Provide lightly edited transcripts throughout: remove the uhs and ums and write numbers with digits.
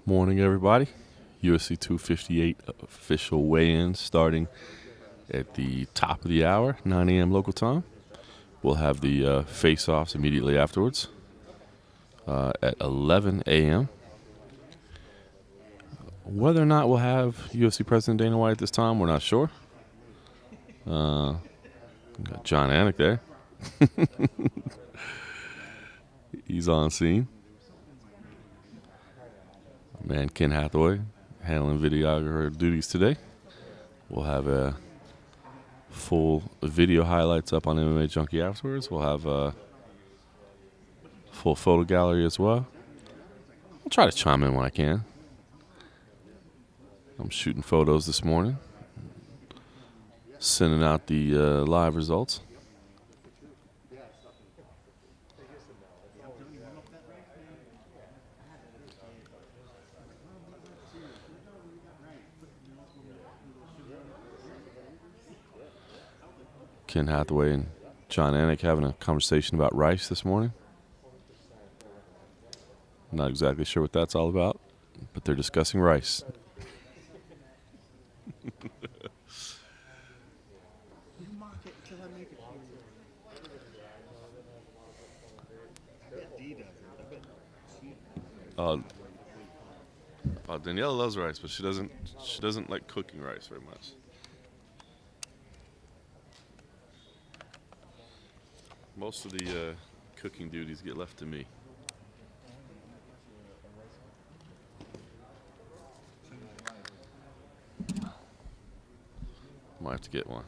Morning, everybody. UFC 258 official weigh-in starting at the top of the hour, 9 a.m. local time. We'll have the Faceoffs immediately afterwards at 11 a.m. Whether or not we'll have UFC President Dana White at this time, we're not sure. Got Jon Anik there. He's on scene. Man, Ken Hathaway handling videographer duties today. We'll have a full video highlights up on MMA Junkie afterwards. We'll have a full photo gallery as well. I'll try to chime in when I can. I'm shooting photos this morning, sending out the live results. Ken Hathaway and Jon Anik having a conversation about rice this morning. I'm not exactly sure what that's all about, but they're discussing rice. Danielle loves rice, but she doesn't like cooking rice very much. Most of the cooking duties get left to me. Might have to get one.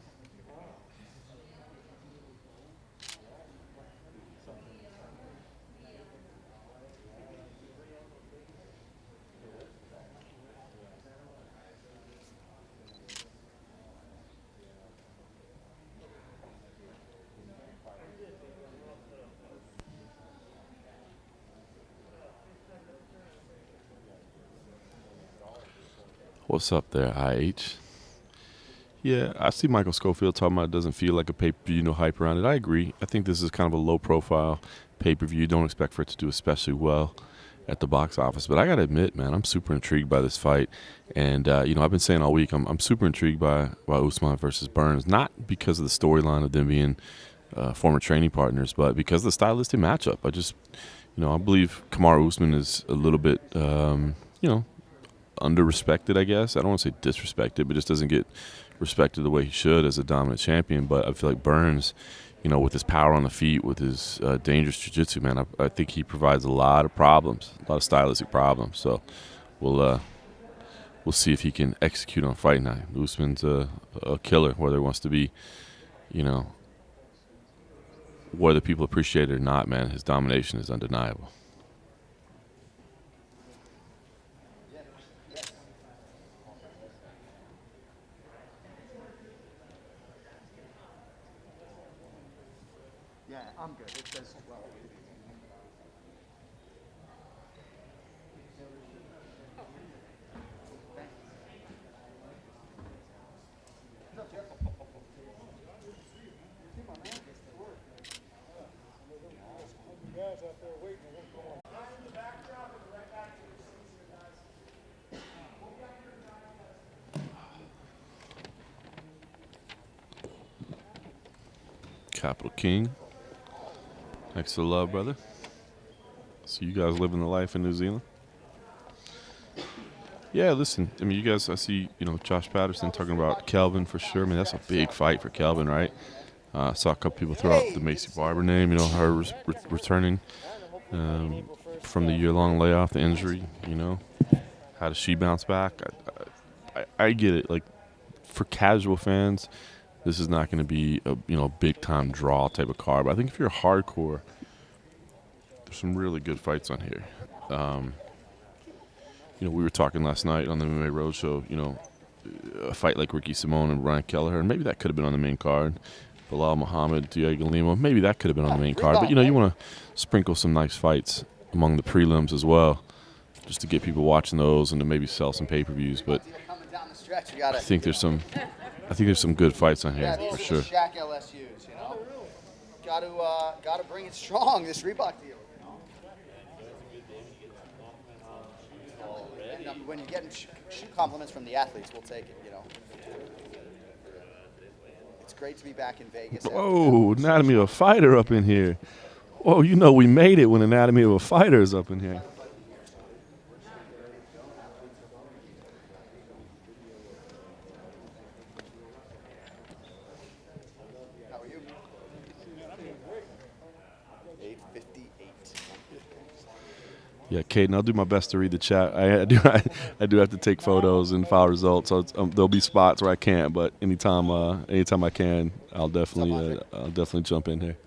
What's up there, IH? Yeah, I see Michael Schofield talking about it doesn't feel like a pay-per-view, no hype around it. I agree. I think this is kind of a low-profile pay-per-view. Don't expect for it to do especially well at the box office. But I got to admit, man, I'm super intrigued by this fight. And, I've been saying all week I'm super intrigued by Usman versus Burns, not because of the storyline of them being former training partners, but because of the stylistic matchup. I believe Kamaru Usman is a little bit, under-respected, I guess. I don't want to say disrespected, but just doesn't get respected the way he should as a dominant champion. But I feel like Burns, with his power on the feet, with his dangerous jiu-jitsu, man, I think he provides a lot of problems, a lot of stylistic problems. So we'll see if he can execute on fight night. Usman's a killer, whether he wants to be, whether people appreciate it or not, man, his domination is undeniable. Yeah, I'm good. It does well. Capital King. Thanks to the love, brother. So you guys living the life in New Zealand? Yeah, listen. I mean, you guys, I see, Josh Patterson talking about Kelvin for sure. I mean, that's a big fight for Kelvin, right? I saw a couple people throw out the Macy Barber name, her returning from the year-long layoff, the injury, How does she bounce back? I get it. Like, for casual fans, this is not going to be a big-time draw type of card. But I think if you're hardcore, there's some really good fights on here. We were talking last night on the MMA Roadshow, a fight like Ricky Simone and Ryan Kelleher, and maybe that could have been on the main card. Bilal Muhammad, Diego Lima, maybe that could have been on the main card. But, you want to sprinkle some nice fights among the prelims as well, just to get people watching those and to maybe sell some pay-per-views. But I think there's some good fights on here for sure. Shaq LSUs, you know. Got to bring it strong. This Reebok deal. And when you're getting shoe compliments from the athletes, we'll take it. You know. It's great to be back in Vegas. Whoa, anatomy of a fighter up in here. Whoa, you know we made it when anatomy of a fighter is up in here. How are you? 8:58. Yeah, Caden, I'll do my best to read the chat. I do have to take photos and file results, so there'll be spots where I can't. But anytime I can, I'll definitely jump in here.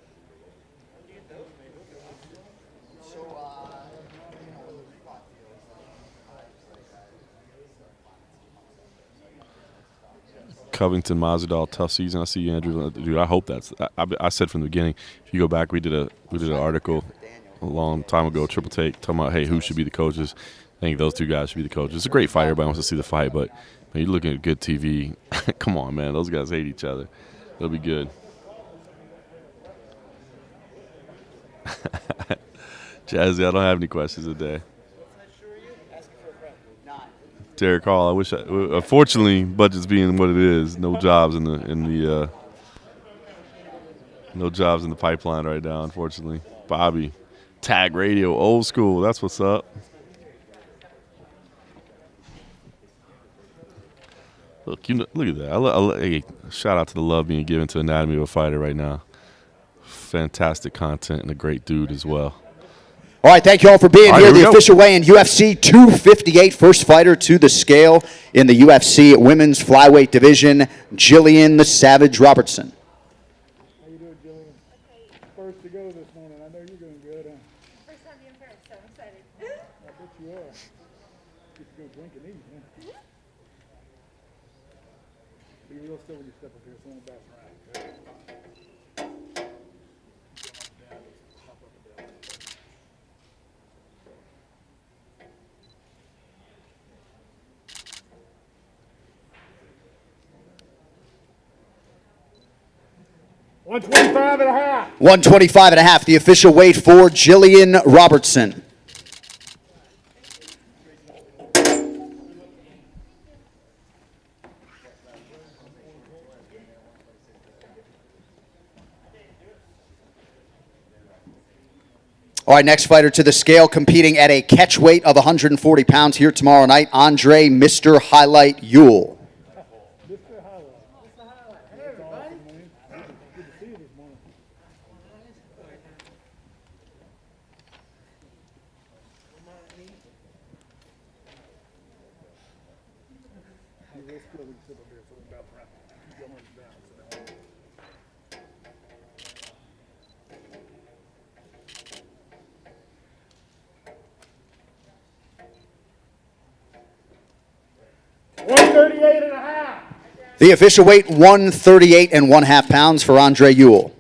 Covington, Masvidal, tough season. I see you, Andrew. Dude, I hope that's. I said from the beginning. If you go back, we did an article a long time ago, Triple Take, talking about who should be the coaches. I think those two guys should be the coaches. It's a great fight. Everybody wants to see the fight, but when you're looking at good TV, come on, man. Those guys hate each other. It'll be good. Jazzy, I don't have any questions today. Derek Hall. I wish. Unfortunately, budget's being what it is. No jobs in the pipeline right now. Unfortunately, Bobby, Tag Radio, old school. That's what's up. Look, look at that. Hey, shout out to the love being given to Anatomy of a Fighter right now. Fantastic content and a great dude as well. All right, thank you all for being here. The official weigh-in, UFC 258, first fighter to the scale in the UFC women's flyweight division, Jillian the Savage Robertson. How you doing, Jillian? First to go this morning. I know you're doing good, huh? First time being first, so I'm excited. I bet you are. Get to go drink and eat, huh? Be real still when you step up here, so don't bounce around, okay? 125 and a half. 125 and a half, the official weight for Jillian Robertson. All right, next fighter to the scale, competing at a catch weight of 140 pounds here tomorrow night, Andre Mr. Highlight Ewell. The official weight, 138 and 1/2 pounds for Andre Ewell.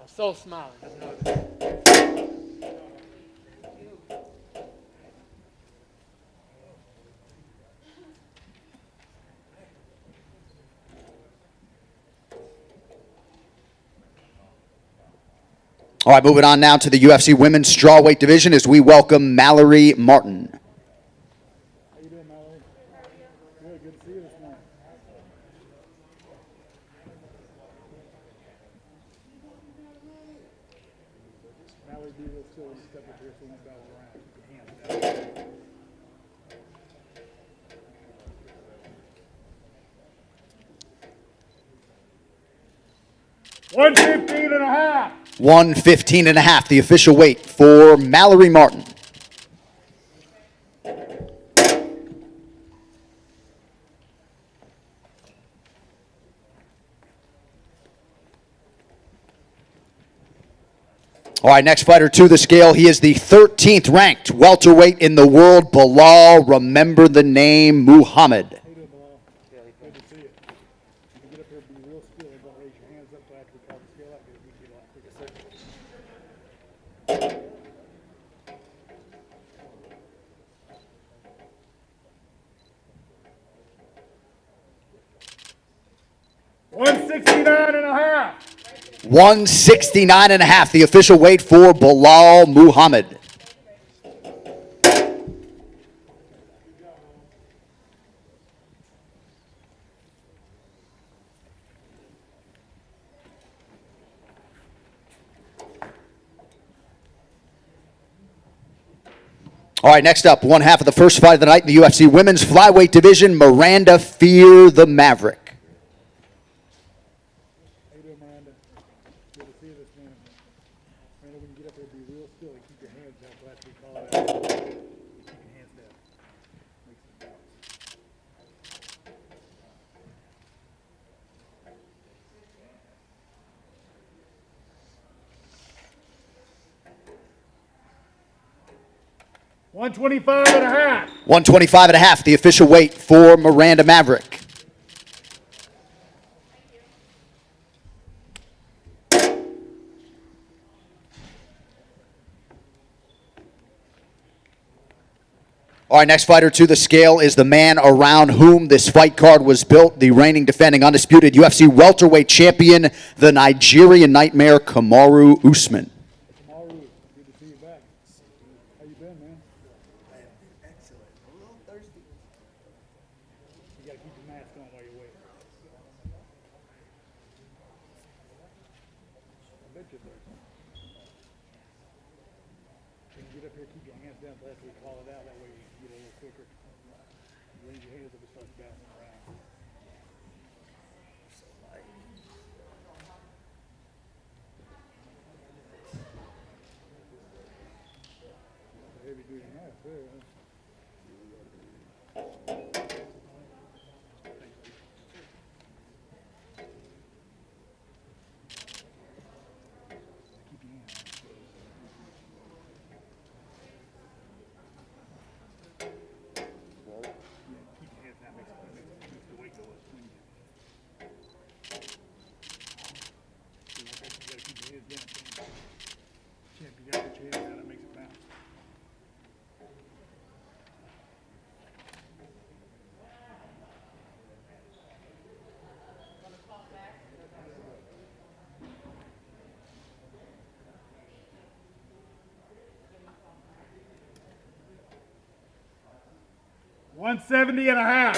I'm so smiling. All right, moving on now to the UFC women's strawweight division as we welcome Mallory Martin. How you doing, Mallory? Good to see you this morning. Mallory, be real still when you step up here so we don't bounce around. Keep your hands down. 115 and a half. 115 and a half, the official weight for Mallory Martin. All right, next fighter to the scale. He is the 13th ranked welterweight in the world, Bilal, remember the name, Muhammad. How you doing, Bilal? Good to see you. You can get up here and be real still and don't raise your hands up after we call the scale out. We can get a lot quicker. 169.5. 169.5, the official weight for Bilal Muhammad. All right, next up, one half of the first fight of the night in the UFC women's flyweight division, Miranda Fear the Maverick. How you doing, Miranda? Good to see you this morning. Miranda, when you get up there, be real still and keep your hands down till after we call it out. Keep your hands down. Make some bounce. 125.5. 125.5, the official weight for Miranda Maverick. All right, next fighter to the scale is the man around whom this fight card was built, the reigning, defending, undisputed UFC welterweight champion, the Nigerian Nightmare, Kamaru Usman. Kamaru, good to see you back. How you been, man? Excellent. A little thirsty. You gotta keep your mask on while you're waiting. I bet you're thirsty. When you get up here, keep your hands down until after we call it out. That way you can get a little quicker. Raise your hands up and start bouncing around. So light. Heavy duty mask there, huh? Keep your hands down. Yeah, keep your hands down. Makes the weight go up when you. You gotta keep your hands down. Champ, you gotta put your hands down. It makes it bounce. $170.5.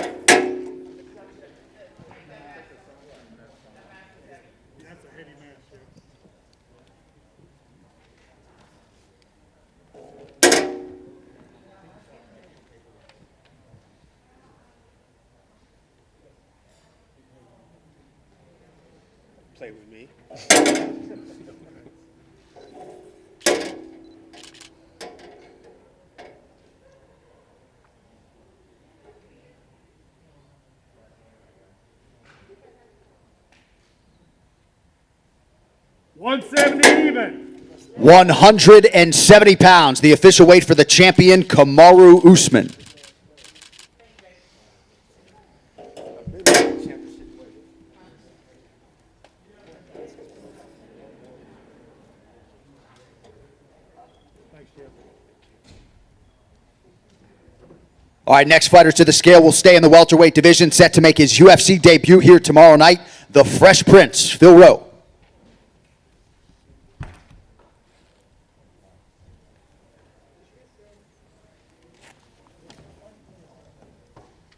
That's a heavy match, Chip. Play with me. $170 even. 170 pounds, the official weight for the champion, Kamaru Usman. Thanks, Chip. All right, next fighter to the scale will stay in the welterweight division, set to make his UFC debut here tomorrow night, the Fresh Prince, Phil Rowe.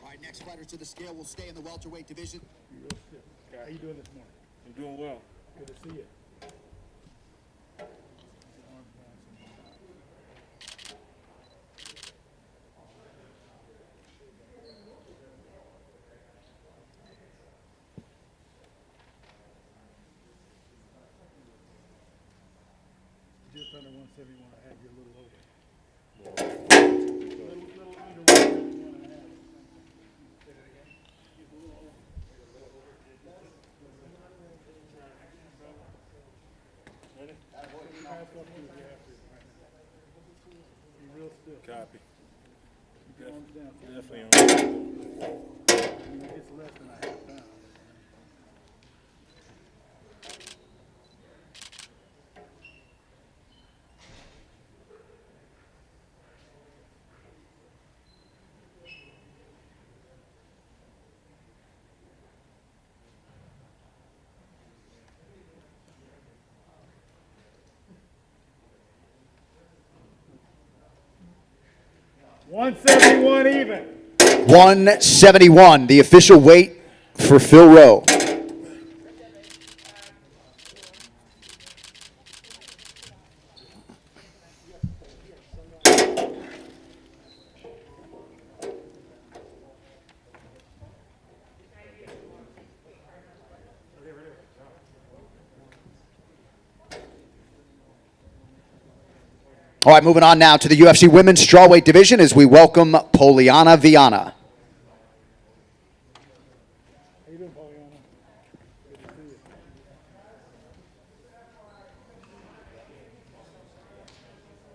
All right, next fighter to the scale will stay in the welterweight division. Be real still. How you doing this morning? I'm doing well. Good to see you. Just under 171. I had you a little over. Little under 171 and a half. Say that again. Just a little over. Ready? Pass up to the after. Be real still. Copy. Keep your arms down. Definitely on. It's less than a half pound. 171 even. 171, the official weight for Phil Rowe. All right, moving on now to the UFC Women's Strawweight Division as we welcome Poliana Viana. How you doing, Poliana? Good to see you.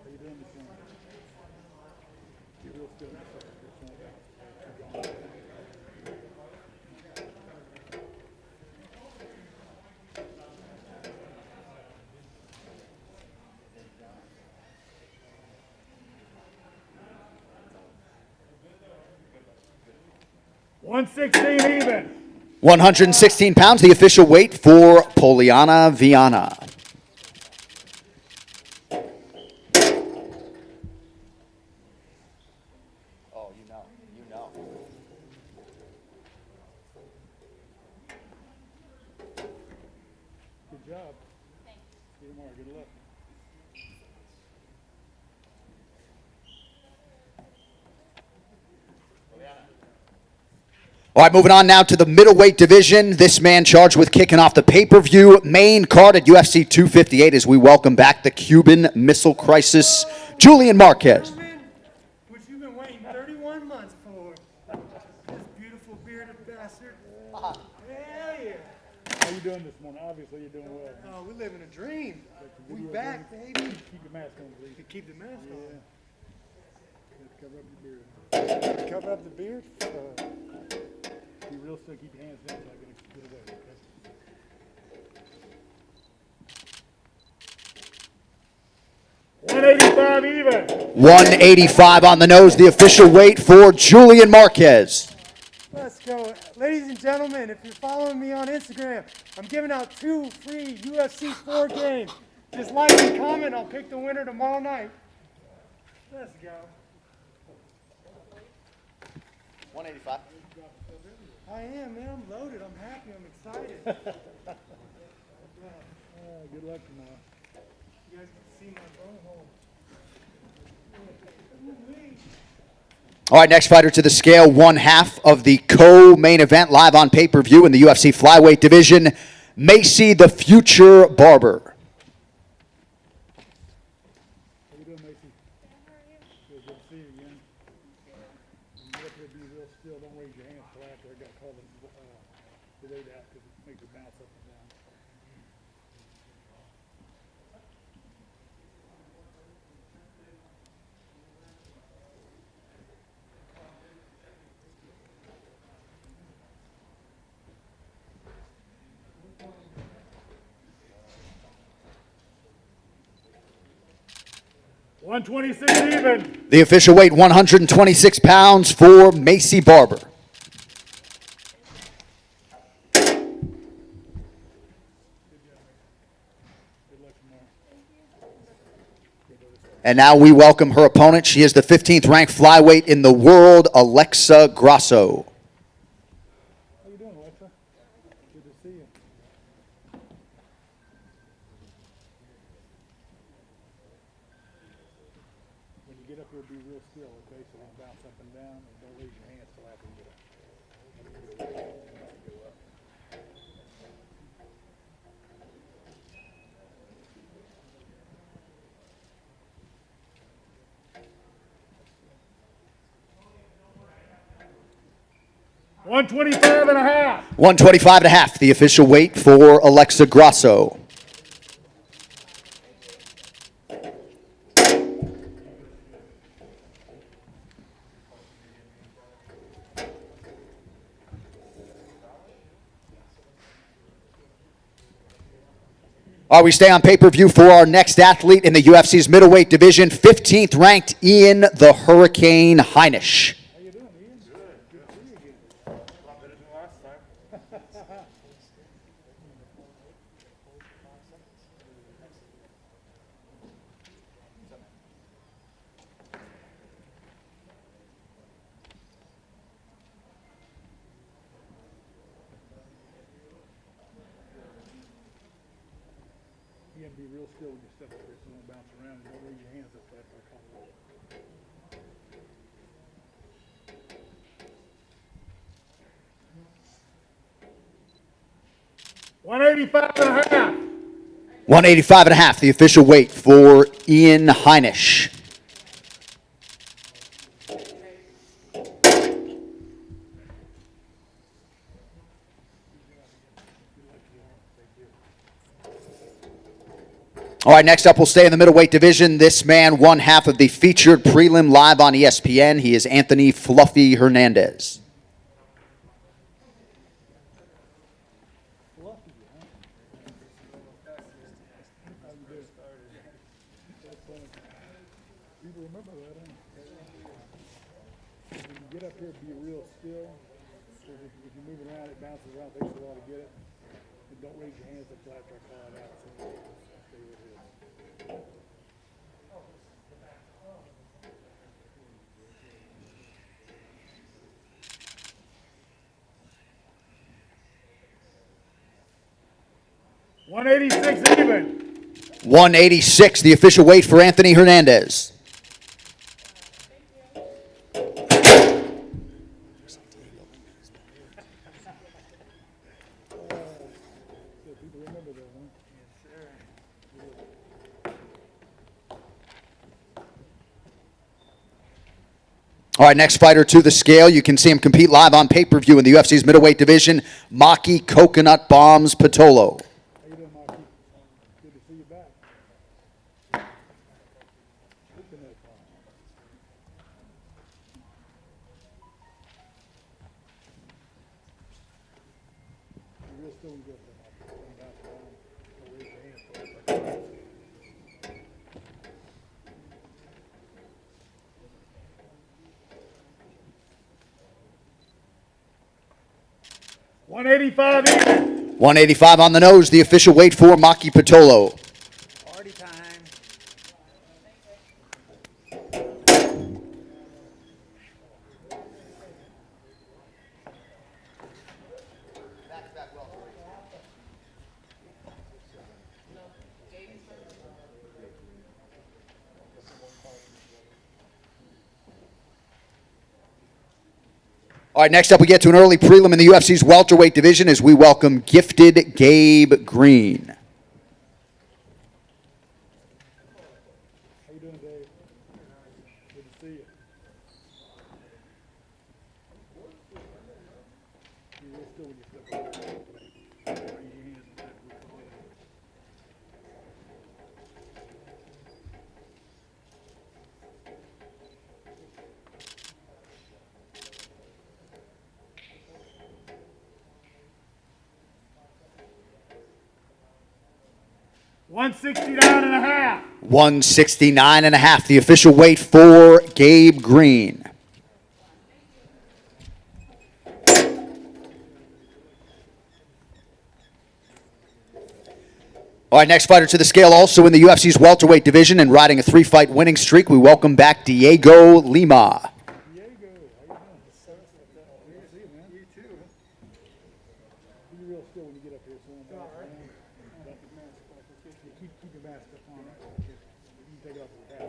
How you doing this morning? You're real still. Keep going. 116 even. 116 pounds, the official weight for Poliana Viana. Oh, you know. Good job. Thanks. See you tomorrow. Good luck. All right, moving on now to the middleweight division. This man charged with kicking off the pay-per-view main card at UFC 258 as we welcome back the Cuban Missile Crisis, Julian Marquez. What you've been waiting 31 months for. This beautiful bearded bastard. Hell yeah. How you doing this morning? Obviously, you're doing well. Oh, we're living a dream. We back, baby. Keep your mask on, please. You keep the mask Yeah. Let's cover up your beard. on. Cover up the beard. Be real still. Keep your hands down so I can get away. Okay? 185 even. 185 on the nose, the official weight for Julian Marquez. Let's go. Ladies and gentlemen, if you're following me on Instagram, I'm giving out 2 free UFC 4 games. Just like and comment. I'll pick the winner tomorrow night. Let's go. 185. I am, man. I'm loaded. I'm happy. I'm excited. Good luck tomorrow. You guys can see my bone hole. All right, next fighter to the scale, one half of the co-main event live on pay-per-view in the UFC flyweight division, Macy the Future Barber. How you doing, Macy? Good to see you again. When you get up here, be real still. Don't raise your hands till after I got called the weight out because it makes it bounce up and down. $126 even. The official weight, 126 pounds for Macy Barber. And now we welcome her opponent. She is the 15th ranked flyweight in the world, Alexa Grasso. How you doing, Alexa? Good to see you. When you get up here, be real still, okay? So don't bounce up and down, and don't raise your hands till after you get up. $125 and a half. 125 and a half, the official weight for Alexa Grasso. All right, we stay on pay-per-view for our next athlete in the UFC's middleweight division, 15th ranked Ian the Hurricane Heinisch. How you doing, Ian? Good. Good to see you again. A lot better than last time. still when you step up here, someone bounce around, and don't raise your hands up after I call it. 185.5. 185.5, the official weight for Ian Heinisch. All right, next up, we'll stay in the middleweight division. This man won half of the featured prelim live on ESPN. He is Anthony Fluffy Hernandez. People remember that, huh? When you get up here, be real still. So if you move around, it bounces around, takes a while to get it. And don't raise your hands until after I call it out. So stay with it. $186 even. 186, the official weight for Anthony Hernandez. So people remember that, huh? All right, next fighter to the scale. You can see him compete live on pay-per-view in the UFC's middleweight division. Maki Coconut Bombs Patolo. How you doing, Marky? Good to see you back. Coconut bomb. You're real still when you go for that, Marky. Don't bounce around. Don't raise your hands till after I call it out. $185 even. 185 on the nose, the official weight for Maki Patolo. Party time. All right, next up we get to an early prelim in the UFC's welterweight division as we welcome gifted Gabe Green. How you doing, Dave? Good to see you. You're real still when you step up. Raise your hands until after we call it out. $169.5. 169.5, the official weight for Gabe Green. All right, next fighter to the scale, also in the UFC's welterweight division and riding a 3-fight winning streak, we welcome back Diego Lima. Diego, how you doing? Good to see you, man. You too. Be real still when you get up here, so don't bounce around. Keep your mask up on. You can take it off with that.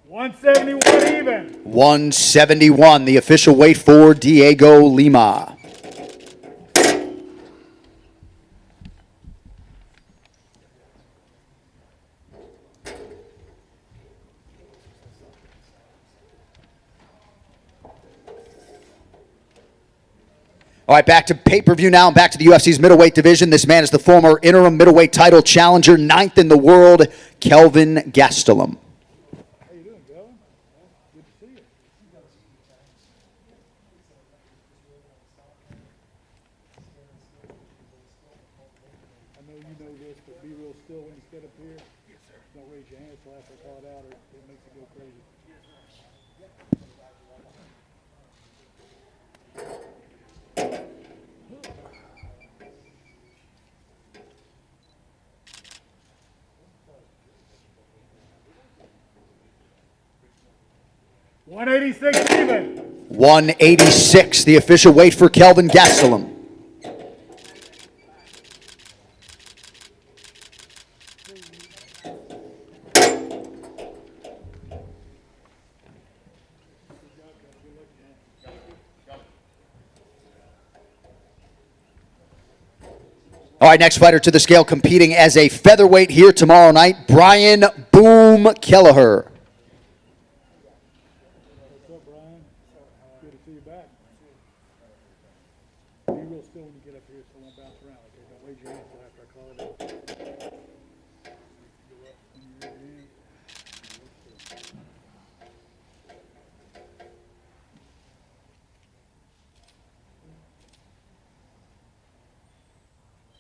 $171 even. 171, the official weight for Diego Lima. All right, back to pay-per-view now and back to the UFC's middleweight division. This man is the former interim middleweight title challenger, 9th in the world, Kelvin Gastelum. How you doing, Bill? Good to see you. I know you know this, but be real still when you get up here. Yes, sir. Don't raise your hands till after I call it out, or it makes it go crazy. $186 even. 186, the official weight for Kelvin Gastelum. All right, next fighter to the scale competing as a featherweight here tomorrow night, Brian Boom Kelleher. What's up, Brian? Good to see you back. Be real still when you get up here so it won't bounce around, okay? Don't raise your hand until after I call it out. When you raise your hand,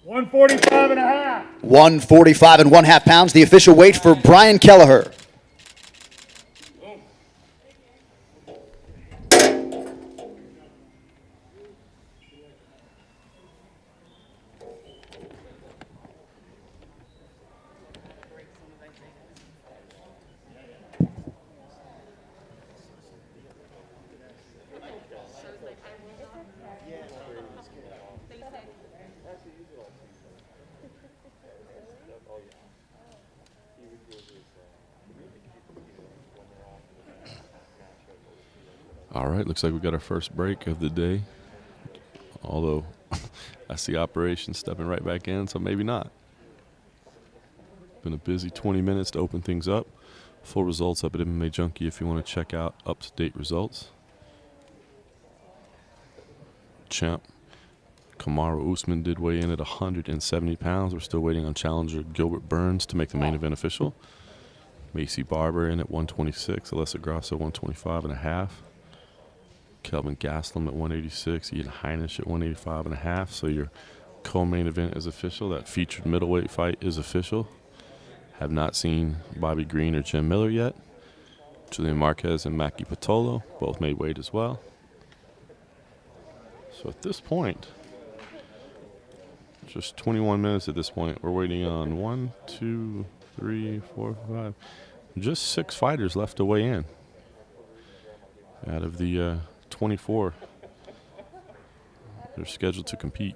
145 and a half. 145 and 1/2 pounds, the official weight for Brian Kelleher. All right, looks like we got our first break of the day. Although I see operations stepping right back in, so maybe not. Been a busy 20 minutes to open things up. Full results up at MMA Junkie if you want to check out up-to-date results. Champ Kamaru Usman did weigh in at 170 pounds. We're still waiting on challenger Gilbert Burns to make the main event official. Macy Barber in at 126. Alessa Grasso 125 and a half. Kelvin Gastelum at 186. Ian Heinisch at 185 and a half. So your co-main event is official. That featured middleweight fight is official. Have not seen Bobby Green or Jim Miller yet. Julian Marquez and Maki Patolo both made weight as well. So at this point, just 21 minutes at this point. We're waiting on 1, 2, 3, 4, 5. Just 6 fighters left to weigh in out of the 24. They're scheduled to compete.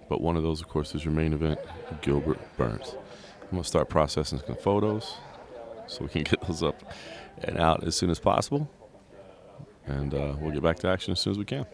But one of those, of course, is your main event, Gilbert Burns. I'm going to start processing some photos so we can get those up and out as soon as possible. And we'll get back to action as soon as we can.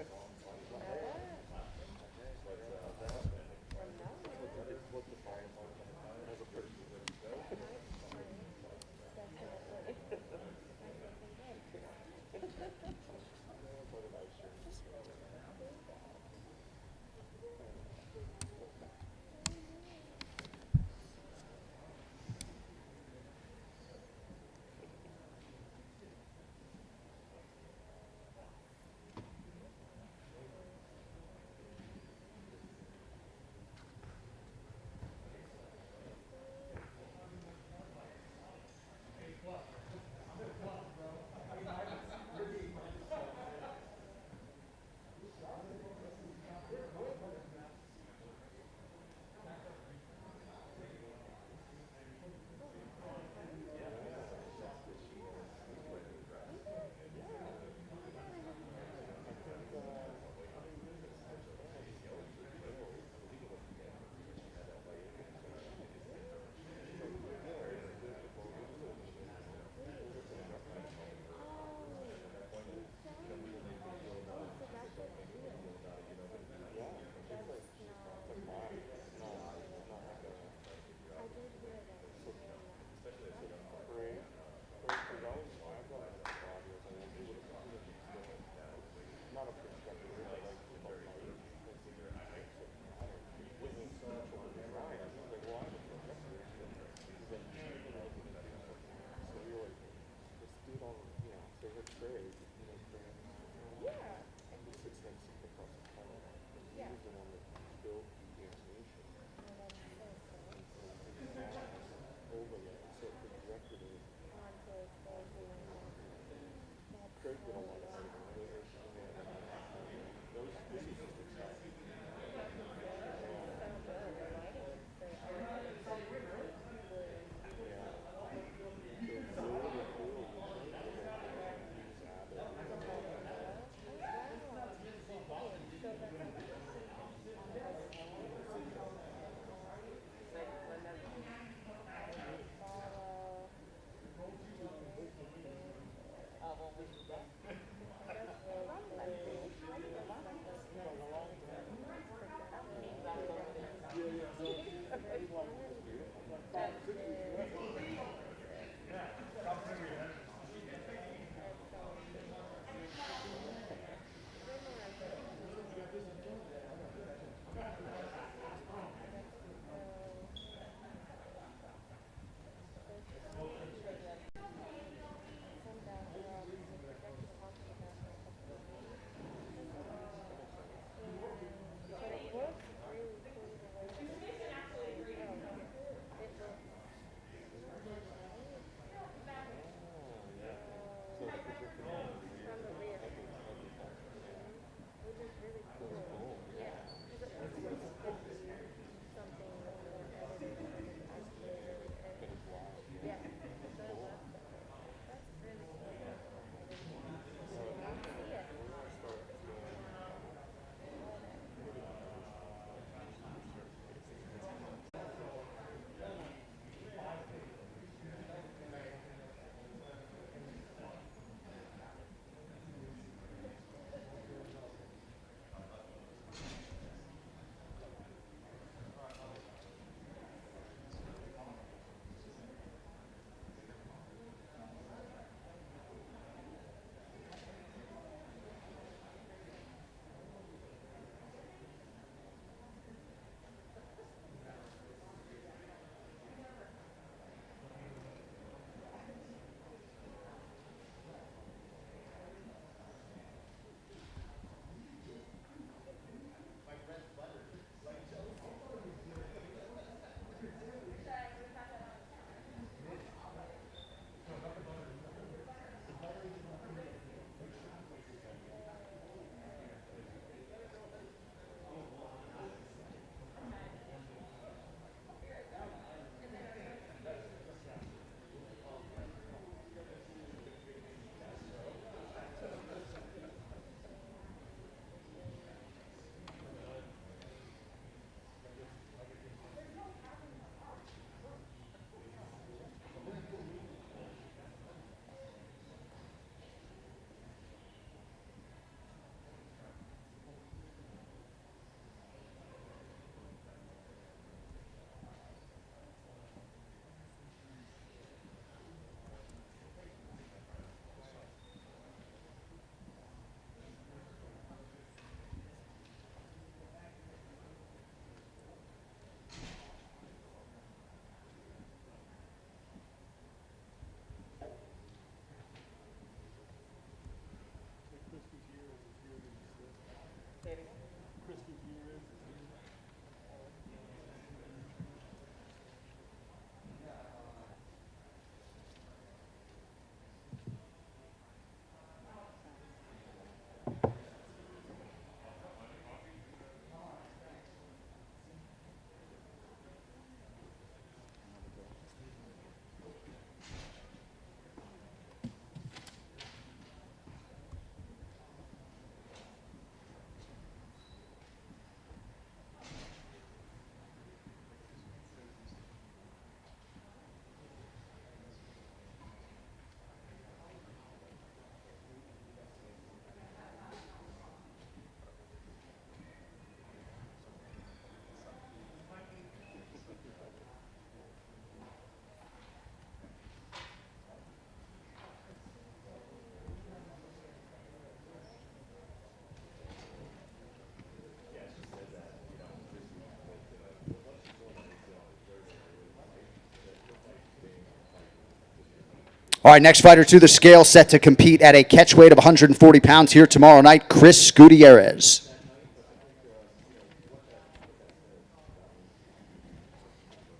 All right, next fighter to the scale, set to compete at a catch weight of 140 pounds here tomorrow night, Chris Gutierrez.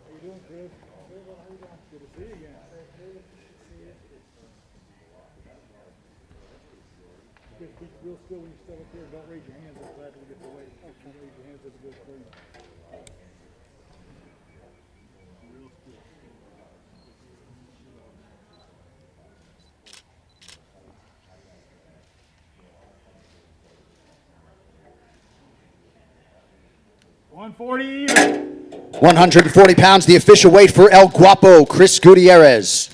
How you doing, Chris? Good to see you again. Chris, keep real still when you step up here. Don't raise your hands up after we get the weight. If you raise your hands, that's good for you. Real still. 140 even. 140 pounds, the official weight for El Guapo, Chris Gutierrez.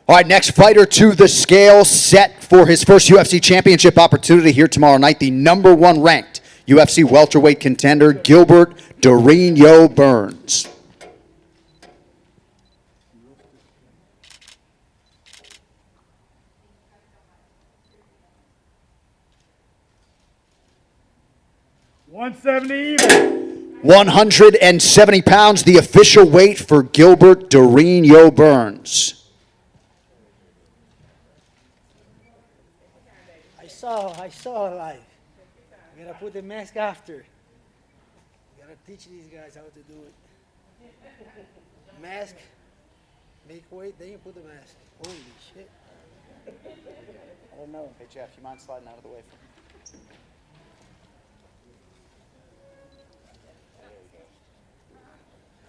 All right, next fighter to the scale, set for his first UFC championship opportunity here tomorrow night, the number 1 ranked UFC welterweight contender, Gilbert Dorino Burns. $170 even. 170 pounds, the official weight for Gilbert Dorino Burns. I saw live. I gotta put the mask after. Gotta teach these guys how to do it. Mask, make weight, then you put the mask. Holy shit. I don't know. Hey, Jeff, you mind sliding out of the way for me?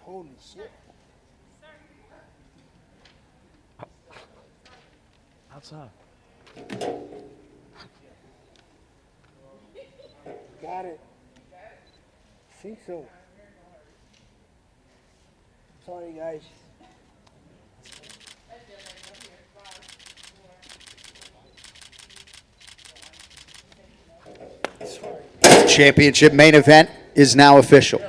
Holy shit. Outside. Got it. Think so. Sorry, guys. Championship main event is now official.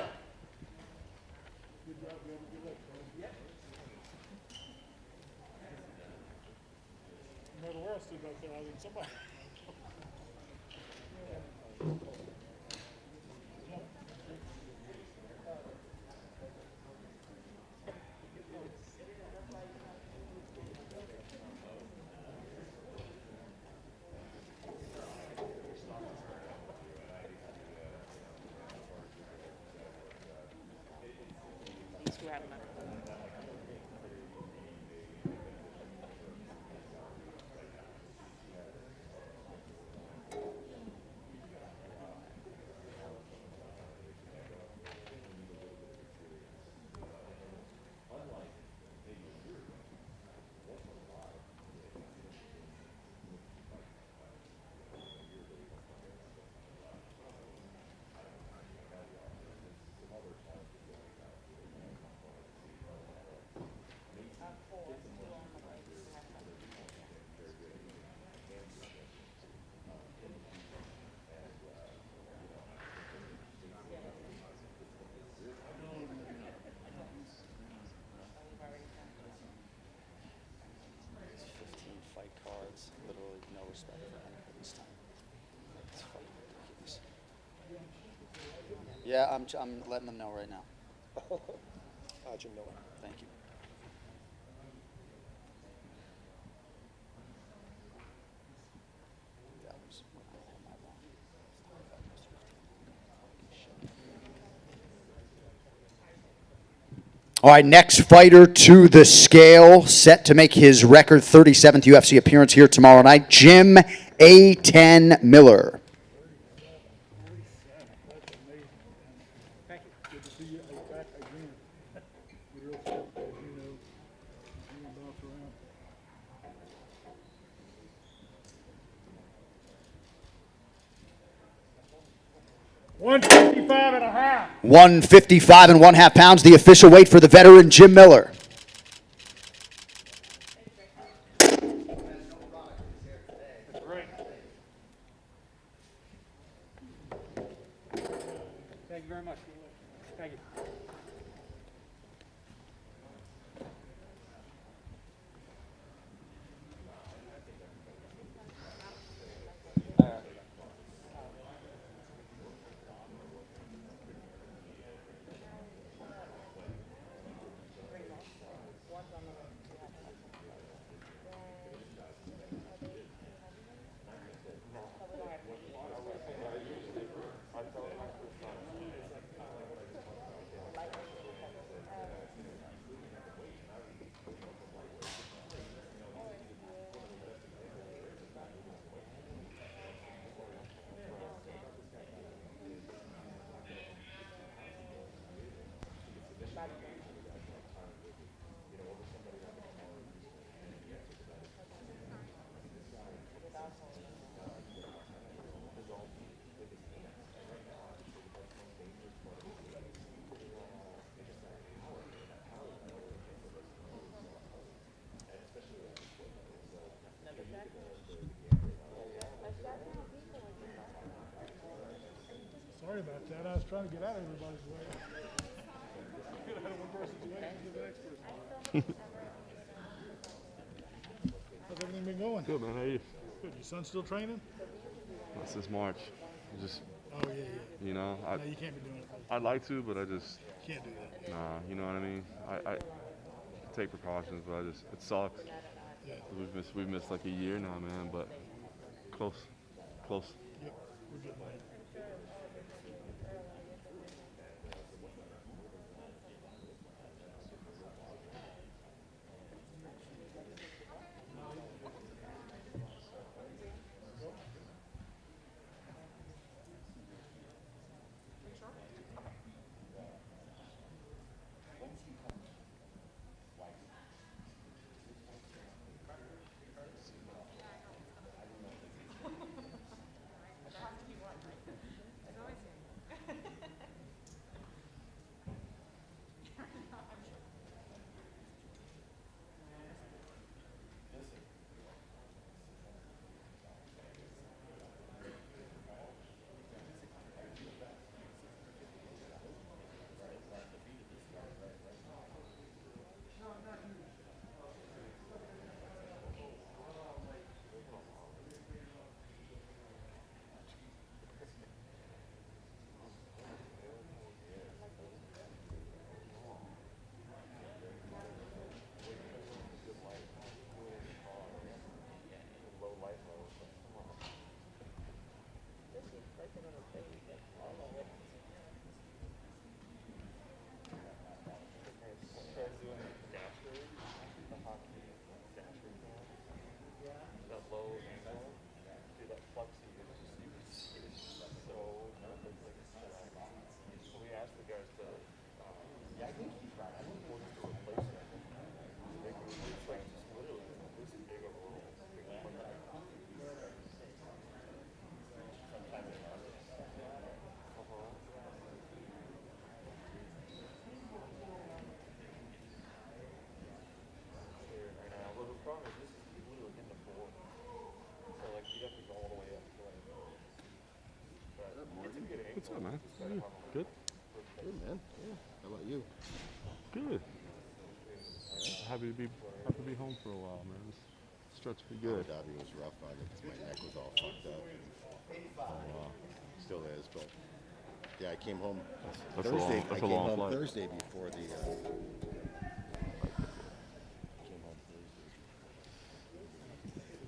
Yeah, I'm letting them know right now. How'd you know? Thank you. All right, next fighter to the scale, set to make his record 37th UFC appearance here tomorrow night, Jim A10 Miller. Good to see you back again. You're real tough, as you know. You don't bounce around. 155 and a half. 155 and 1/2 pounds, the official weight for the veteran Jim Miller. Thank you very much. Thank you. Sorry about that. I was trying to get out of everybody's way. Get out of one person's way into the next person. How's everything been going? Good, man. How are you? Good. Your son still training? Not since March. Just, Oh, yeah, yeah. you know, No, you can't be doing it. I'd like to, but I just, Can't do that. nah, you know what I mean? I take precautions, but it sucks. Yeah. We've missed like a year now, man, but close. Yep. We're getting there. What's up, man? How are you? Good? Good, man. Yeah. How about you? Good. Happy to be home for a while, man. This stretch pretty good. Abu Dhabi was rough on it because my neck was all fucked up. Still is, but yeah, I came home That's Thursday. a I came long home flight. Thursday before the. Came home Thursday.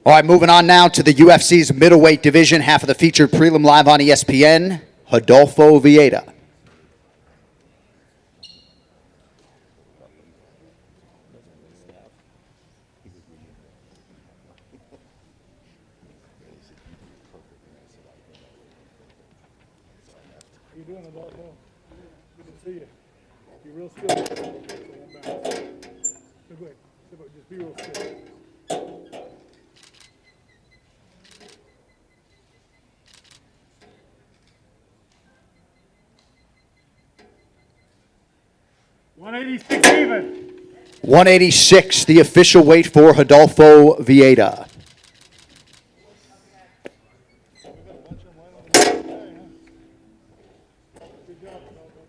All right, moving on now to the UFC's middleweight division, half of the featured prelim live on ESPN, Rodolfo Vieira. How you doing, Adolfo? Good to see you. Be real still. So won't bounce. So go ahead. Just be real still. 186 even. 186, the official weight for Rodolfo Vieira. Good job, Adolfo.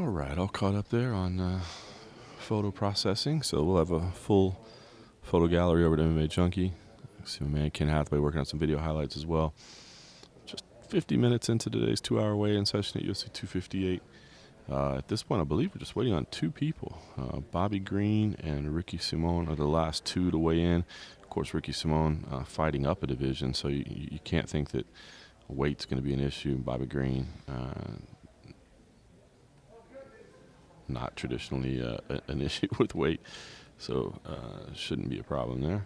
All right, all caught up there on photo processing. So we'll have a full photo gallery over at MMA Junkie. See my man Ken Hathaway working on some video highlights as well. Just 50 minutes into today's 2-hour weigh-in session at UFC 258. At this point, I believe we're just waiting on two people. Bobby Green and Ricky Simon are the last two to weigh in. Of course, Ricky Simon fighting up a division, so you can't think that weight's going to be an issue. Bobby Green, not traditionally an issue with weight, so shouldn't be a problem there.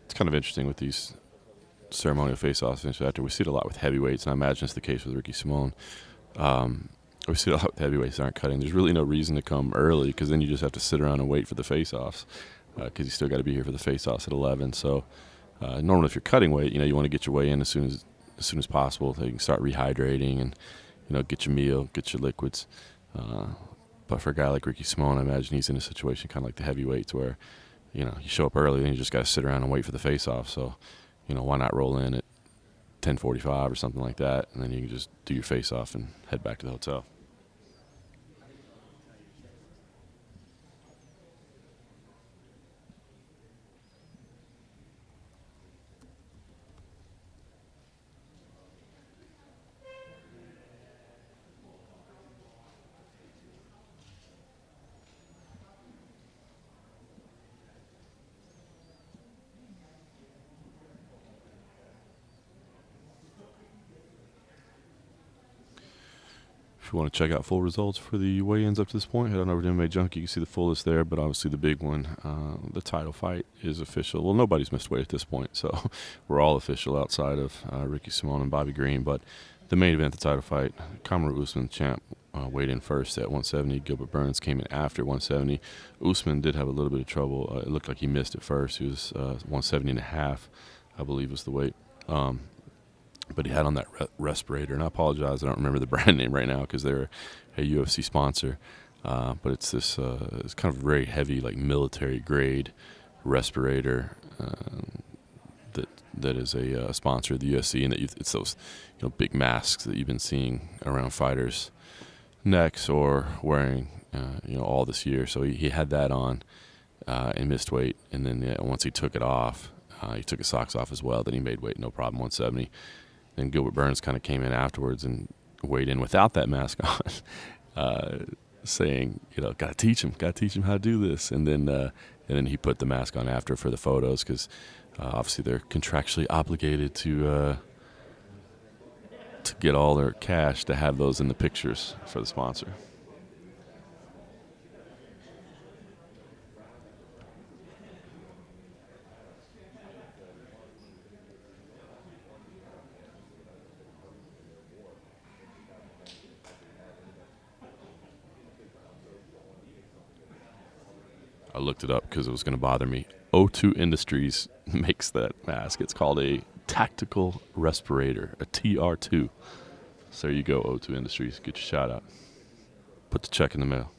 It's kind of interesting with these ceremonial face-offs. After we see it a lot with heavyweights, and I imagine it's the case with Ricky Simon. We see it a lot with heavyweights that aren't cutting. There's really no reason to come early because then you just have to sit around and wait for the face-offs because you still got to be here for the face-offs at 11. So normally if you're cutting weight, you want to get your weigh in as soon as possible so you can start rehydrating and get your meal, get your liquids. But for a guy like Ricky Simon, I imagine he's in a situation kind of like the heavyweights where you show up early and you just got to sit around and wait for the face-off. So why not roll in at 10:45 or something like that, and then you can just do your face-off and head back to the hotel. If you want to check out full results for the weigh-ins up to this point, head on over to MMA Junkie. You can see the full list there, but obviously the big one, the title fight is official. Well, nobody's missed weight at this point, so we're all official outside of Ricky Simon and Bobby Green. But the main event, the title fight, Cormier Usman, champ, weighed in first at 170. Gilbert Burns came in after 170. Usman did have a little bit of trouble. It looked like he missed at first. He was 170 and a half, I believe was the weight. But he had on that respirator, and I apologize, I don't remember the brand name right now because they're a UFC sponsor. But it's this, it's kind of very heavy, like military grade respirator that is a sponsor of the UFC, and that it's those big masks that you've been seeing around fighters' necks or wearing all this year. So he had that on and missed weight, and then once he took it off, he took his socks off as well. Then he made weight, no problem, 170. Then Gilbert Burns kind of came in afterwards and weighed in without that mask on, saying, gotta teach him how to do this. And then he put the mask on after for the photos because obviously they're contractually obligated to get all their cash to have those in the pictures for the sponsor. I looked it up because it was going to bother me. O2 Industries makes that mask. It's called a tactical respirator, a TR2. So there you go, O2 Industries. Get your shout out. Put the check in the mail.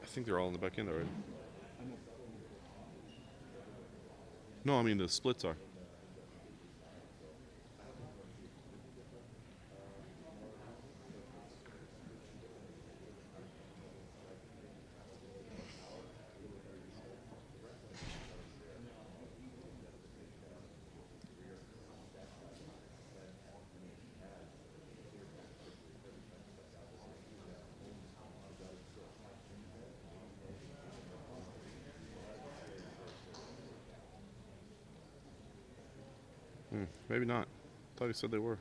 I think they're all in the back end already. No, I mean the splits are. Maybe not. I thought you said they were.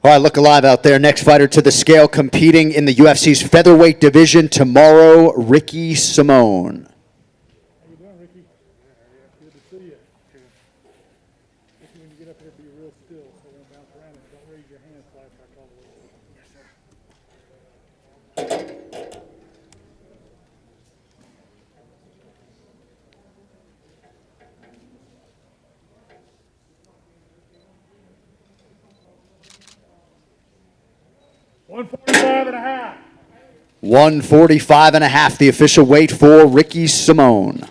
All right, look alive out there. Next fighter to the scale competing in the UFC's featherweight division tomorrow, Ricky Simone. How you doing, Ricky? Good to see you. Ricky, when you get up here, be real still, so don't bounce around and don't raise your hands till after I call the whistle. Yes, sir. 145.5. 145.5, the official weight for Ricky Simone.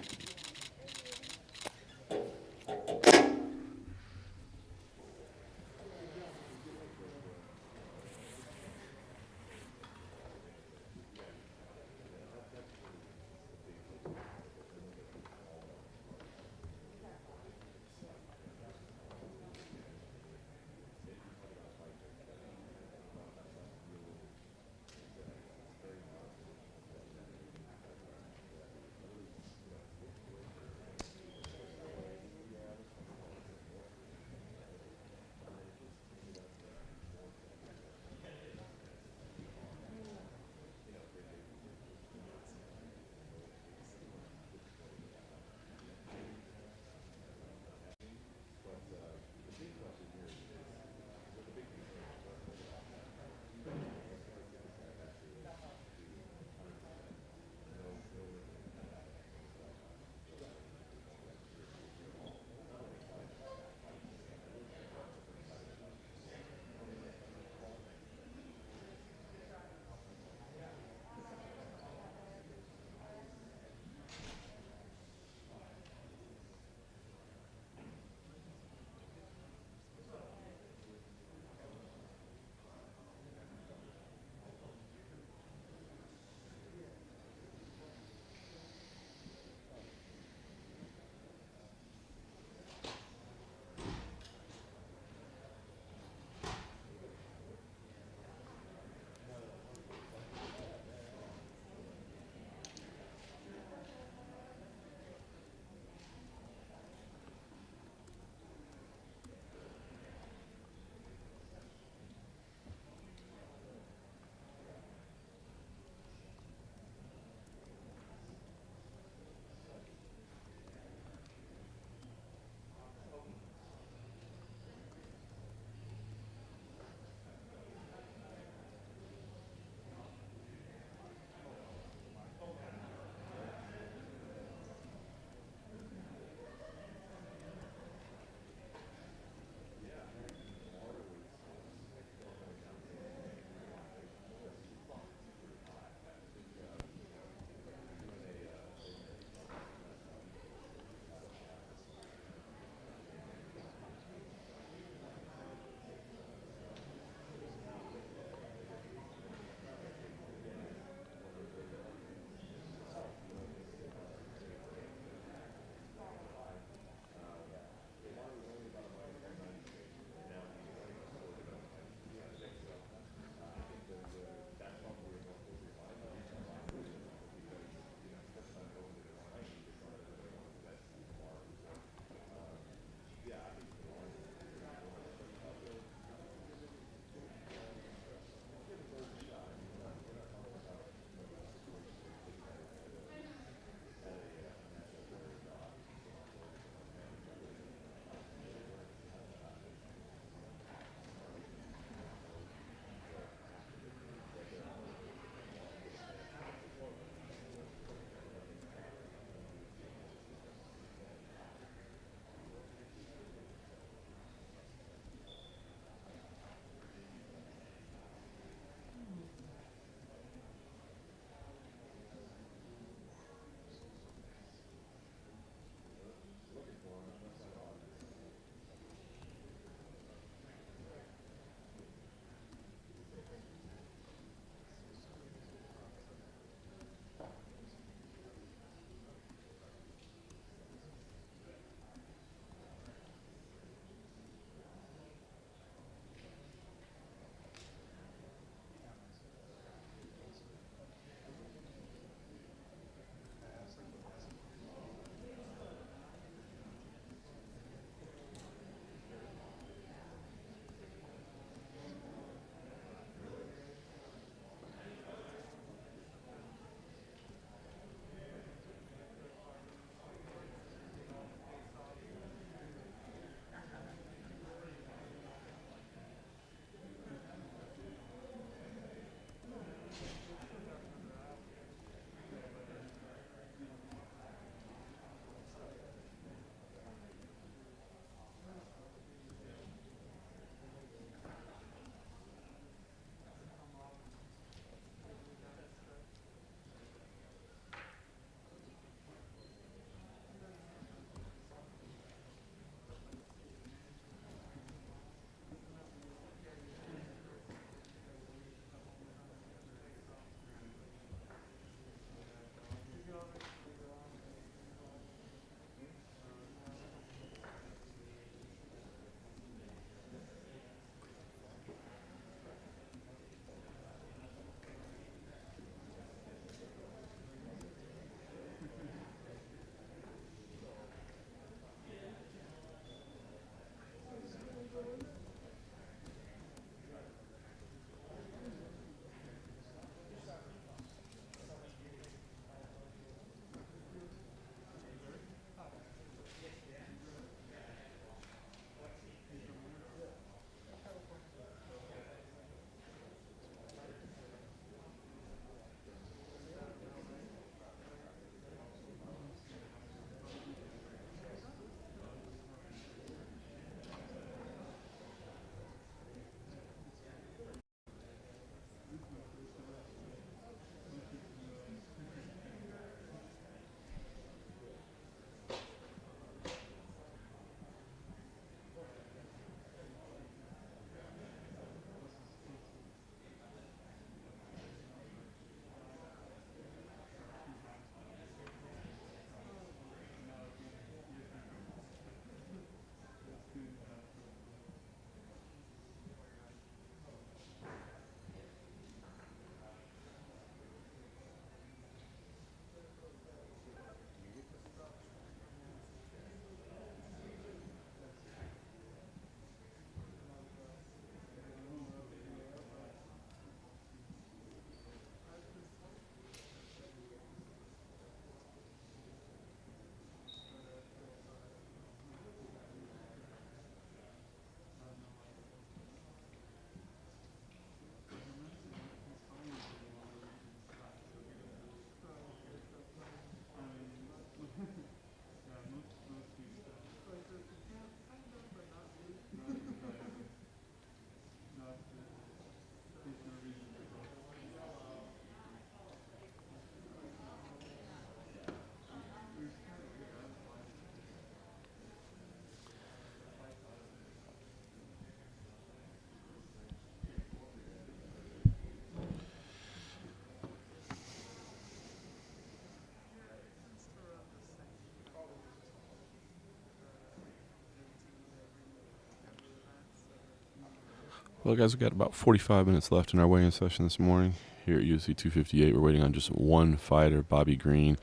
Well, guys, we've got about 45 minutes left in our weigh-in session this morning here at UFC 258. We're waiting on just one fighter, Bobby Green.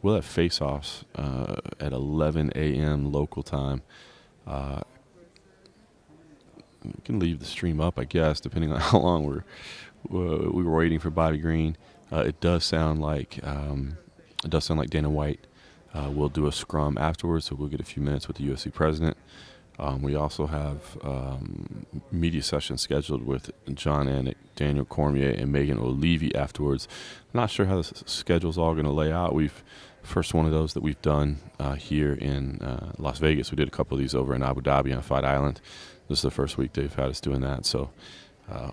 We'll have Faceoffs at 11 a.m. local time. We can leave the stream up, I guess, depending on how long we were waiting for Bobby Green. It does sound like Dana White will do a scrum afterwards, so we'll get a few minutes with the UFC president. We also have media sessions scheduled with Jon Anik, Daniel Cormier, and Megan Olivi afterwards. Not sure how the schedule's all going to lay out. First one of those that we've done here in Las Vegas. We did a couple of these over in Abu Dhabi on Fight Island. This is the first week they've had us doing that. So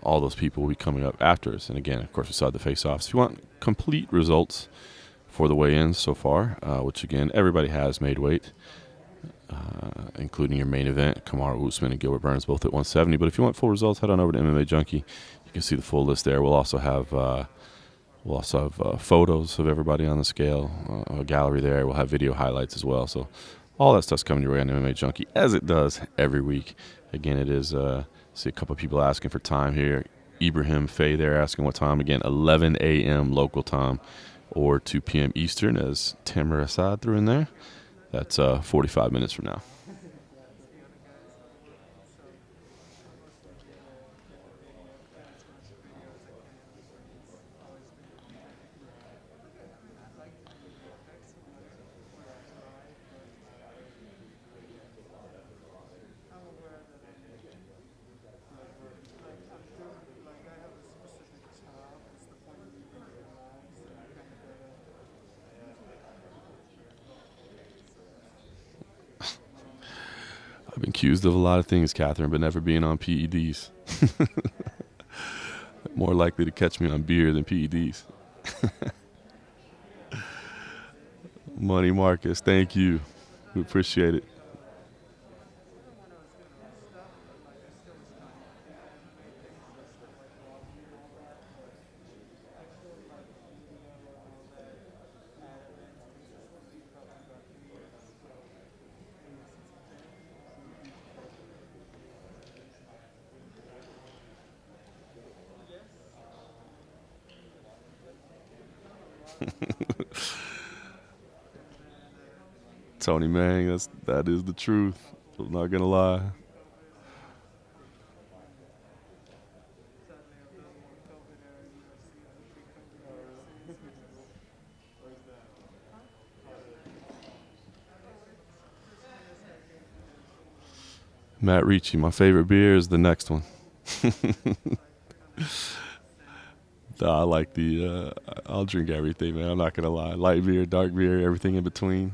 all those people will be coming up after us. And again, of course, we saw the face-offs. If you want complete results for the weigh-ins so far, which again, everybody has made weight, including your main event, Kamaru Usman and Gilbert Burns, both at 170. But if you want full results, head on over to MMA Junkie. You can see the full list there. We'll also have photos of everybody on the scale, a gallery there. We'll have video highlights as well. So all that stuff's coming your way on MMA Junkie, as it does every week. Again, it is, see a couple of people asking for time here. Ibrahim Faye there asking what time. Again, 11 a.m. local time or 2 p.m. Eastern, as Tamer Assad threw in there. That's 45 minutes from now. I've been accused of a lot of things, Catherine, but never being on PEDs. More likely to catch me on beer than PEDs. Money Marcus, thank you. We appreciate it. Tony Mang, that is the truth. I'm not gonna lie. Matt Ricci, my favorite beer is the next one. I like I'll drink everything, man. I'm not gonna lie. Light beer, dark beer, everything in between.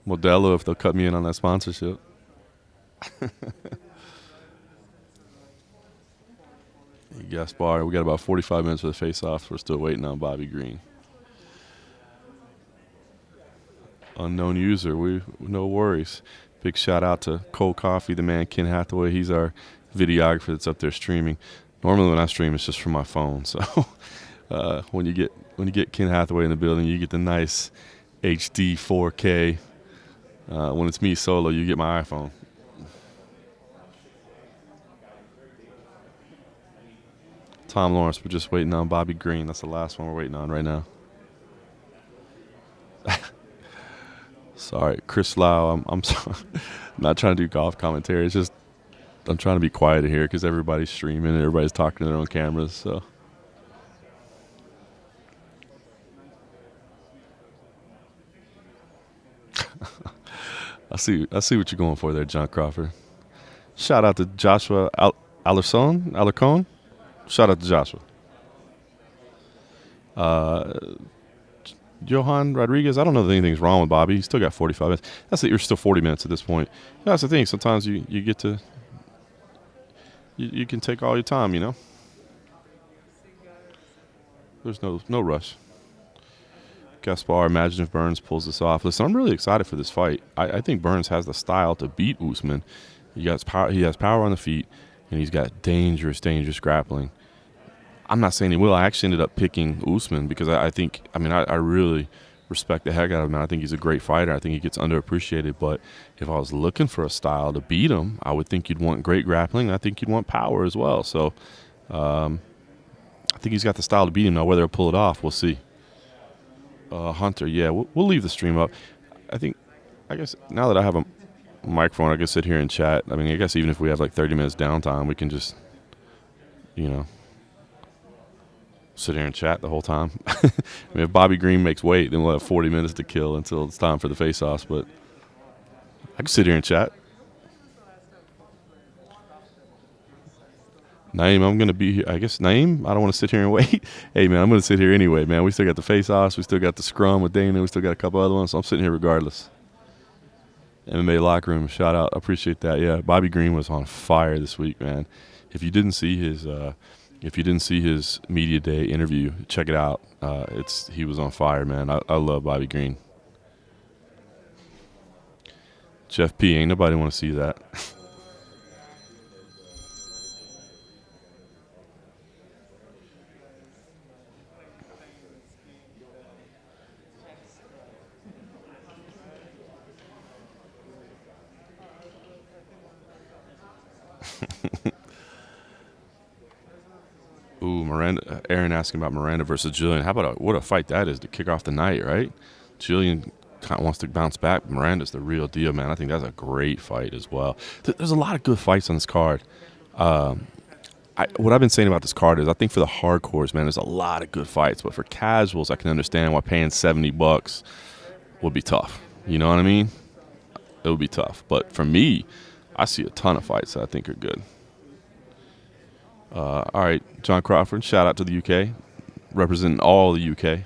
Modelo, if they'll cut me in on that sponsorship. Gaspar, we got about 45 minutes for the face-offs. We're still waiting on Bobby Green. Unknown user, no worries. Big shout out to Cold Coffee, the man Ken Hathaway. He's our videographer that's up there streaming. Normally when I stream, it's just from my phone. So when you get Ken Hathaway in the building, you get the nice HD 4K. When it's me solo, you get my iPhone. Tom Lawrence, we're just waiting on Bobby Green. That's the last one we're waiting on right now. Sorry, Chris Lau. I'm sorry. Not trying to do golf commentary. It's just I'm trying to be quiet here because everybody's streaming and everybody's talking to their own cameras. So. I see what you're going for there, John Crawford. Shout out to Joshua Alarcon. Shout out to Joshua. Johan Rodriguez, I don't know that anything's wrong with Bobby. He's still got 45 minutes. That's it. You're still 40 minutes at this point. That's the thing. Sometimes you get to you can take all your time, you know. There's no rush. Gaspar, imagine if Burns pulls this off. Listen, I'm really excited for this fight. I think Burns has the style to beat Usman. He has power on the feet, and he's got dangerous grappling. I'm not saying he will. I actually ended up picking Usman because I really, respect the heck out of him. I think he's a great fighter. I think he gets underappreciated. But if I was looking for a style to beat him, I would think you'd want great grappling. I think you'd want power as well. So I think he's got the style to beat him. Now, whether he'll pull it off, we'll see. Hunter, yeah, we'll leave the stream up. I guess now that I have a microphone, I can sit here and chat. I mean, I guess even if we have like 30 minutes downtime, we can just, sit here and chat the whole time. I mean, if Bobby Green makes weight, then we'll have 40 minutes to kill until it's time for the face-offs. But I can sit here and chat. Naeem, I'm going to be here. I guess, Naeem, I don't want to sit here and wait. Hey, man, I'm going to sit here anyway, man. We still got the face-offs. We still got the scrum with Dana. We still got a couple other ones. So I'm sitting here regardless. MMA locker room, shout out. I appreciate that. Yeah, Bobby Green was on fire this week, man. If you didn't see his media day interview, check it out. He was on fire, man. I love Bobby Green. Jeff P, ain't nobody want to see that. Ooh, Miranda. Aaron asking about Miranda versus Jillian. How about what a fight that is to kick off the night, right? Jillian kind of wants to bounce back. Miranda's the real deal, man. I think that's a great fight as well. There's a lot of good fights on this card. What I've been saying about this card is I think for the hardcores, man, there's a lot of good fights. But for casuals, I can understand why paying $70 would be tough. You know what I mean? It would be tough. But for me, I see a ton of fights that I think are good. All right, John Crawford, shout out to the UK, representing all the UK.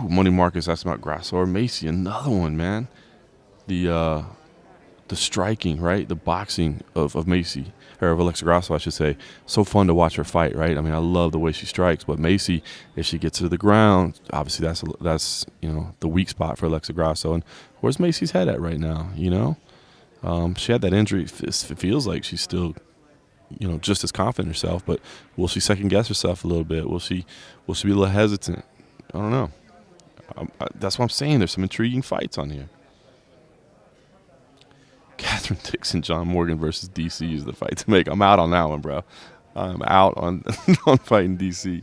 Money Marcus asking about Grasso or Macy, another one, man. The striking, right? The boxing of Macy, or of Alexa Grasso, I should say. So fun to watch her fight, right? I mean, I love the way she strikes, but Macy, if she gets to the ground, obviously that's the weak spot for Alexa Grasso. And where's Macy's head at right now? She had that injury. It feels like she's still just as confident in herself, but will she second guess herself a little bit? Will she be a little hesitant? I don't know. That's what I'm saying. There's some intriguing fights on here. Catherine Dixon, John Morgan versus DC is the fight to make. I'm out on that one, bro. I'm out on on fighting DC.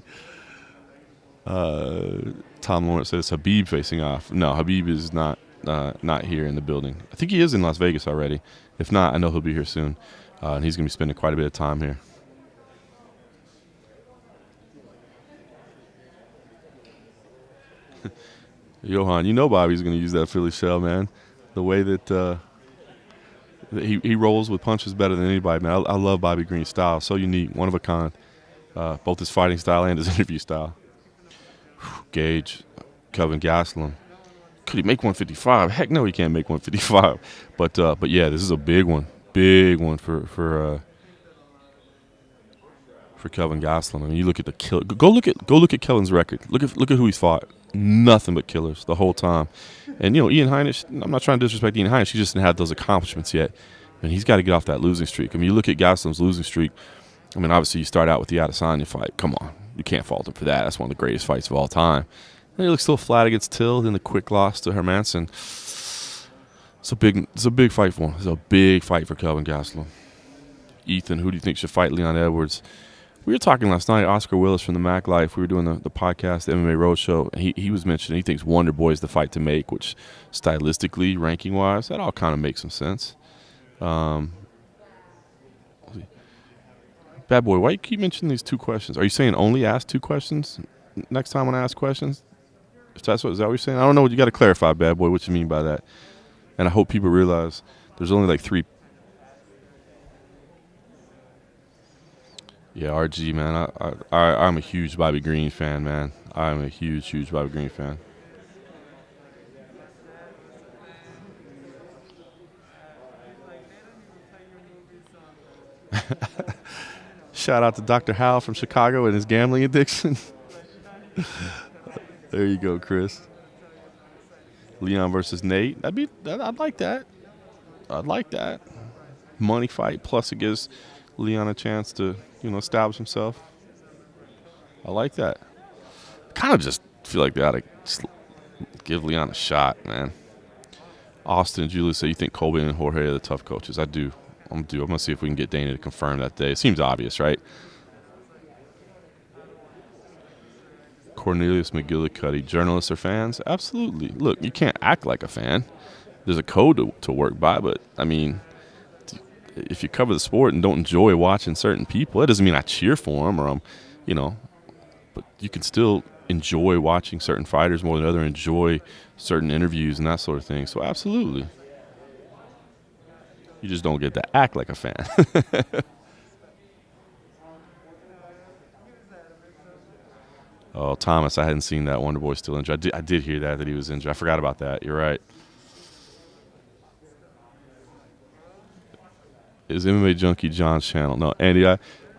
Tom Lawrence says Habib facing off. No, Habib is not here in the building. I think he is in Las Vegas already. If not, I know he'll be here soon. And he's going to be spending quite a bit of time here. Johan, Bobby's going to use that Philly shell, man. The way that he rolls with punches better than anybody, man. I love Bobby Green's style. So unique, one of a kind. Both his fighting style and his interview style. Gage, Kelvin Gastelum. Could he make 155? Heck no, he can't make 155. But yeah, this is a big one. Big one for Kelvin Gastelum. I mean, you look at the kill. Go look at Kelvin's record. Look at who he's fought. Nothing but killers the whole time. And Ian Heinisch. I'm not trying to disrespect Ian Heinisch. He just didn't have those accomplishments yet. And he's got to get off that losing streak. I mean, you look at Gastelum's losing streak. I mean, obviously you start out with the Adesanya fight. Come on, you can't fault him for that. That's one of the greatest fights of all time. And he looks still flat against Till. Then the quick loss to Hermanson. It's a big fight for him. It's a big fight for Kelvin Gastelum. Ethan, who do you think should fight Leon Edwards? We were talking last night, Oscar Willis from the Mac Life. We were doing the podcast, the MMA Roadshow, and he was mentioning he thinks Wonder Boy is the fight to make, which stylistically, ranking-wise, that all kind of makes some sense. Bad Boy, why you keep mentioning these two questions? Are you saying only ask two questions next time when I ask questions? Is that what you're saying? I don't know. You got to clarify, Bad Boy, what you mean by that. And I hope people realize there's only like 3. Yeah, RG, man. I'm a huge Bobby Green fan, man. I'm a huge Bobby Green fan. Shout out to Dr. Hal from Chicago and his gambling addiction. There you go, Chris. Leon versus Nate. I'd like that. I'd like that. Money fight, plus it gives Leon a chance to, establish himself. I like that. Kind of just feel like they ought to Give Leon a shot, man. Austin and Julie say you think Colby and Jorge are the tough coaches. I do. I'm going to see if we can get Dana to confirm that day. It seems obvious, right? Cornelius McGillicuddy, journalists or fans? Absolutely. Look, you can't act like a fan. There's a code to work by, but, I mean, if you cover the sport and don't enjoy watching certain people, that doesn't mean I cheer for them or but you can still enjoy watching certain fighters more than others, enjoy certain interviews and that sort of thing. So, absolutely. You just don't get to act like a fan. Oh, Thomas, I hadn't seen that. Wonder Boy's still injured. I did hear that he was injured. I forgot about that. You're right. Is MMA Junkie John's channel? No, Andy,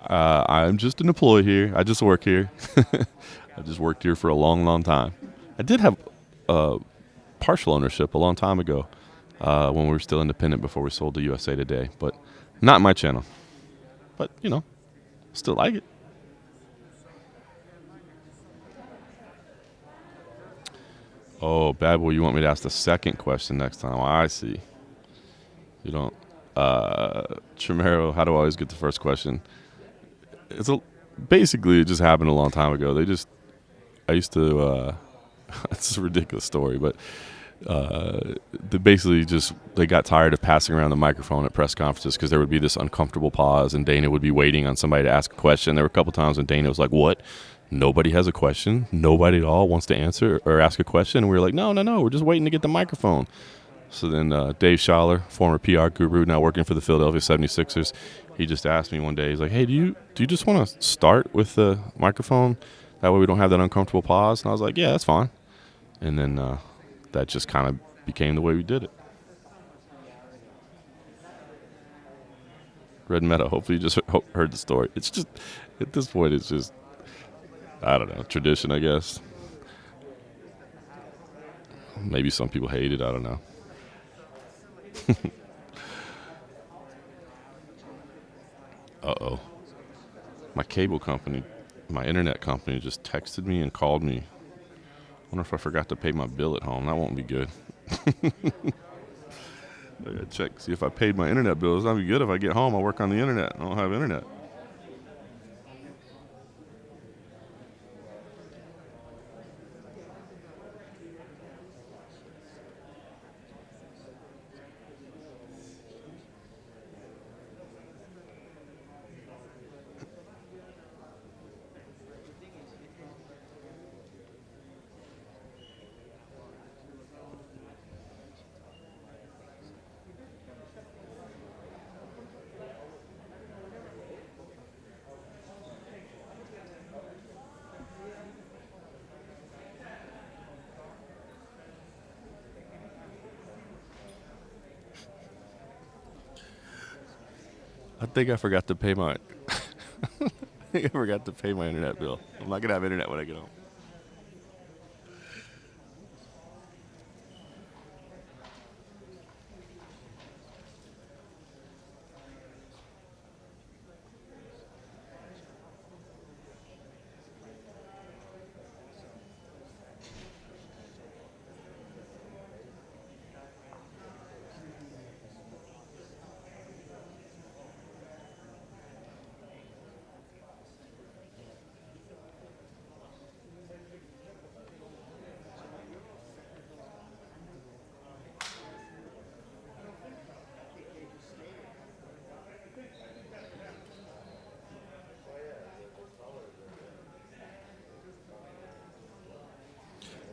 I'm just an employee here. I just work here. I just worked here for a long, long time. I did have partial ownership a long time ago when we were still independent before we sold to USA Today, but not my channel. But, still like it. Oh, bad boy, you want me to ask the second question next time? I see. You don't. Tremero, how do I always get the first question? Basically, it just happened a long time ago. I used to, it's a ridiculous story, but they got tired of passing around the microphone at press conferences because there would be this uncomfortable pause and Dana would be waiting on somebody to ask a question. There were a couple times when Dana was like, what? Nobody has a question. Nobody at all wants to answer or ask a question. And we were like, no, we're just waiting to get the microphone. So then Dave Schaller, former PR guru, now working for the Philadelphia 76ers, he just asked me one day, he's like, hey, do you just want to start with the microphone? That way we don't have that uncomfortable pause. And I was like, yeah, that's fine. And then that just kind of became the way we did it. Red Meadow, hopefully you just heard the story. It's just, at this point, it's just, I don't know, tradition, I guess. Maybe some people hate it, I don't know. Uh-oh. My cable company, my internet company just texted me and called me. I wonder if I forgot to pay my bill at home. That won't be good. I gotta check, see if I paid my internet bill. It's not be good if I get home, I work on the internet. I don't have internet. I think I forgot to pay my internet bill. I'm not gonna have internet when I get home.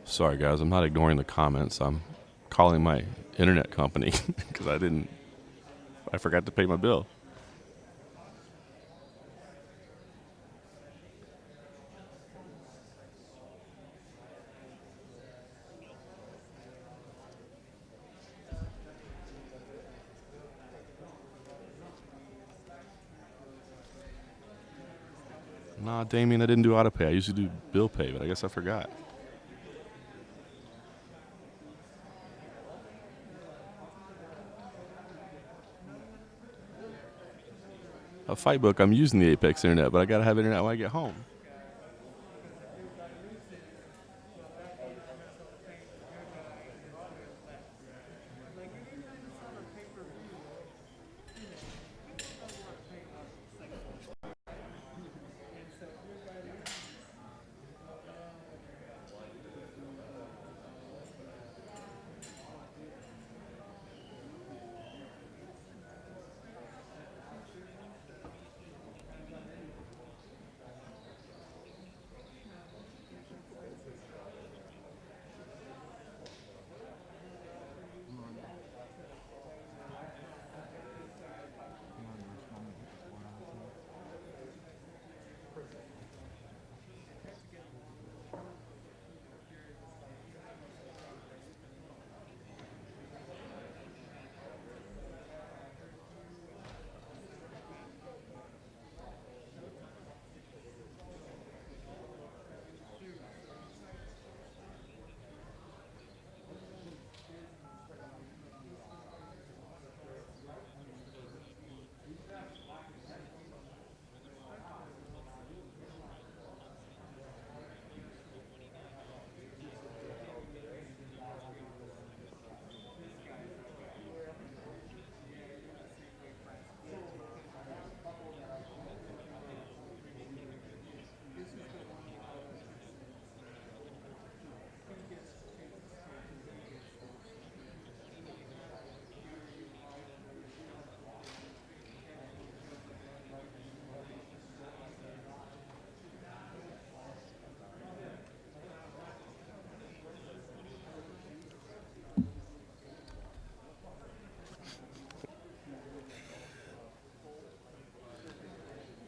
Sorry, guys. I'm not ignoring the comments. I'm calling my internet company because I forgot to pay my bill. Nah, Damien, I didn't do auto pay. I usually do bill pay, but I guess I forgot. A fight book, I'm using the Apex internet, but I gotta have internet when I get home.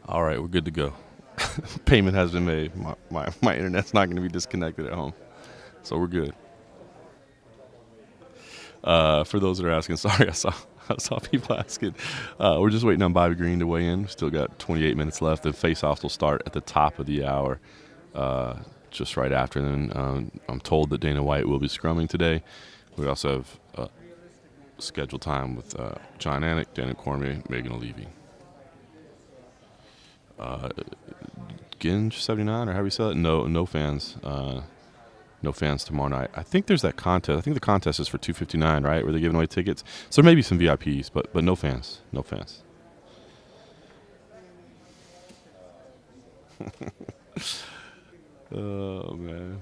All right, we're good to go. Payment has been made. My internet's not going to be disconnected at home, so we're good. For those that are asking, sorry, I saw people asking. We're just waiting on Bobby Green to weigh in. We still got 28 minutes left. The face-offs will start at the top of the hour, just right after. And then I'm told that Dana White will be scrumming today. We also have scheduled time with Jon Anik, Dana Cormier, Megan Olivi. Ginge 79, or how do we sell it? No fans. No fans tomorrow night. I think there's that contest. I think the contest is for $259, right? Where they're giving away tickets. So there may be some VIPs, but no fans. No fans. Oh man.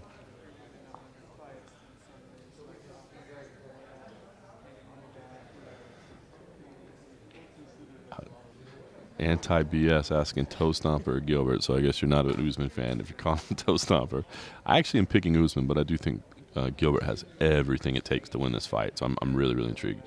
Anti-BS asking Toe Stomper or Gilbert, so I guess you're not an Usman fan if you're calling him Toe Stomper. I actually am picking Usman, but I do think Gilbert has everything it takes to win this fight, so I'm really, really intrigued.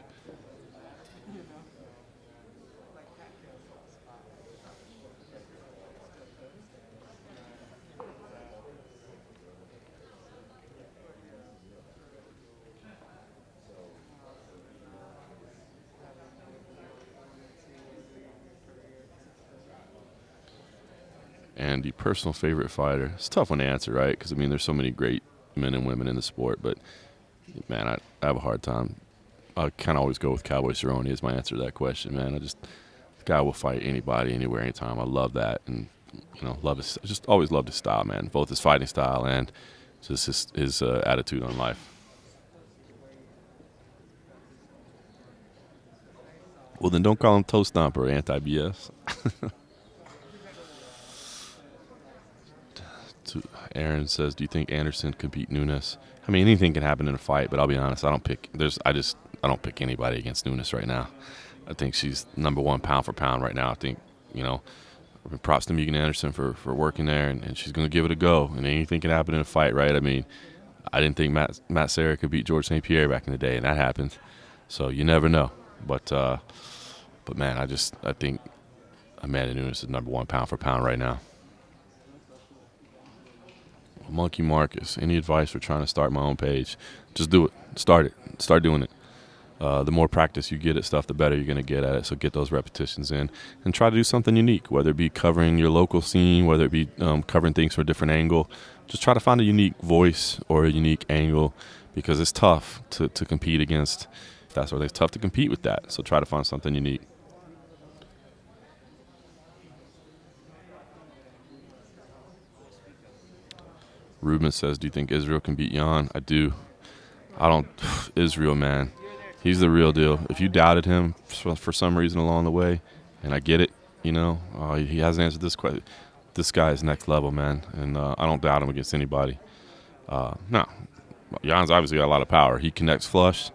And the personal favorite fighter. It's a tough one to answer, right? Because, I mean, there's so many great men and women in the sport. But, man, I have a hard time. I kind of always go with Cowboy Cerrone as my answer to that question, man. The guy will fight anybody, anywhere, anytime. I love that. And, just always loved his style, man. Both his fighting style and just his attitude on life. Well, then don't call him Toe Stomper or Anti-BS. Aaron says, "Do you think Anderson could beat Nunes?" I mean, anything can happen in a fight, but I'll be honest, I don't pick anybody against Nunes right now. I think she's number one pound for pound right now. I think, props to Megan Anderson for working there, and she's going to give it a go. And anything can happen in a fight, right? I mean, I didn't think Matt Serra could beat George St. Pierre back in the day, and that happened. So you never know. But man, I think Amanda Nunes is number one pound for pound right now. Monkey Marcus, any advice for trying to start my own page? Just do it. Start it. Start doing it. The more practice you get at stuff, the better you're going to get at it. So get those repetitions in and try to do something unique, whether it be covering your local scene, whether it be covering things from a different angle. Just try to find a unique voice or a unique angle, because it's tough to compete against. That's why it's tough to compete with that. So try to find something unique. Ruben says, "Do you think Israel can beat Jan?" I do. I don't. Israel, man. He's the real deal. If you doubted him for some reason along the way, and I get it, he hasn't answered this question. This guy is next level, man, and I don't doubt him against anybody. No, Jan's obviously got a lot of power. He connects flush.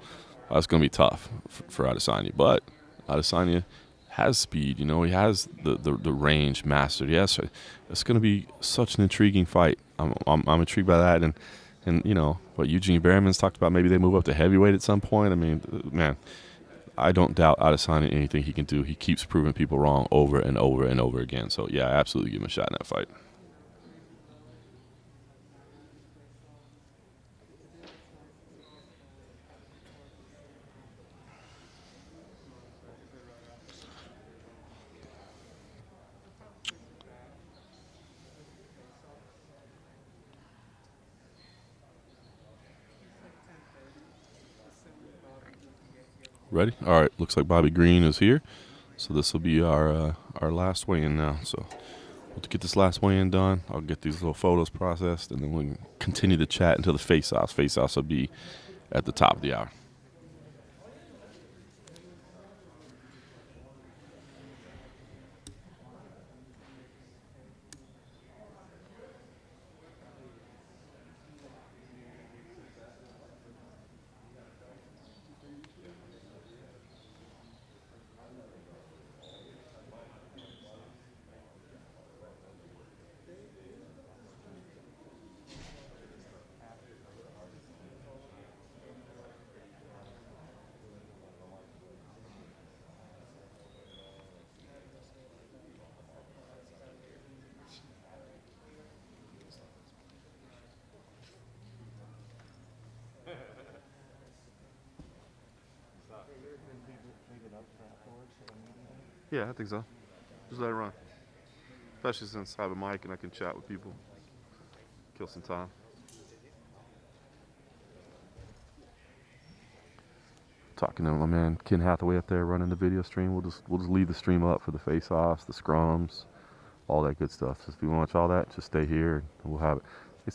That's going to be tough for Adesanya, but Adesanya has speed. He has the range mastered. Yes, it's going to be such an intriguing fight. I'm intrigued by that, and what Eugene Berriman's talked about, maybe they move up to heavyweight at some point. I mean, man, I don't doubt Adesanya anything he can do. He keeps proving people wrong over and over and over again. So yeah, absolutely give him a shot in that fight. Ready? All right. Looks like Bobby Green is here, so this will be our last weigh-in now. So we'll get this last weigh-in done. I'll get these little photos processed, and then we can continue the chat until the face-offs. Face-offs will be at the top of the hour. Yeah, I think so. Just let it run. Especially since I have a mic and I can chat with people. Kill some time. Talking to my man Ken Hathaway up there running the video stream. We'll just leave the stream up for the face-offs, the scrums, all that good stuff. So if you want to watch all that, just stay here and we'll have it.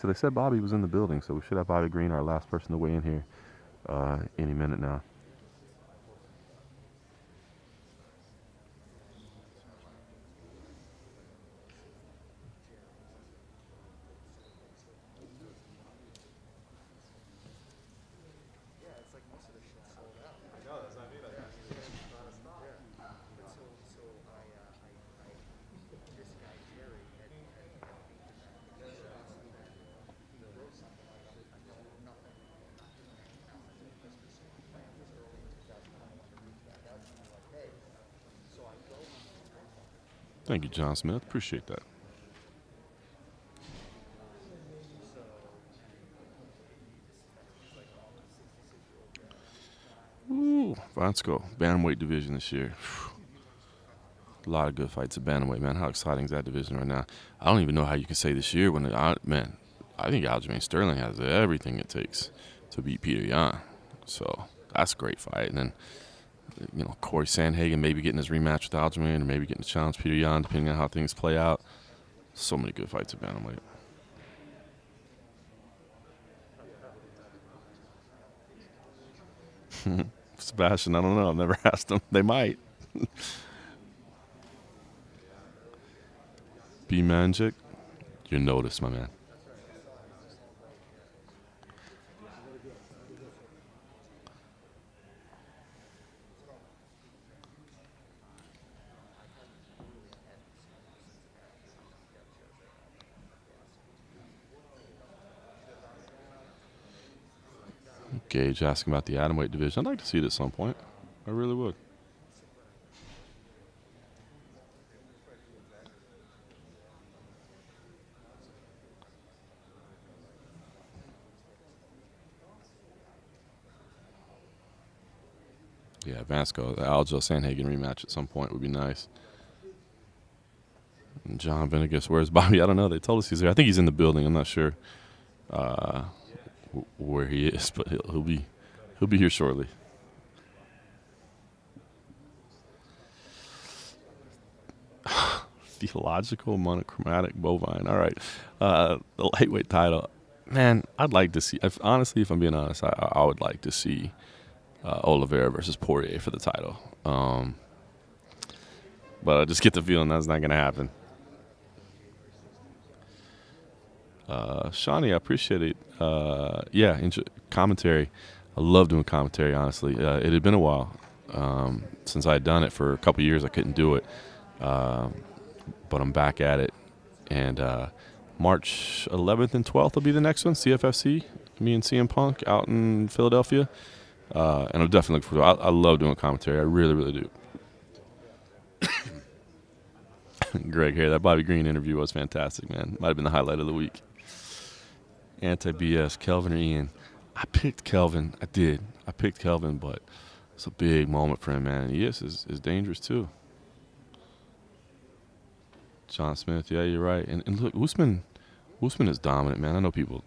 They said Bobby was in the building, so we should have Bobby Green, our last person to weigh in here, any minute now. Thank you, John Smith. Appreciate that. Ooh, let's go. Bantamweight division this year. A lot of good fights at bantamweight, man. How exciting is that division right now? I don't even know how you can say this year when, I think Aljamain Sterling has everything it takes to beat Peter Yan. So that's a great fight. And then, Corey Sandhagen maybe getting his rematch with Aljamain, or maybe getting to challenge Peter Yan, depending on how things play out. So many good fights at bantamweight. Sebastian, I don't know. I've never asked them. They might. B Magic, you're noticed, my man. Gage asking about the atomweight division. I'd like to see it at some point. I really would. Yeah, Vasco, the Aljo Sandhagen rematch at some point would be nice. And John Venegas, where's Bobby? I don't know. They told us he's there. I think he's in the building. I'm not sure where he is, but he'll be here shortly. Theological monochromatic bovine. All right, the lightweight title, man. I'd like to see. If I'm being honest, I would like to see Oliveira versus Poirier for the title. But I just get the feeling that's not going to happen. Shawnee, I appreciate it. Commentary. I love doing commentary, honestly. It had been a while since I had done it. For a couple years, I couldn't do it. But I'm back at it. And March 11th and 12th will be the next one, CFFC. Me and CM Punk out in Philadelphia. And I'm definitely looking forward to it. I love doing commentary. I really, really do. Greg here, that Bobby Green interview was fantastic, man. Might have been the highlight of the week. Anti-BS, Kelvin or Ian. I picked Kelvin. I did. I picked Kelvin, but it's a big moment for him, man. And ES is dangerous, too. John Smith, yeah, you're right. And look, Usman is dominant, man. I know people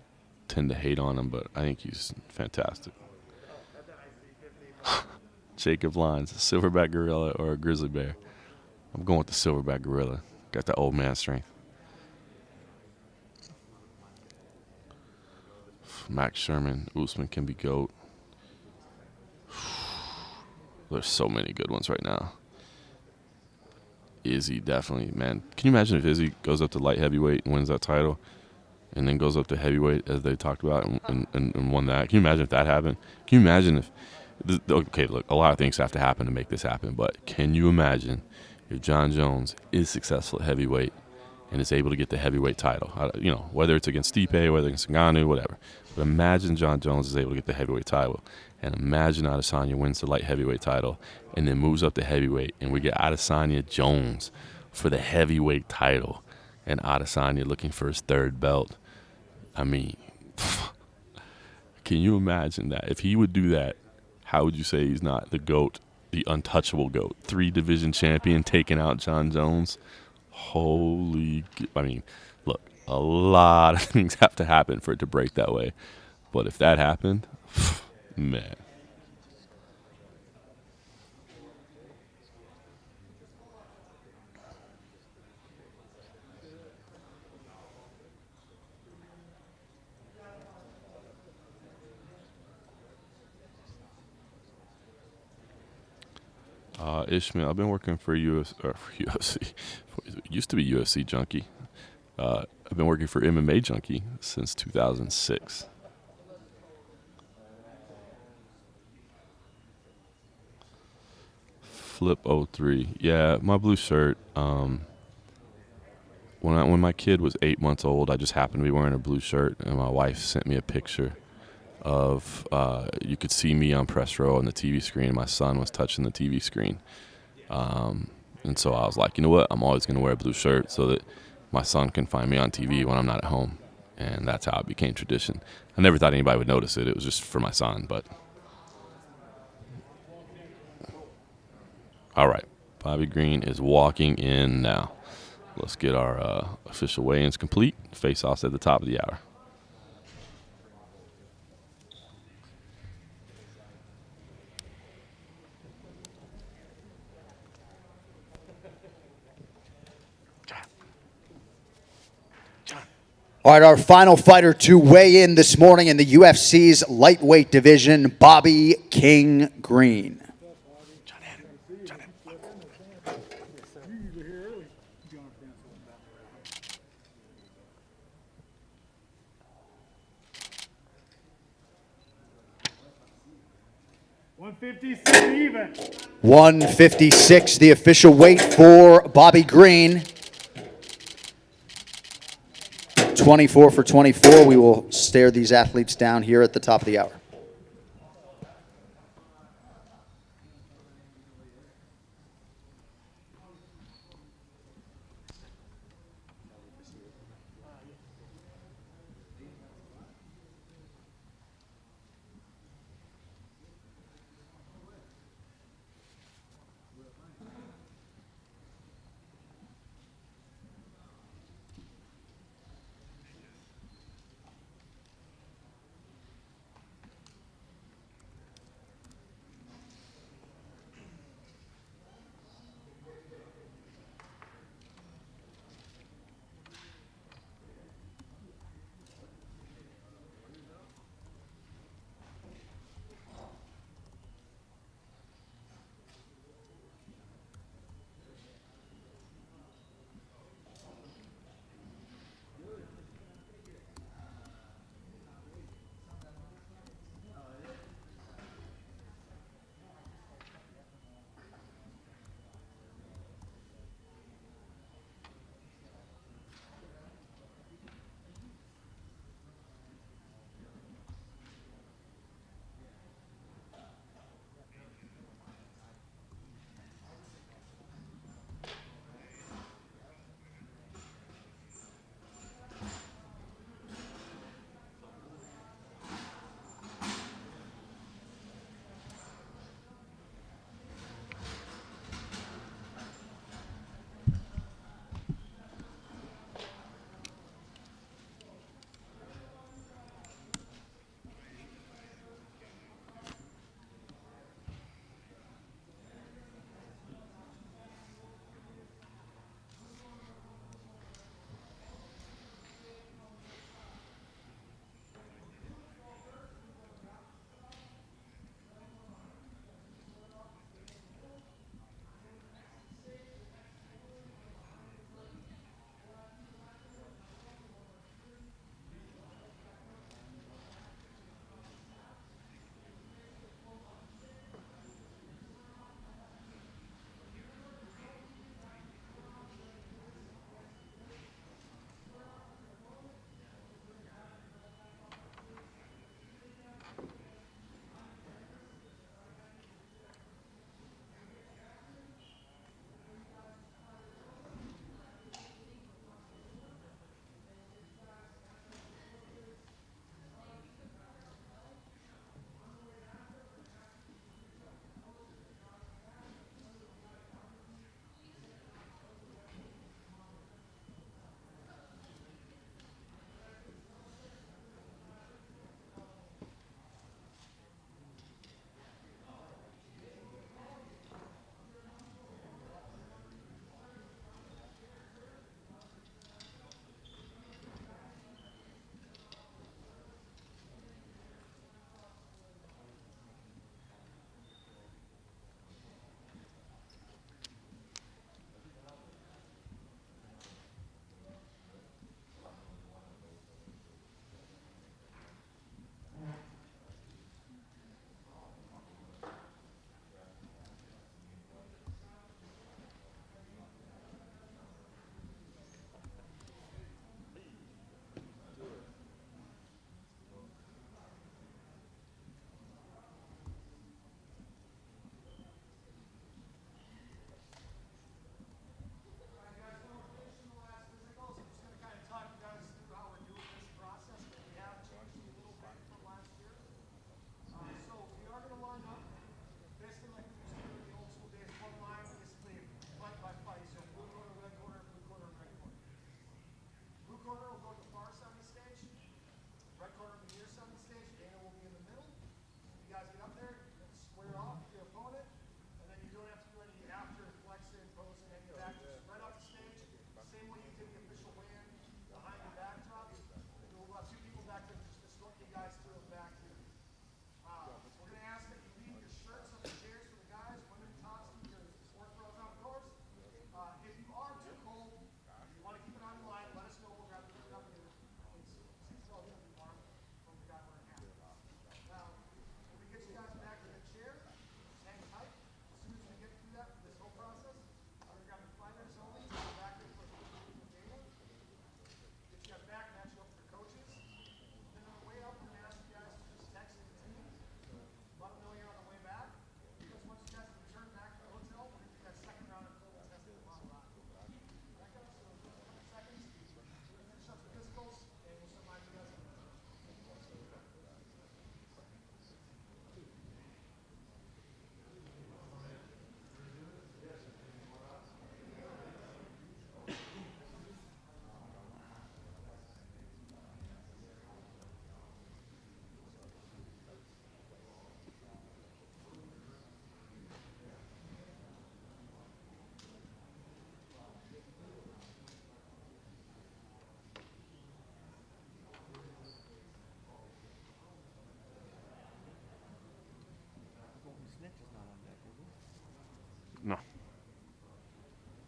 tend to hate on him, but I think he's fantastic. Jacob Lines, a silverback gorilla or a grizzly bear? I'm going with the silverback gorilla. Got that old man strength. Max Sherman, Usman can be GOAT. There's so many good ones right now. Izzy, definitely, man. Can you imagine if Izzy goes up to light heavyweight and wins that title, and then goes up to heavyweight, as they talked about, and won that? Can you imagine if that happened? Can you imagine if... Okay, look, a lot of things have to happen to make this happen, but can you imagine if John Jones is successful at heavyweight and is able to get the heavyweight title? Whether it's against Stipe, whether it's against Ngannou, whatever. But imagine John Jones is able to get the heavyweight title, and imagine Adesanya wins the light heavyweight title and then moves up to heavyweight, and we get Adesanya Jones for the heavyweight title, and Adesanya looking for his third belt. I mean, can you imagine that? If he would do that, how would you say he's not the GOAT the untouchable GOAT, 3-division champion, taking out John Jones. I mean, look, a lot of things have to happen for it to break that way. But if that happened, man. Ishmael, I've been working for UFC. It used to be UFC Junkie. I've been working for MMA Junkie since 2006. Flip '03. Yeah, my blue shirt. When my kid was 8 months old, I just happened to be wearing a blue shirt, and my wife sent me a picture of you could see me on press row on the TV screen. My son was touching the TV screen. And so I was like, you know what? I'm always going to wear a blue shirt so that my son can find me on TV when I'm not at home. And that's how it became tradition. I never thought anybody would notice it. It was just for my son, but. All right. Bobby Green is walking in now. Let's get our official weigh-ins complete. Face-offs at the top of the hour. All right, our final fighter to weigh in this morning in the UFC's lightweight division, Bobby King Green. You usually here early, John Francis. 156 even. 156, the official weight for Bobby Green. 24 for 24. We will stare these athletes down here at the top of the hour.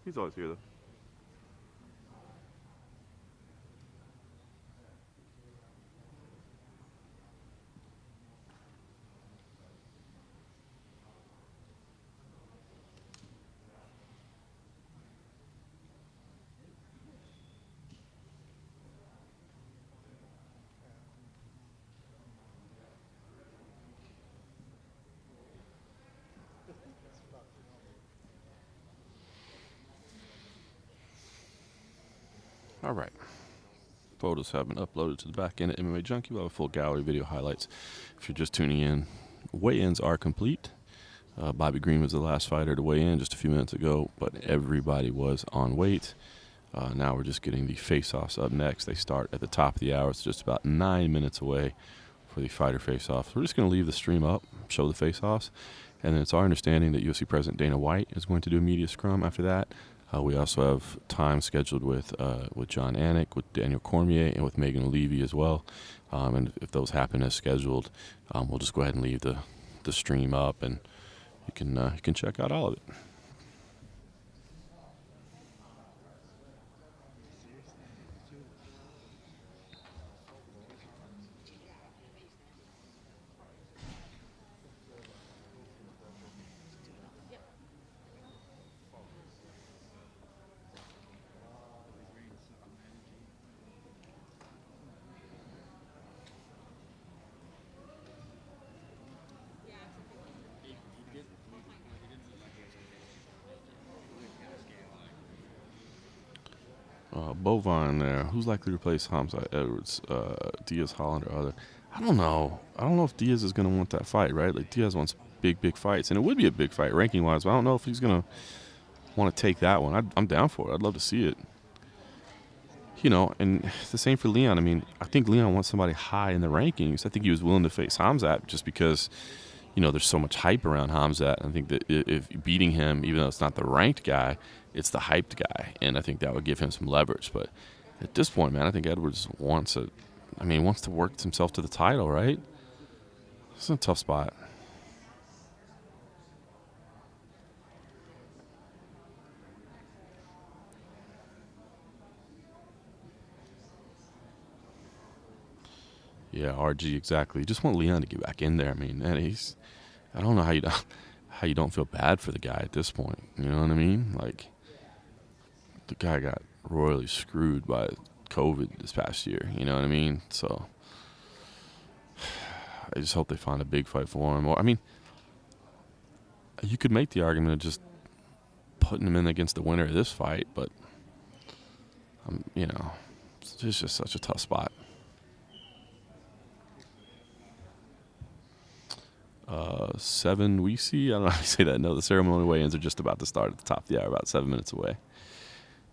He's always here, though. All right. Photos have been uploaded to the back end of MMA Junkie. We'll have a full gallery video highlights. If you're just tuning in, weigh-ins are complete. Bobby Green was the last fighter to weigh in just a few minutes ago, but everybody was on weight. Now we're just getting the face-offs up next. They start at the top of the hour. It's just about 9 minutes away for the fighter face-offs. We're just going to leave the stream up, show the face-offs, and then it's our understanding that UFC President Dana White is going to do a media scrum after that. We also have time scheduled with Jon Anik, with Daniel Cormier, and with Megan Olivi as well. And if those happen as scheduled, we'll just go ahead and leave the stream up, and you can check out all of it. Bovine there. Who's likely to replace Hamza Edwards? Diaz, Holland, or other? I don't know. I don't know if Diaz is going to want that fight, right? Like, Diaz wants big fights, and it would be a big fight ranking-wise, but I don't know if he's going to want to take that one. I'm down for it. I'd love to see it. You know, and it's the same for Leon. I mean, I think Leon wants somebody high in the rankings. I think he was willing to face Hamzat just because, you know, there's so much hype around Hamzat. I think that if beating him, even though it's not the ranked guy, it's the hyped guy, and I think that would give him some leverage. But at this point, man, I think Edwards wants to work himself to the title, right? It's a tough spot. Yeah, RG, exactly. Just want Leon to get back in there. I mean, man, I don't know how you don't feel bad for the guy at this point. You know what I mean? Like, the guy got royally screwed by COVID this past year. You know what I mean? So I just hope they find a big fight for him. Or, I mean, you could make the argument of just putting him in against the winner of this fight, but you know, it's just such a tough spot. Seven we see. I don't know how you say that. No, the ceremony weigh-ins are just about to start at the top of the hour, about 7 minutes away.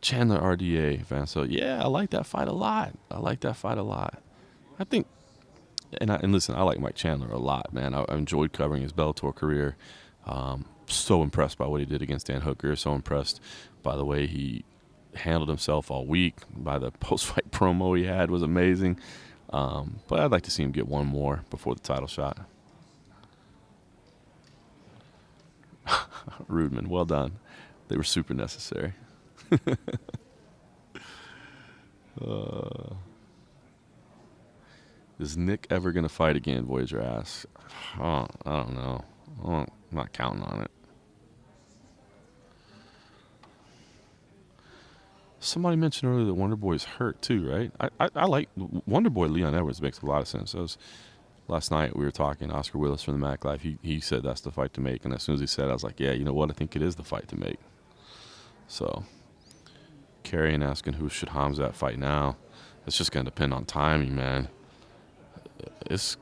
Chandler RDA, Van. So yeah, I like that fight a lot. I think, and listen, I like Mike Chandler a lot, man. I enjoyed covering his Bellator career. So impressed by what he did against Dan Hooker. So impressed by the way he handled himself all week. By the post-fight promo he had was amazing. But I'd like to see him get one more before the title shot. Rudman, well done. They were super necessary. Is Nick ever going to fight again, Voyager asks. I don't know. I'm not counting on it. Somebody mentioned earlier that Wonder Boy's hurt too, right? I like Wonder Boy Leon Edwards. Makes a lot of sense. Last night we were talking, Oscar Willis from the Mac Life, he said that's the fight to make. And as soon as he said it, I was like, yeah, you know what? I think it is the fight to make. So, Carrion asking who should Hamzat fight now. It's just going to depend on timing, man. It's,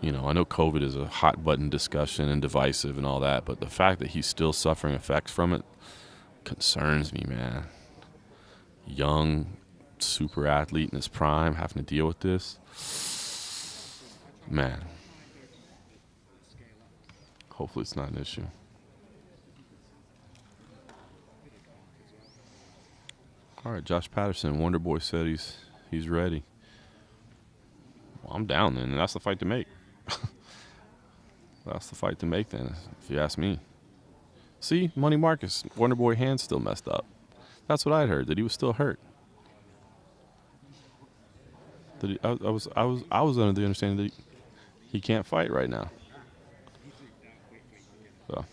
you know, I know COVID is a hot button discussion and divisive and all that, but the fact that he's still suffering effects from it concerns me, man. Young, super athlete in his prime, having to deal with this. Man, hopefully it's not an issue. All right, Josh Patterson, Wonder Boy said he's ready. Well, I'm down then. That's the fight to make. That's the fight to make then, if you ask me. See, Money Marcus, Wonder Boy hand still messed up. That's what I'd heard, that he was still hurt. That I was under the understanding that he can't fight right now. So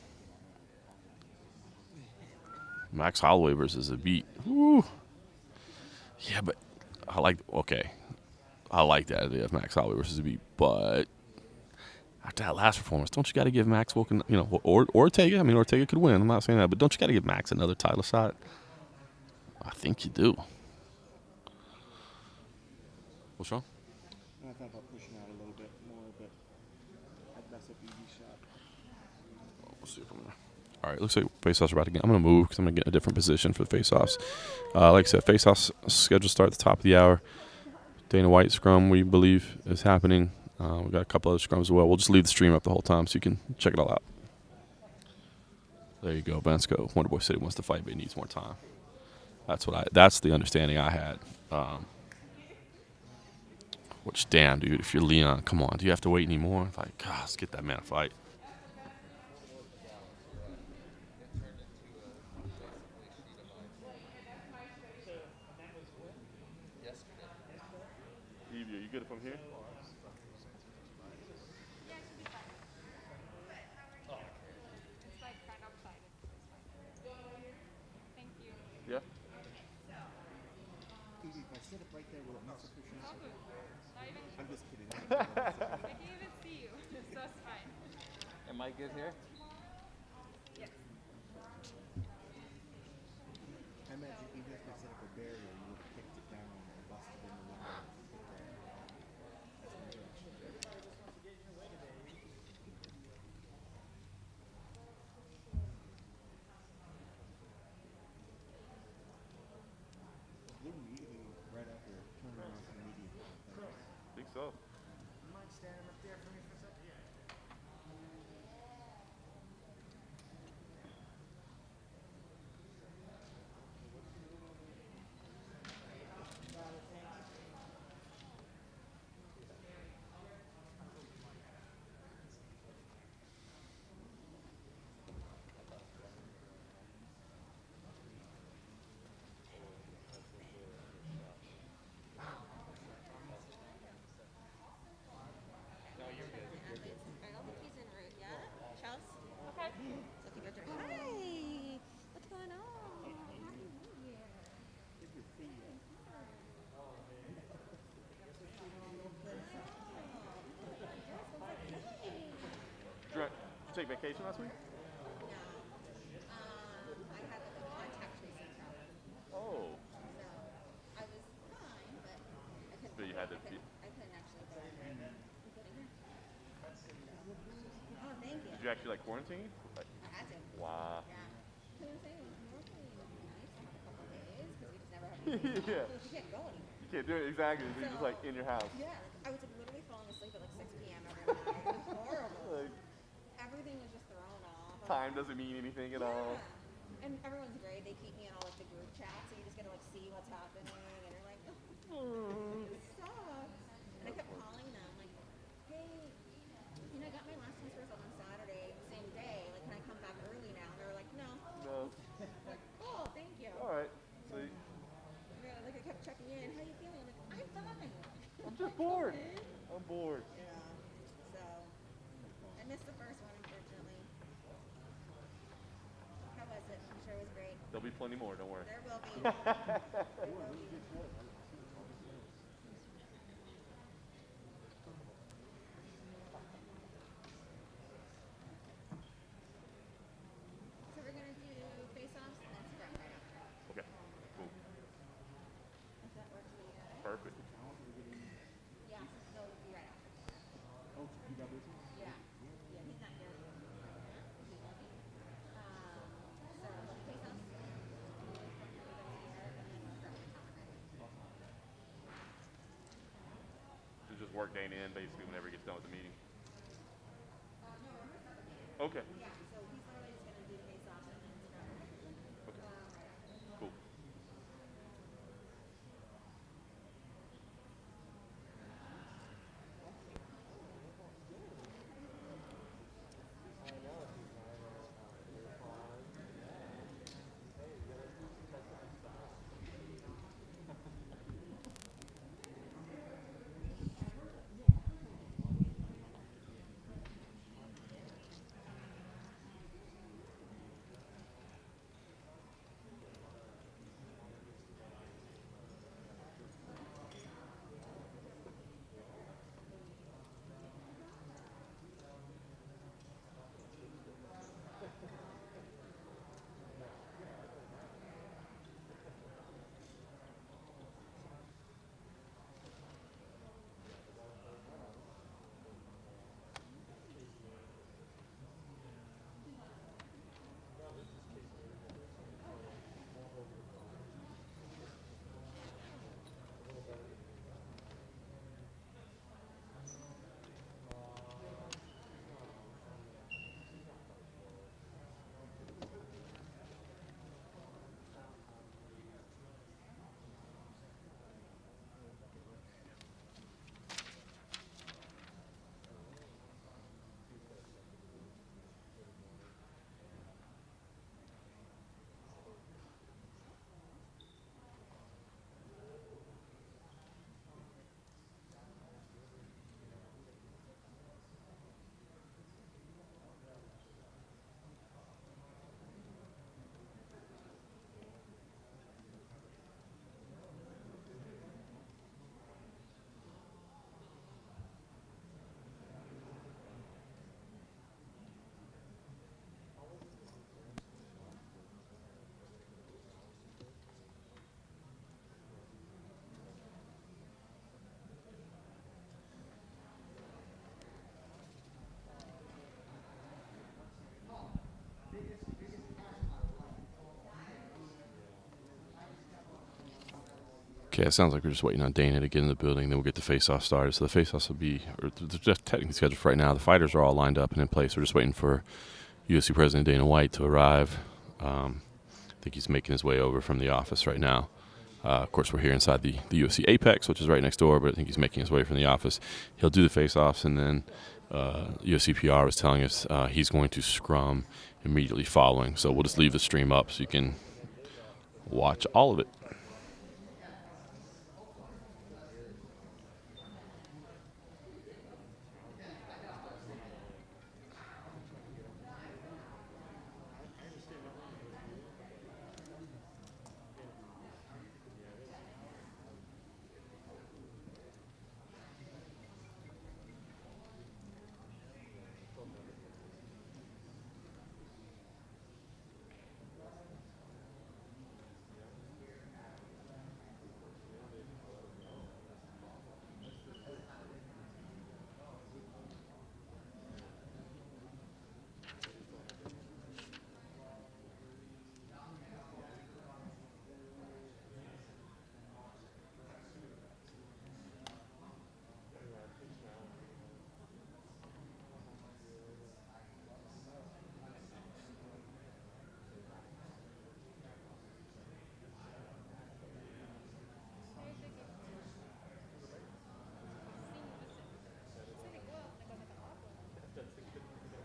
Max Holloway versus a beat. Woo. Yeah, but I like that idea of Max Holloway versus a beat, but after that last performance, don't you got to give Max Wilkin, or Ortega? I mean, Ortega could win. I'm not saying that, but don't you got to give Max another title shot? I think you do. What's wrong? I thought about pushing out a little bit more, but I'd mess up easy shot. We'll see from there. All right, looks like Faceoffs are about to get. I'm going to move because I'm going to get in a different position for the Faceoffs. Like I said, Faceoffs scheduled start at the top of the hour. Dana White scrum, we believe, is happening. We've got a couple other scrums as well. We'll just leave the stream up the whole time so you can check it all out. There you go, Bensko. Wonder Boy said he wants to fight, but he needs more time. That's the understanding I had. Which, damn, dude, if you're Leon, come on, do you have to wait anymore? Like, God, let's get that man a fight. Are you good from here? Yeah. If I sit up right there, will it mess up pushing out? I'm just kidding. I can even see you, so it's fine. Am I good here? Yes. I imagine even if I set up a barrier, you would have kicked it down and busted in the middle. Immediately right after turning around to the media. I think so. You mind standing up there for me for a second? I don't think he's en route yet. Chelsea? Okay. Looking good. Hi. What's going on? Happy New Year. Did you take vacation last week? I had a contact tracing problem. Oh. So I was fine, but I couldn't. But you had to. I couldn't actually go in there, including her. Oh, thank you. Did you actually quarantine? I had to. Wow. Yeah. Can I say it was normally nice to have a couple of days because we just never have anything. Yeah. You can't go anywhere. You can't do it exactly. You're just like in your house. Yeah, I was literally falling asleep at like 6 p.m. every night. It was horrible. Like, Everything was just thrown off. time doesn't mean anything at all. Yeah. And everyone's great. They keep me in all like the group chats, so you just get to like see what's happening, and you're like, it sucks. And I kept calling them like, hey, I got my last test result on Saturday, same day. Like, can I come back early now? And they were like, no. No. Like, oh, thank you. All right. So Yeah, like I kept checking in. How you feeling? I'm like, I'm fine. I'm just bored. I'm bored. Yeah. So I missed the first one, unfortunately. How was it? I'm sure it was great. There'll be plenty more. Don't worry. There will be. There will be. So we're gonna do face-offs and then scrum right after. Okay. Cool. If that works for you guys. Perfect. Yeah. No, it'll be right after. Oh, you got this? Yeah. Yeah, he's not here. He's working. So face-offs. So just work Dana in basically whenever he gets done with the meeting. Okay. Yeah, so he's literally just gonna do face-offs and then scrum. Cool. Okay, it sounds like we're just waiting on Dana to get in the building, then we'll get the face-off started. So the face-offs will be, or they're just technically scheduled for right now. The fighters are all lined up and in place. We're just waiting for UFC President Dana White to arrive. I think he's making his way over from the office right now. Of course, we're here inside the UFC Apex, which is right next door, but I think he's making his way from the office. He'll do the face-offs, and then UFC PR was telling us he's going to scrum immediately following. So we'll just leave the stream up so you can watch all of it.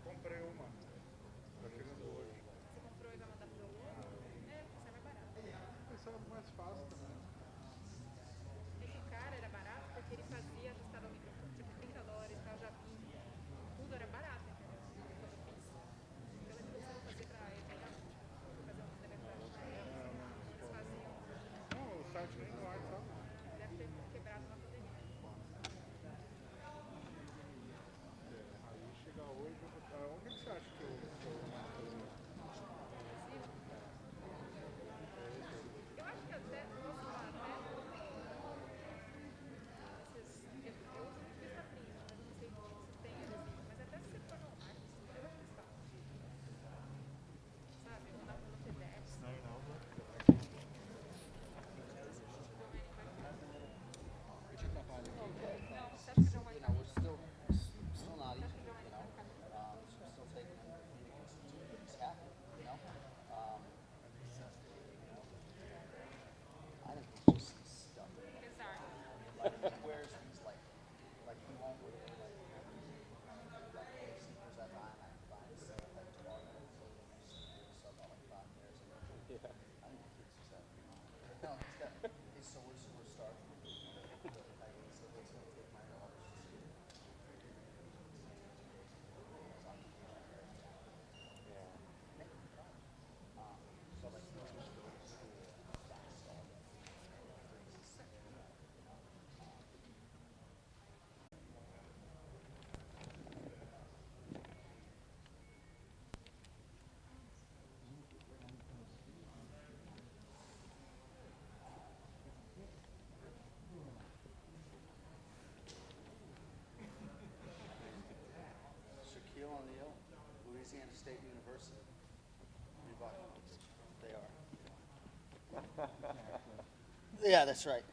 Comprei uma. Tá chegando hoje. Você comprou e vai mandar pro outro? É, porque sai mais barato. Isso é mais fácil também. É que o cara era barato porque ele fazia, ajustava o microfone, tipo $30, tal, já vinha. Tudo era barato, entendeu? Quando eu fiz. Então eu vou fazer pra ele, fazer uns negócios pra eles faziam. Não, o site nem no ar, sabe? Deve ter quebrado na pandemia. Aí chega hoje, onde é que você acha que eu Eu acho que até posso lá, até esses, eu uso muito vista print, mas eu não sei se tem adesivo, mas até se você for no online, eu vou testar. Sabe, mandar pelo TEDx. Não, você acha que o Jon Anik vai ficar? Still not Você acha easy. que o Jon Anik vai ficar? Still taking things happen, you know? I think he's just stuck. Exato. Like he wears these like he won't wear like sneakers that time. I find like tomorrow so about like 5 pairs. Yeah. I think the kid's just that. No, he's got he's so we're superstar. Like he's gonna take my dollars. Shaquille O'Neal, Louisiana State University. They are. Yeah, that's right.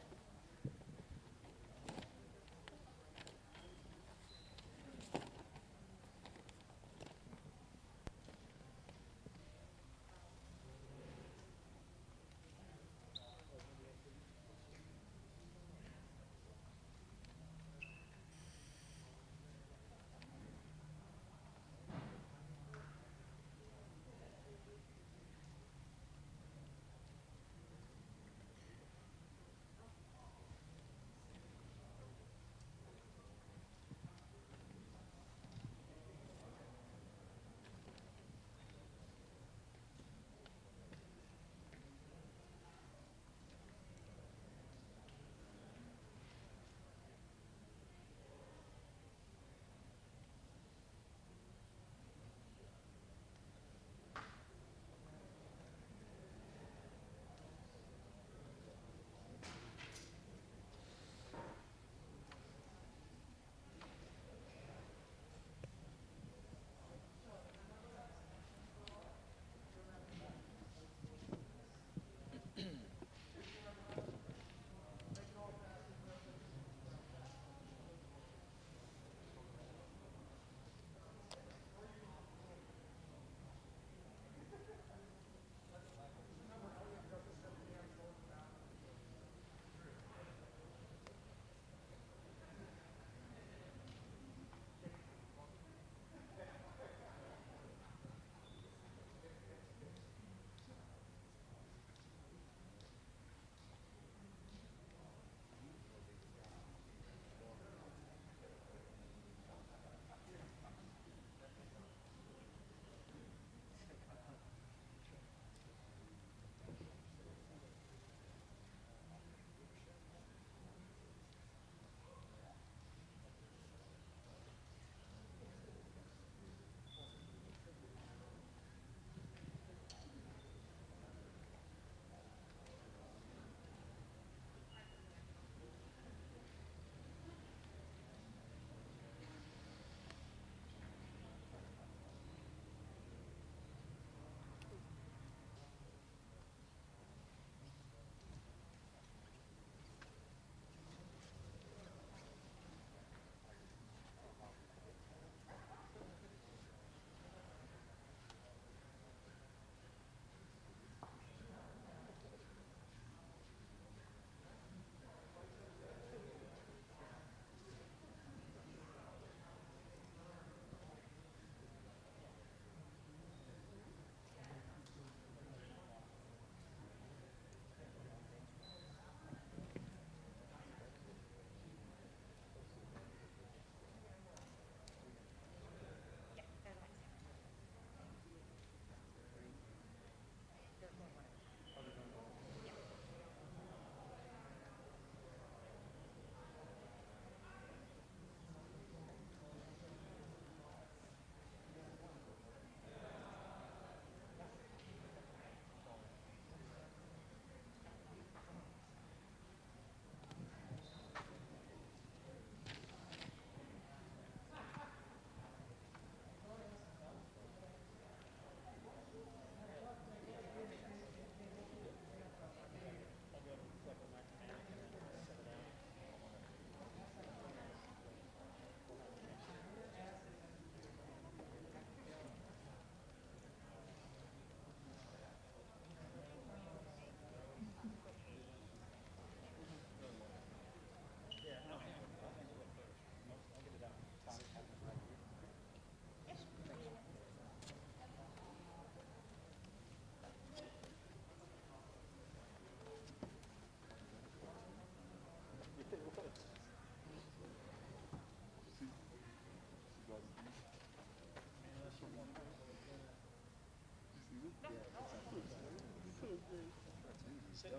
Yeah,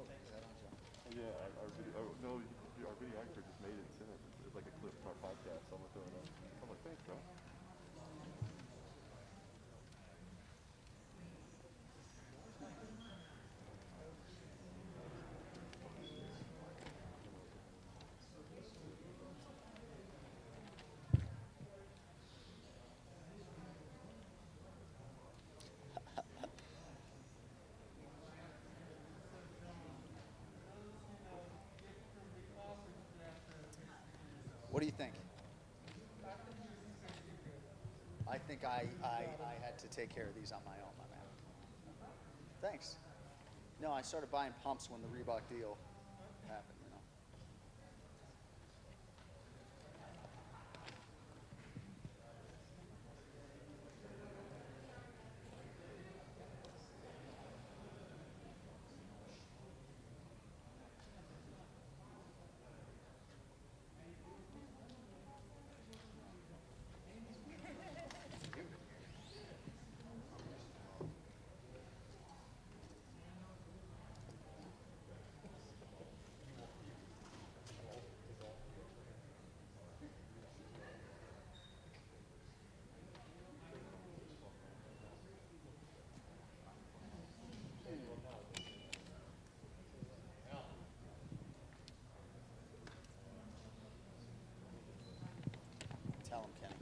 our video, no, our videographer just made it and sent it. It's like a clip to our podcast, so I'm gonna throw it up. I'm like, thanks, bro. What do you think? I think I had to take care of these on my own, my man. Thanks. No, I started buying pumps when the Reebok deal happened, you know. Tell him, Kenny.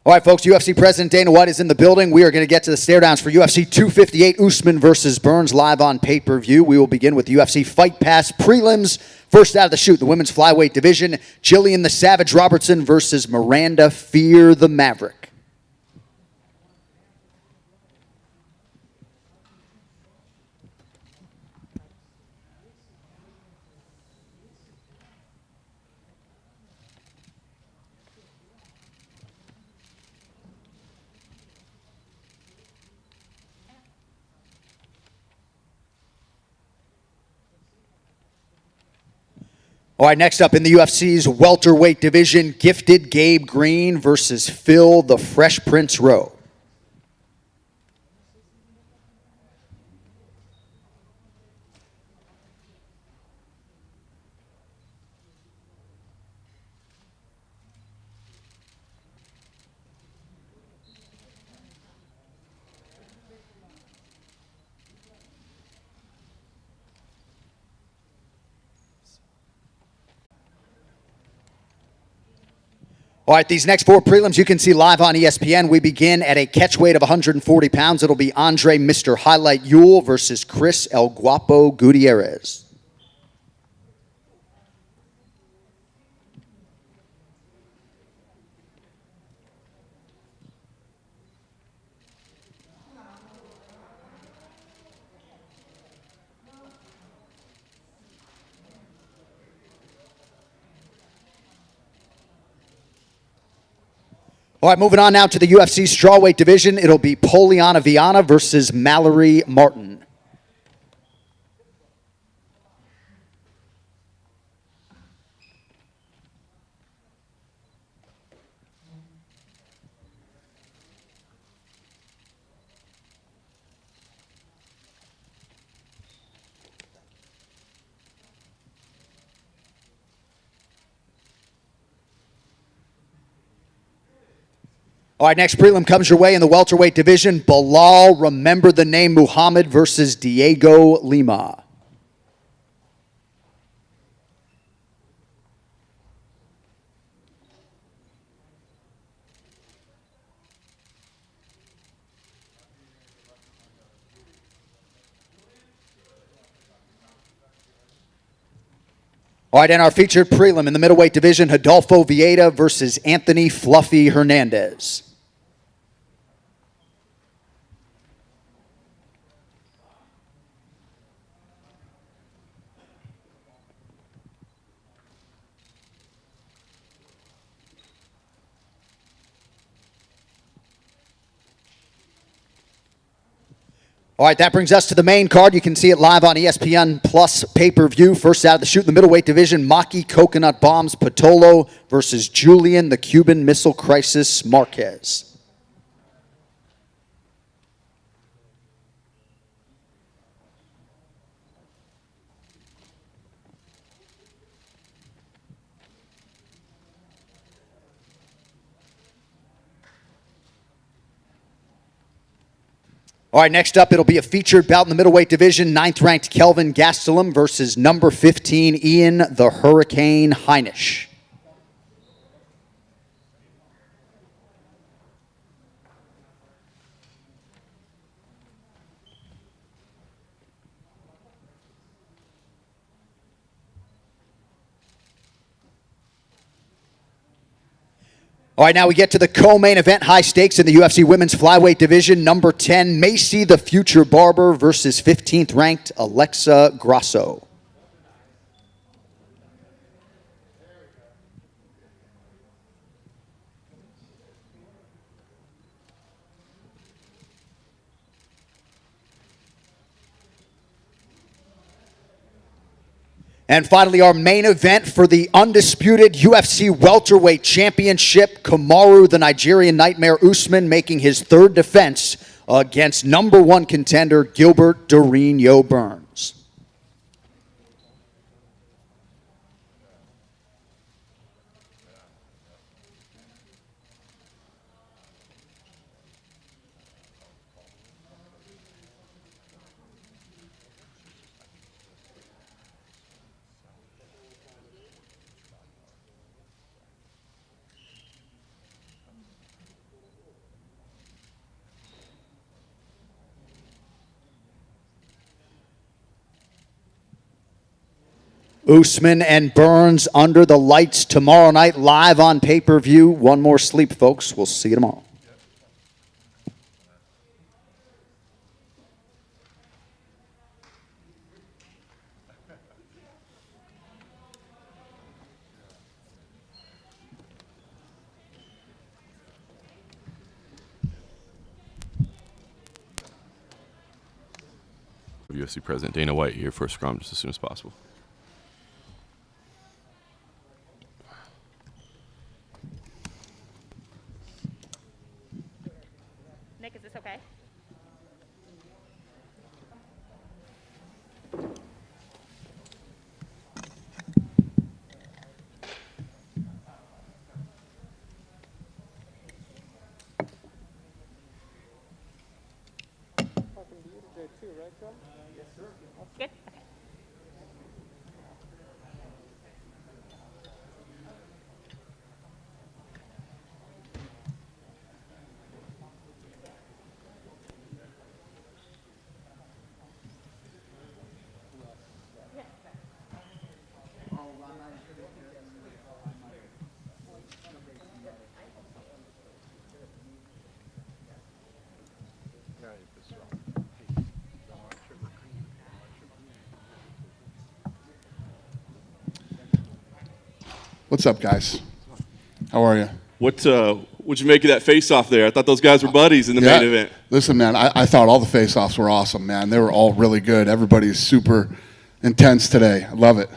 All right, folks, UFC President Dana White is in the building. We are going to get to the stare downs for UFC 258, Usman versus Burns, live on pay-per-view. We will begin with the UFC Fight Pass prelims. First out of the chute, the women's flyweight division, Jillian the Savage Robertson versus Miranda Fear the Maverick. All right, next up in the UFC's welterweight division, Gifted Gabe Green versus Phil the Fresh Prince Rowe. All right, these next four prelims you can see live on ESPN. We begin at a catch weight of 140 pounds. It'll be Andre Mr. Highlight Yule versus Chris El Guapo Gutierrez. All right, moving on now to the UFC strawweight division. It'll be Poliana Viana versus Mallory Martin. All right, next prelim comes your way in the welterweight division. Bilal, remember the name Muhammad versus Diego Lima. All right, and our featured prelim in the middleweight division, Adolfo Vieira versus Anthony Fluffy Hernandez. All right, that brings us to the main card. You can see it live on ESPN Plus pay-per-view. First out of the shoot in the middleweight division, Maki Coconut Bombs Patolo versus Julian the Cuban Missile Crisis Marquez. All right, next up, it'll be a featured bout in the middleweight division. 9th-ranked Kelvin Gastelum versus number 15, Ian the Hurricane Heinisch. All right, now we get to the co-main event, high stakes in the UFC women's flyweight division. Number 10, Macy the Future Barber versus 15th ranked Alexa Grasso. And finally, our main event for the undisputed UFC welterweight championship, Kamaru, the Nigerian Nightmare Usman, making his third defense against number 1 contender, Gilbert Durinho Burns. Usman and Burns under the lights tomorrow night, live on pay-per-view. One more sleep, folks. We'll see you tomorrow. UFC President Dana White here for a scrum just as soon as possible. Nick, is this okay? Good? Okay. What's up, guys? How are you? What'd you make of that face-off there? I thought those guys were buddies in the main event. Listen, man, I thought all the face-offs were awesome, man. They were all really good. Everybody's super intense today. I love it.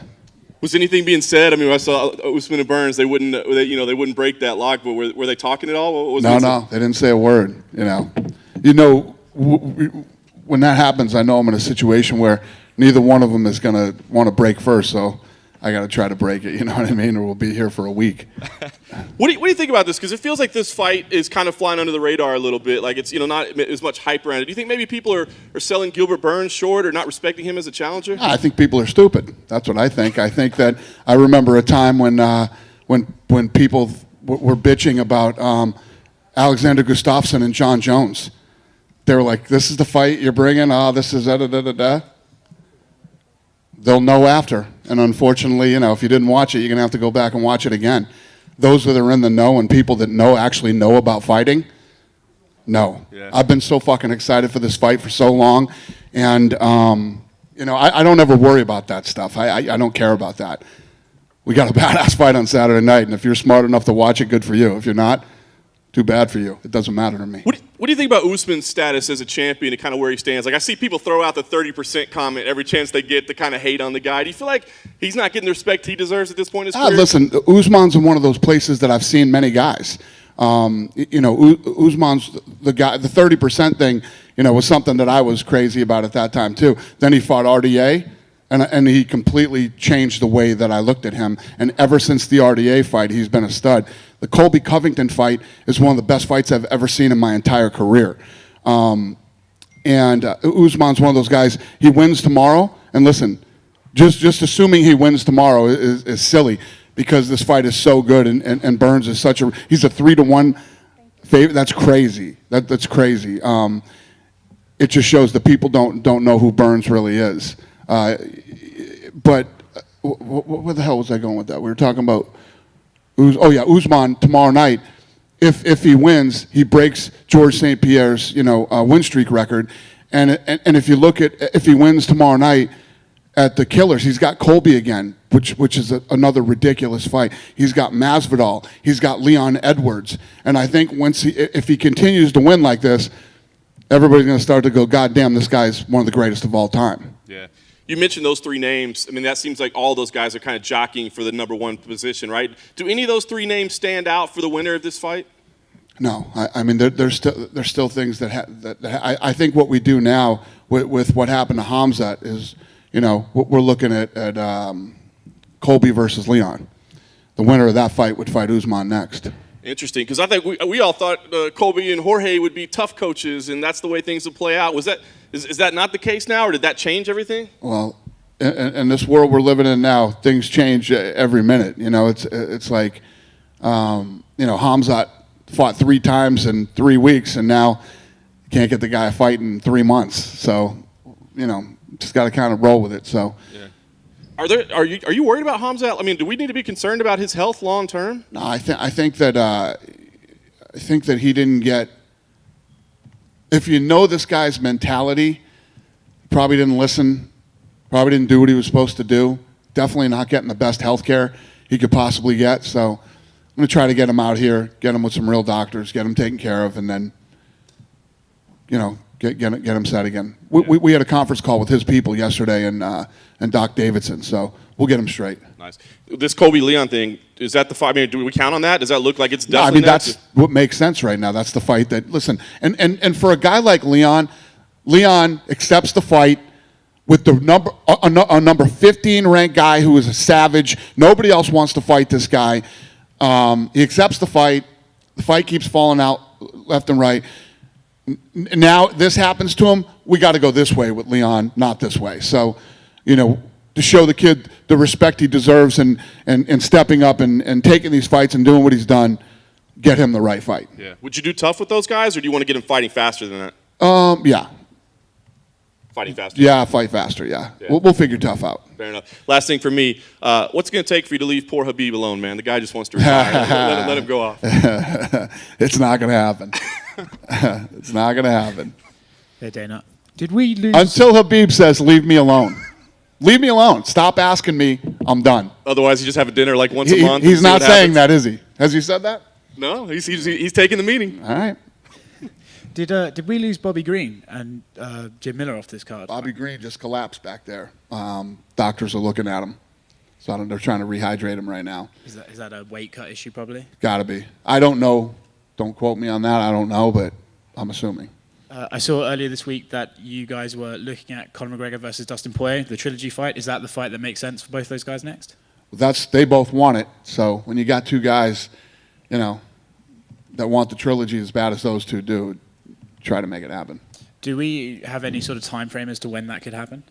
Was anything being said? I mean, I saw Usman and Burns. They wouldn't break that lock. But were they talking at all? What was No, they didn't say a word. When that happens, I know I'm in a situation where neither one of them is going to want to break first. So I got to try to break it, you know what I mean? Or we'll be here for a week. What do you think about this? Because it feels like this fight is kind of flying under the radar a little bit. Like it's not as much hype around it. Do you think maybe people are selling Gilbert Burns short or not respecting him as a challenger? I think people are stupid. That's what I think. I think that I remember a time when people were bitching about Alexander Gustafsson and John Jones. They were like, "This is the fight you're bringing. This is da-da-da-da-da." They'll know after. And unfortunately, if you didn't watch it, you're going to have to go back and watch it again. Those that are in the know and people that actually know about fighting, no. Yeah. I've been so fucking excited for this fight for so long. And, I don't ever worry about that stuff. I don't care about that. We got a badass fight on Saturday night. And if you're smart enough to watch it, good for you. If you're not, too bad for you. It doesn't matter to me. What do you think about Usman's status as a champion and kind of where he stands? Like, I see people throw out the 30% comment every chance they get to kind of hate on the guy. Do you feel like he's not getting the respect he deserves at this point in his career? Listen, Usman's in one of those places that I've seen many guys. Usman's the guy. The 30% thing, was something that I was crazy about at that time too. Then he fought RDA, and he completely changed the way that I looked at him. And ever since the RDA fight, he's been a stud. The Colby Covington fight is one of the best fights I've ever seen in my entire career. And Usman's one of those guys. He wins tomorrow, and listen, just assuming he wins tomorrow is silly, because this fight is so good, and Burns is he's a 3-1 favorite. That's crazy. That's crazy. It just shows that people don't know who Burns really is. But where the hell was I going with that? We were talking about Usman tomorrow night. If he wins, he breaks George St. Pierre's win streak record, and if you look at if he wins tomorrow night at the Killers, he's got Colby again, which is another ridiculous fight. He's got Masvidal, he's got Leon Edwards, and I think if he continues to win like this, everybody's going to start to go, God damn, this guy's one of the greatest of all time. Yeah. You mentioned those three names. I mean, that seems like all those guys are kind of jockeying for the #1 position, right? Do any of those three names stand out for the winner of this fight? No, I mean there's still things that I think what we do now with what happened to Hamzat is, we're looking at Colby versus Leon. The winner of that fight would fight Usman next. Interesting, because I think we all thought Colby and Jorge would be tough coaches, and that's the way things would play out. Is that not the case now, or did that change everything? Well, in this world we're living in now, things change every minute. It's like, Hamzat fought 3 times in 3 weeks, and now you can't get the guy a fight in 3 months. So, just got to kind of roll with it. So. Yeah. Are you worried about Hamzat? I mean, do we need to be concerned about his health long term? No, I think that he didn't get. If you know this guy's mentality, he probably didn't listen, probably didn't do what he was supposed to do. Definitely not getting the best health care he could possibly get. So I'm going to try to get him out here, get him with some real doctors, get him taken care of, and then, get him set again. We had a conference call with his people yesterday and Doc Davidson, so we'll get him straight. Nice. This Colby Leon thing, is that the fight? I mean, do we count on that? Does that look like it's definitely? No, I mean that's what makes sense right now. That's the fight that and for a guy like Leon accepts the fight with the number 15 ranked guy who is a savage. Nobody else wants to fight this guy. He accepts the fight. The fight keeps falling out left and right. Now this happens to him. We got to go this way with Leon, not this way. So, to show the kid the respect he deserves and stepping up and taking these fights and doing what he's done, get him the right fight. Yeah. Would you do tough with those guys, or do you want to get him fighting faster than that? Yeah. Fighting faster? Yeah, fight faster, yeah. We'll figure tough out. Fair enough. Last thing for me, what's it going to take for you to leave poor Habib alone, man? The guy just wants to retire. let him go off. It's not going to happen. It's not going to happen. Hey, Dana. Did we lose? Until Habib says, leave me alone. Leave me alone. Stop asking me. I'm done. Otherwise, you just have a dinner like once a month. He's not saying that, is he? Has he said that? No, he's taking the meeting. All right. Did we lose Bobby Green and Jim Miller off this card? Bobby Green just collapsed back there. Doctors are looking at him. So they're trying to rehydrate him right now. Is that a weight cut issue probably? Got to be. I don't know. Don't quote me on that. I don't know, but I'm assuming. I saw earlier this week that you guys were looking at Conor McGregor versus Dustin Poirier, the trilogy fight. Is that the fight that makes sense for both those guys next? They both want it. So when you got 2 guys, that want the trilogy as bad as those 2 do, try to make it happen. Do we have any sort of time frame as to when that could happen?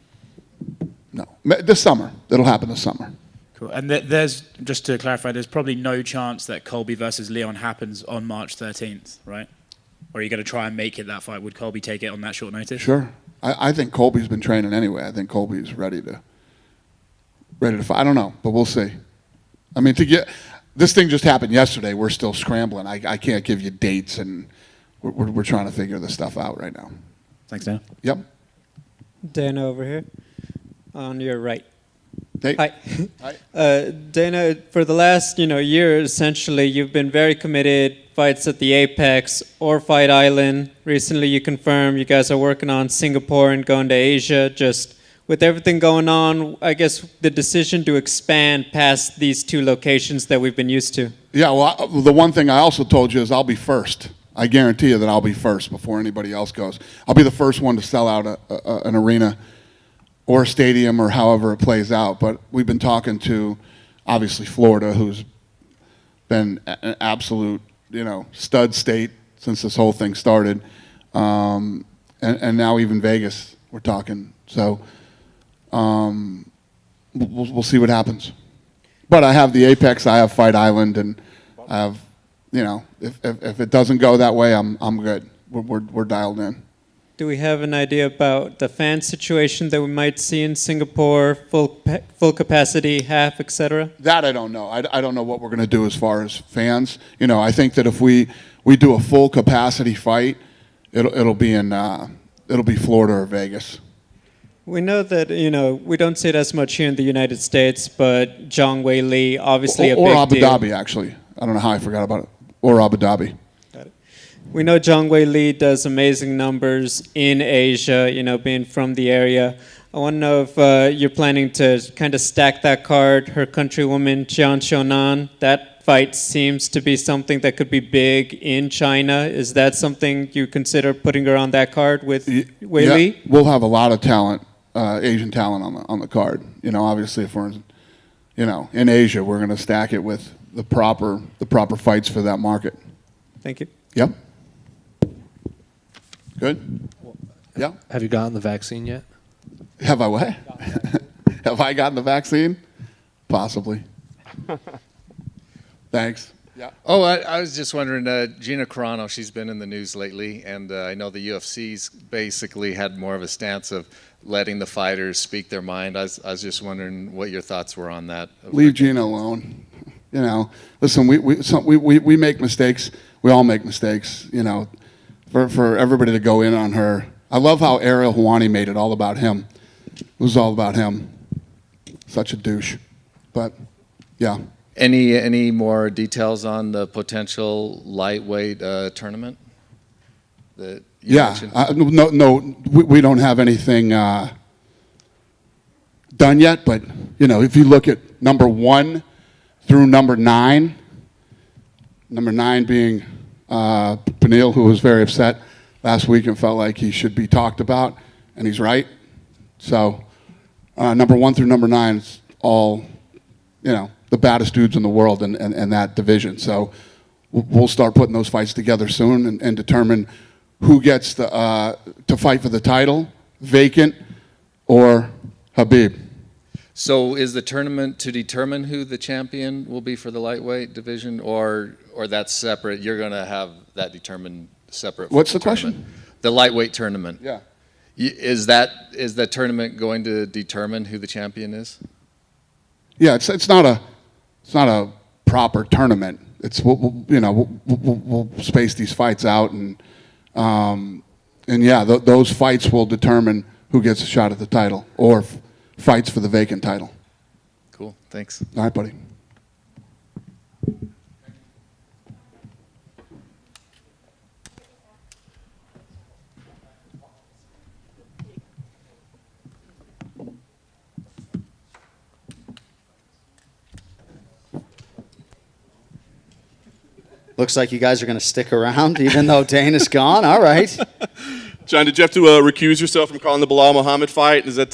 No. This summer. It'll happen this summer. Cool. And there's, just to clarify, there's probably no chance that Colby versus Leon happens on March 13th, right? Or are you going to try and make it that fight? Would Colby take it on that short notice? Sure. I think Colby's been training anyway. I think Colby's ready to fight. I don't know, but we'll see. I mean, this thing just happened yesterday. We're still scrambling. I can't give you dates, and we're trying to figure this stuff out right now. Thanks, Dan. Yep. Dana over here, on your right. Hey. Hi. Hi. Dana, for the last year, essentially, you've been very committed fights at the Apex or Fight Island. Recently, you confirmed you guys are working on Singapore and going to Asia. Just with everything going on, I guess the decision to expand past these two locations that we've been used to. Yeah, well, the one thing I also told you is I'll be first. I guarantee you that I'll be first before anybody else goes. I'll be the first one to sell out an arena or a stadium or however it plays out. But we've been talking to, obviously, Florida, who's been an absolute, stud state since this whole thing started. And now even Vegas, we're talking. So we'll see what happens. But I have the Apex, I have Fight Island, and I have, if it doesn't go that way, I'm good. We're dialed in. Do we have an idea about the fan situation that we might see in Singapore, full capacity, half, etc.? That I don't know. I don't know what we're going to do as far as fans. I think that if we do a full capacity fight, it'll be Florida or Vegas. We know that, we don't see it as much here in the United States, but Zhang Weili, obviously a big deal. Or Abu Dhabi, actually. I don't know how I forgot about it. Or Abu Dhabi. Got it. We know Zhang Weili does amazing numbers in Asia, being from the area. I want to know if you're planning to kind of stack that card. Her countrywoman, Jian Xiaonan, that fight seems to be something that could be big in China. Is that something you consider putting her on that card with Weili? Yeah, we'll have a lot of talent. Asian talent on the card. Obviously, if we're in Asia, we're going to stack it with the proper fights for that market. Thank you. Yep. Good. Yeah. Have you gotten the vaccine yet? Have I what? Have I gotten the vaccine? Possibly. Thanks. Yeah. Oh, I was just wondering, Gina Carano, she's been in the news lately, and I know the UFC's basically had more of a stance of letting the fighters speak their mind. I was just wondering what your thoughts were on that. Leave Gina alone. Listen, we make mistakes. We all make mistakes. For everybody to go in on her. I love how Ariel Helwani made it all about him. It was all about him. Such a douche. But, yeah. Any more details on the potential lightweight tournament? That you mentioned? No, we don't have anything done yet. But if you look at number 1 through number 9, number 9 being Peniel, who was very upset last week and felt like he should be talked about, and he's right. So number 1 through number 9 is all the baddest dudes in the world in that division. So we'll start putting those fights together soon and determine who gets to fight for the title, vacant, or Habib. So is the tournament to determine who the champion will be for the lightweight division, or that's separate? You're going to have that determined separate? What's the question? The lightweight tournament. Yeah. Is the tournament going to determine who the champion is? Yeah, it's not a proper tournament. It's we'll space these fights out and yeah, those fights will determine who gets a shot at the title or fights for the vacant title. Cool. Thanks. All right, buddy. Looks like you guys are going to stick around even though Dana's gone. All right. John, did you have to recuse yourself from calling the Bilal Muhammad fight? Is that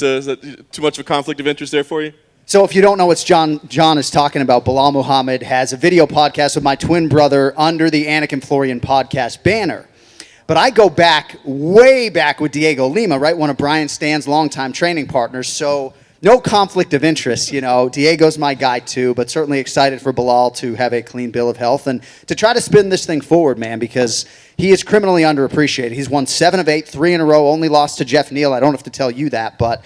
too much of a conflict of interest there for you? So if you don't know what John is talking about, Bilal Muhammad has a video podcast with my twin brother under the Anik and Florian podcast banner. But I go back, way back with Diego Lima, right? One of Brian Stan's longtime training partners. So no conflict of interest, Diego's my guy too, but certainly excited for Bilal to have a clean bill of health and to try to spin this thing forward, man, because he is criminally underappreciated. He's won 7 of 8, 3 in a row, only lost to Jeff Neal. I don't have to tell you that, but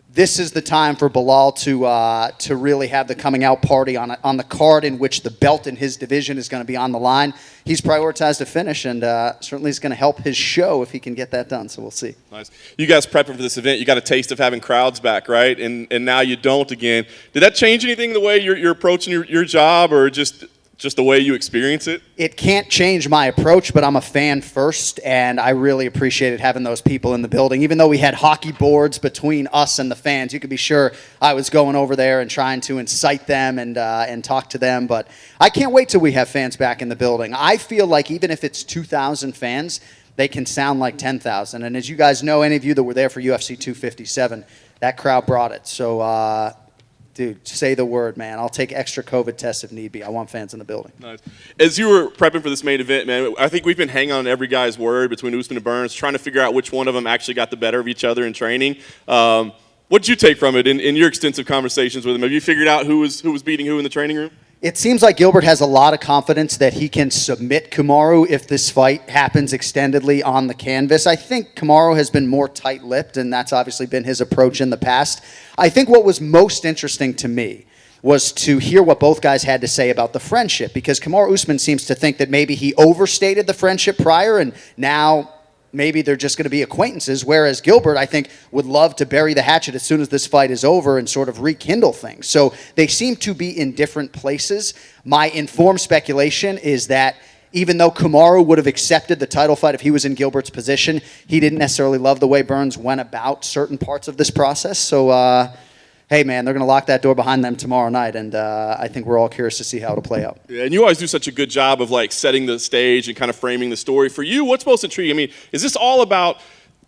this is the time for Bilal to really have the coming out party on the card in which the belt in his division is going to be on the line. He's prioritized a finish, and certainly is going to help his show if he can get that done, so we'll see. Nice. You guys prepping for this event, you got a taste of having crowds back, right? And now you don't again. Did that change anything the way you're approaching your job, or just just the way you experience it? It can't change my approach, but I'm a fan first, and I really appreciated having those people in the building. Even though we had hockey boards between us and the fans, you could be sure I was going over there and trying to incite them and talk to them. But I can't wait till we have fans back in the building. I feel like even if it's 2,000 fans, they can sound like 10,000. And as you guys know, any of you that were there for UFC 257, that crowd brought it. So, dude, say the word, man. I'll take extra COVID tests if need be. I want fans in the building. Nice. As you were prepping for this main event, man, I think we've been hanging on every guy's word between Usman and Burns, trying to figure out which one of them actually got the better of each other in training. What did you take from it in your extensive conversations with him? Have you figured out who was beating who in the training room? It seems like Gilbert has a lot of confidence that he can submit Kamaru if this fight happens extendedly on the canvas. I think Kamaru has been more tight-lipped, and that's obviously been his approach in the past. I think what was most interesting to me was to hear what both guys had to say about the friendship, because Kamaru Usman seems to think that maybe he overstated the friendship prior, and now maybe they're just going to be acquaintances, whereas Gilbert, I think, would love to bury the hatchet as soon as this fight is over and sort of rekindle things. So they seem to be in different places. My informed speculation is that even though Kamaru would have accepted the title fight if he was in Gilbert's position, he didn't necessarily love the way Burns went about certain parts of this process. So, hey, man, they're going to lock that door behind them tomorrow night, and I think we're all curious to see how it'll play out. Yeah, and you always do such a good job of like setting the stage and kind of framing the story. For you, what's most intriguing? I mean, is this all about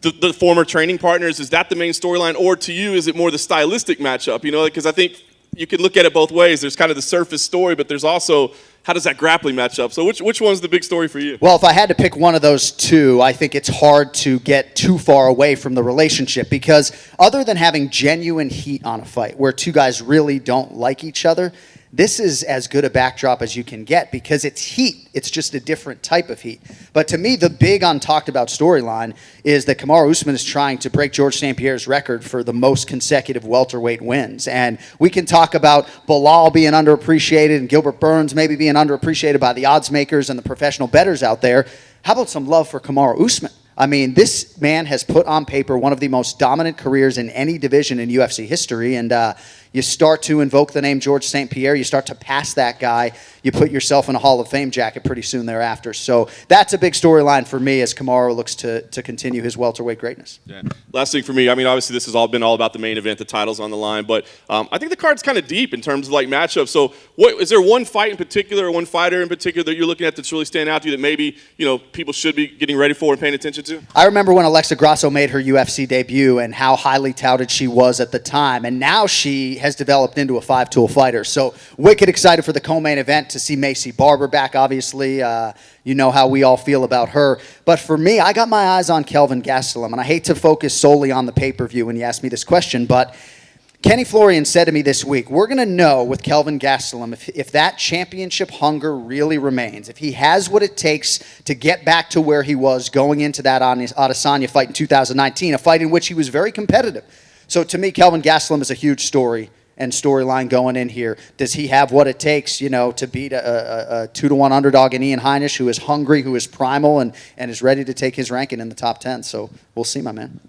the former training partners? Is that the main storyline, or to you, is it more the stylistic matchup? You know, because I think you can look at it both ways. There's kind of the surface story, but there's also how does that grappling match up? So which one's the big story for you? Well, if I had to pick one of those two, I think it's hard to get too far away from the relationship, because other than having genuine heat on a fight where two guys really don't like each other, this is as good a backdrop as you can get because it's heat. It's just a different type of heat. But to me, the big untalked about storyline is that Kamaru Usman is trying to break George St. Pierre's record for the most consecutive welterweight wins. And we can talk about Bilal being underappreciated and Gilbert Burns maybe being underappreciated by the odds makers and the professional bettors out there. How about some love for Kamaru Usman? I mean, this man has put on paper one of the most dominant careers in any division in UFC history, and you start to invoke the name George St. Pierre, you start to pass that guy, you put yourself in a Hall of Fame jacket pretty soon thereafter. So that's a big storyline for me as Kamaru looks to continue his welterweight greatness. Yeah. Last thing for me, I mean, obviously this has all been all about the main event, the title's on the line, but I think the card's kind of deep in terms of like matchups. So is there one fight in particular or one fighter in particular that you're looking at that's really standing out to you that maybe, you know, people should be getting ready for and paying attention to? I remember when Alexa Grasso made her UFC debut and how highly touted she was at the time, and now she has developed into a five-tool fighter. So wicked excited for the co-main event to see Macy Barber back, obviously. You know how we all feel about her. But for me, I got my eyes on Kelvin Gastelum, and I hate to focus solely on the pay-per-view when you ask me this question, but Kenny Florian said to me this week, we're going to know with Kelvin Gastelum if that championship hunger really remains, if he has what it takes to get back to where he was going into that Adesanya fight in 2019, a fight in which he was very competitive. So to me, Kelvin Gastelum is a huge story and storyline going in here. Does he have what it takes, you know, to beat a 2-1 underdog in Ian Heinisch, who is hungry, who is primal, and is ready to take his ranking in the top 10? So we'll see, my man.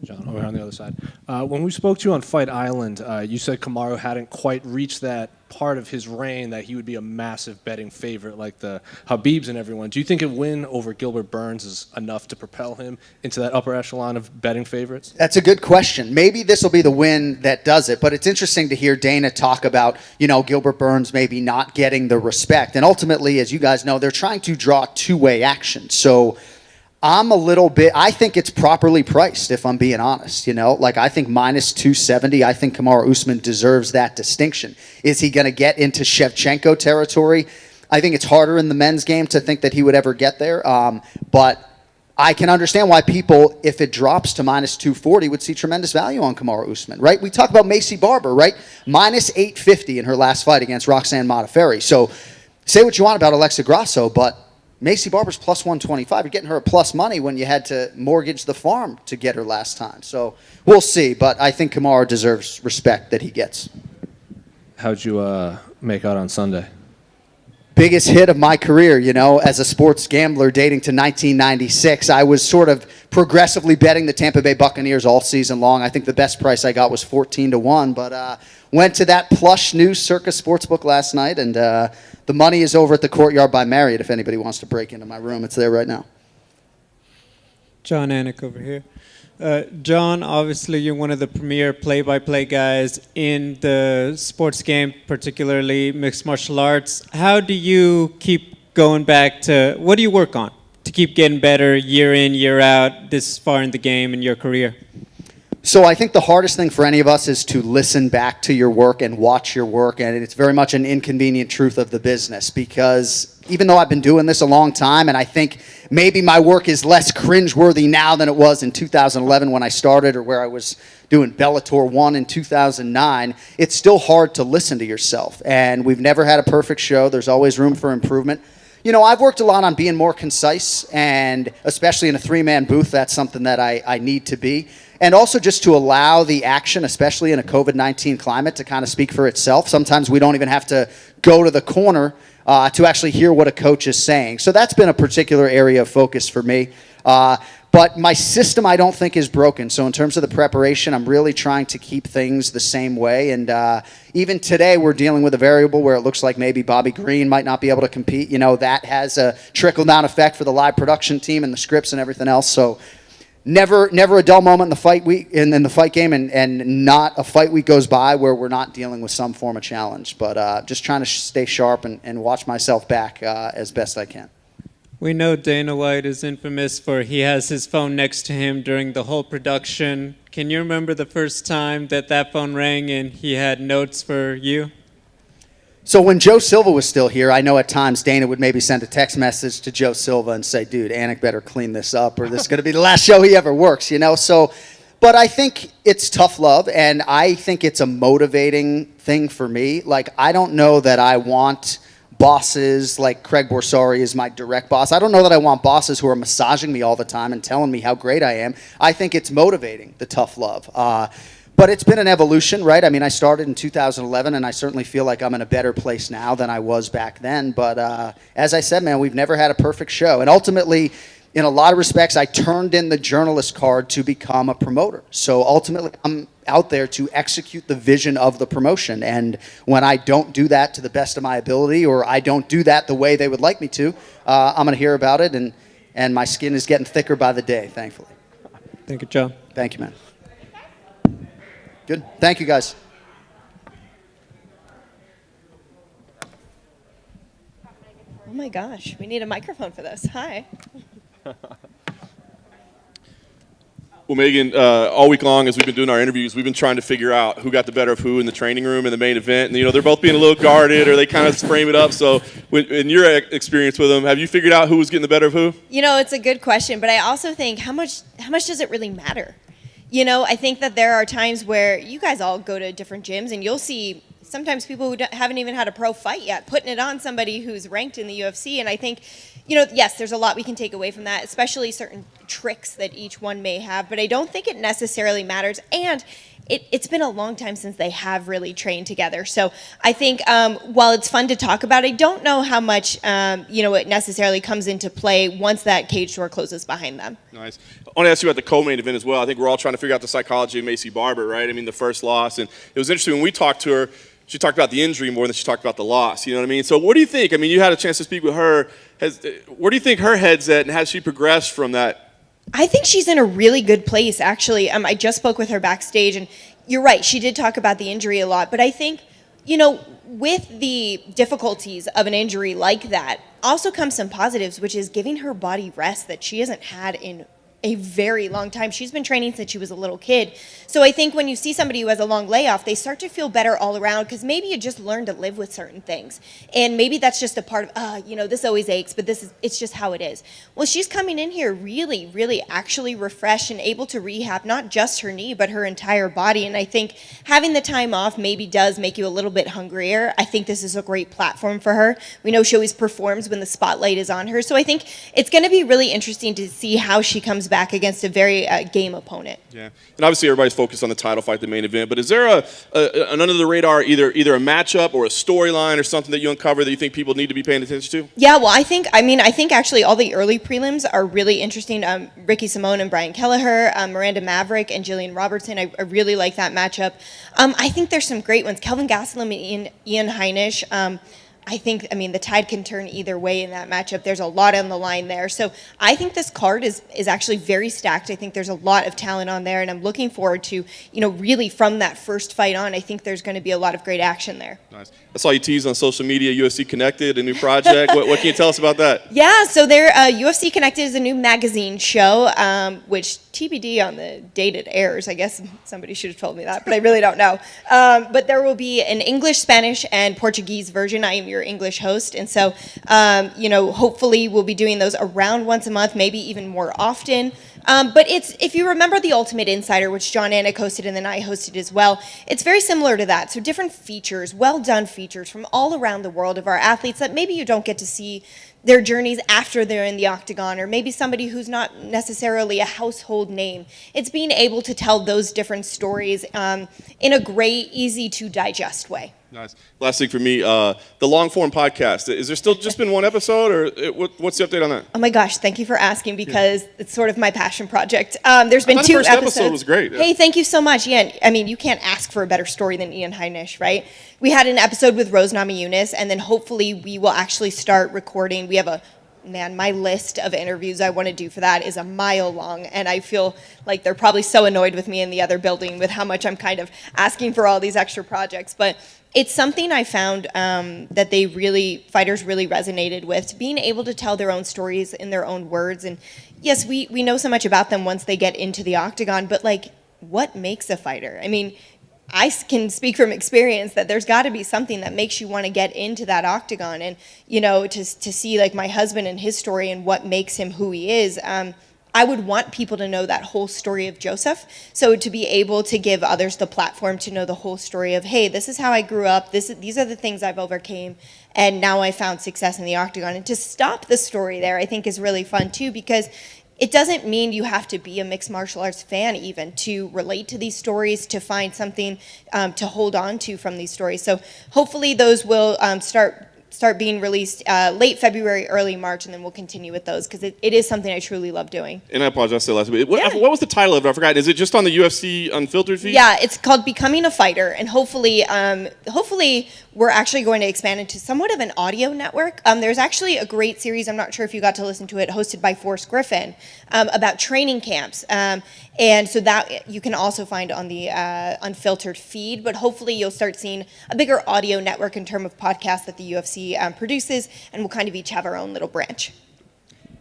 John, over on the other side. When we spoke to you on Fight Island, you said Kamaru hadn't quite reached that part of his reign that he would be a massive betting favorite like the Habibs and everyone. Do you think a win over Gilbert Burns is enough to propel him into that upper echelon of betting favorites? That's a good question. Maybe this will be the win that does it, but it's interesting to hear Dana talk about, you know, Gilbert Burns maybe not getting the respect. And ultimately, as you guys know, they're trying to draw two-way action. So I think it's properly priced, if I'm being honest, you know, like I think minus 270, I think Kamaru Usman deserves that distinction. Is he going to get into Shevchenko territory? I think it's harder in the men's game to think that he would ever get there. But I can understand why people, if it drops to minus 240, would see tremendous value on Kamaru Usman, right? We talk about Macy Barber, right? Minus 850 in her last fight against Roxanne Modafferi. So say what you want about Alexa Grasso, but Macy Barber's plus 125. You're getting her at plus money when you had to mortgage the farm to get her last time. So we'll see, but I think Kamaru deserves respect that he gets. How'd you make out on Sunday? Biggest hit of my career, you know, as a sports gambler dating to 1996. I was sort of progressively betting the Tampa Bay Buccaneers all season long. I think the best price I got was 14-1, but went to that plush new Circus Sportsbook last night, and the money is over at the Courtyard by Marriott if anybody wants to break into my room. It's there right now. Jon Anik over here. John, obviously you're one of the premier play-by-play guys in the sports game, particularly mixed martial arts. How do you keep going back to, what do you work on to keep getting better year in, year out, this far in the game in your career? So I think the hardest thing for any of us is to listen back to your work and watch your work, and it's very much an inconvenient truth of the business, because even though I've been doing this a long time, and I think maybe my work is less cringeworthy now than it was in 2011 when I started, or where I was doing Bellator 1 in 2009, it's still hard to listen to yourself, and we've never had a perfect show. There's always room for improvement. You know, I've worked a lot on being more concise, and especially in a three-man booth, that's something that I need to be. And also just to allow the action, especially in a COVID-19 climate, to kind of speak for itself. Sometimes we don't even have to go to the corner to actually hear what a coach is saying. So that's been a particular area of focus for me. But my system, I don't think, is broken. So in terms of the preparation, I'm really trying to keep things the same way. And even today, we're dealing with a variable where it looks like maybe Bobby Green might not be able to compete. You know, that has a trickle-down effect for the live production team and the scripts and everything else. So never a dull moment in the fight week, in the fight game, and not a fight week goes by where we're not dealing with some form of challenge. But just trying to stay sharp and watch myself back as best I can. We know Dana White is infamous for he has his phone next to him during the whole production. Can you remember the first time that phone rang and he had notes for you? So when Joe Silva was still here, I know at times Dana would maybe send a text message to Joe Silva and say, dude, Anik better clean this up, or this is going to be the last show he ever works, you know? So, but I think it's tough love, and I think it's a motivating thing for me. Like, I don't know that I want bosses like Craig Borsari is my direct boss. I don't know that I want bosses who are massaging me all the time and telling me how great I am. I think it's motivating, the tough love. But it's been an evolution, right? I mean, I started in 2011, and I certainly feel like I'm in a better place now than I was back then. But as I said, man, we've never had a perfect show. And ultimately, in a lot of respects, I turned in the journalist card to become a promoter. So ultimately, I'm out there to execute the vision of the promotion. And when I don't do that to the best of my ability, or I don't do that the way they would like me to, I'm going to hear about it, and my skin is getting thicker by the day, thankfully. Thank you, John. Thank you, man. Good. Thank you, guys. Oh my gosh, we need a microphone for this. Hi. Well, Megan, all week long as we've been doing our interviews, we've been trying to figure out who got the better of who in the training room in the main event. And, you know, they're both being a little guarded, or they kind of frame it up. So in your experience with them, have you figured out who was getting the better of who? You know, it's a good question, but I also think how much does it really matter? You know, I think that there are times where you guys all go to different gyms and you'll see sometimes people who haven't even had a pro fight yet putting it on somebody who's ranked in the UFC. And I think, you know, yes, there's a lot we can take away from that, especially certain tricks that each one may have. But I don't think it necessarily matters. And it's been a long time since they have really trained together. So I think while it's fun to talk about, I don't know how much, you know, it necessarily comes into play once that cage door closes behind them. Nice. I want to ask you about the co-main event as well. I think we're all trying to figure out the psychology of Macy Barber, right? I mean, the first loss. And it was interesting when we talked to her, she talked about the injury more than she talked about the loss. You know what I mean? So what do you think? I mean, you had a chance to speak with her. Where do you think her head's at, and has she progressed from that? I think she's in a really good place, actually. I just spoke with her backstage, and you're right. She did talk about the injury a lot. But I think, you know, with the difficulties of an injury like that also comes some positives, which is giving her body rest that she hasn't had in a very long time. She's been training since she was a little kid. So I think when you see somebody who has a long layoff, they start to feel better all around, because maybe you just learn to live with certain things. And maybe that's just a part of, you know, this always aches, but it's just how it is. Well, she's coming in here really, really actually refreshed and able to rehab not just her knee, but her entire body. And I think having the time off maybe does make you a little bit hungrier. I think this is a great platform for her. We know she always performs when the spotlight is on her. So I think it's going to be really interesting to see how she comes back against a very game opponent. Yeah, and obviously everybody's focused on the title fight, the main event. But is there an under the radar, either a matchup or a storyline or something that you uncover that you think people need to be paying attention to? Yeah, well, I think actually all the early prelims are really interesting. Ricky Simone and Brian Kelleher, Miranda Maverick and Jillian Robertson. I really like that matchup. I think there's some great ones. Kelvin Gastelum and Ian Heinisch. The tide can turn either way in that matchup. There's a lot on the line there. So I think this card is actually very stacked. I think there's a lot of talent on there, and I'm looking forward to, really from that first fight on, I think there's going to be a lot of great action there. Nice. I saw you tease on social media, UFC Connected, a new project. what can you tell us about that? Yeah, so there, UFC Connected is a new magazine show, which TBD on the date it airs. I guess somebody should have told me that, but I really don't know. But there will be an English, Spanish, and Portuguese version. I am your English host, and so, hopefully we'll be doing those around once a month, maybe even more often. But if you remember The Ultimate Insider, which Jon Anik hosted and then I hosted as well, it's very similar to that. So different features, well-done features from all around the world of our athletes that maybe you don't get to see their journeys after they're in the octagon, or maybe somebody who's not necessarily a household name. It's being able to tell those different stories in a great, easy-to-digest way. Nice. Last thing for me, the long form podcast. Is there still just been one episode, or what's the update on that? Oh my gosh, thank you for asking, because it's sort of my passion project. There's been 2 the first episodes. episode was great. Hey, thank you so much. Yeah, you can't ask for a better story than Ian Heinisch, right? We had an episode with Rose Namajunas, and then hopefully we will actually start recording. We have my list of interviews I want to do for that is a mile long, and I feel like they're probably so annoyed with me in the other building with how much I'm kind of asking for all these extra projects. But it's something I found that fighters really resonated with, being able to tell their own stories in their own words. And yes, we know so much about them once they get into the octagon, but what makes a fighter? I can speak from experience that there's got to be something that makes you want to get into that octagon, and to see my husband and his story and what makes him who he is. I would want people to know that whole story of Joseph. So to be able to give others the platform to know the whole story of, hey, this is how I grew up. These are the things I've overcame, and now I found success in the octagon. And to stop the story there, I think is really fun too, because it doesn't mean you have to be a mixed martial arts fan even to relate to these stories, to find something to hold on to from these stories. So hopefully those will start being released late February, early March, and then we'll continue with those, because it is something I truly love doing. And I apologize for the last bit. What was the title of it? I forgot. Is it just on the UFC Unfiltered feed? Yeah, it's called Becoming a Fighter, and hopefully we're actually going to expand into somewhat of an audio network. There's actually a great series, I'm not sure if you got to listen to it, hosted by Forrest Griffin, about training camps. And so that you can also find on the Unfiltered feed, but hopefully you'll start seeing a bigger audio network in terms of podcasts that the UFC produces, and we'll kind of each have our own little branch.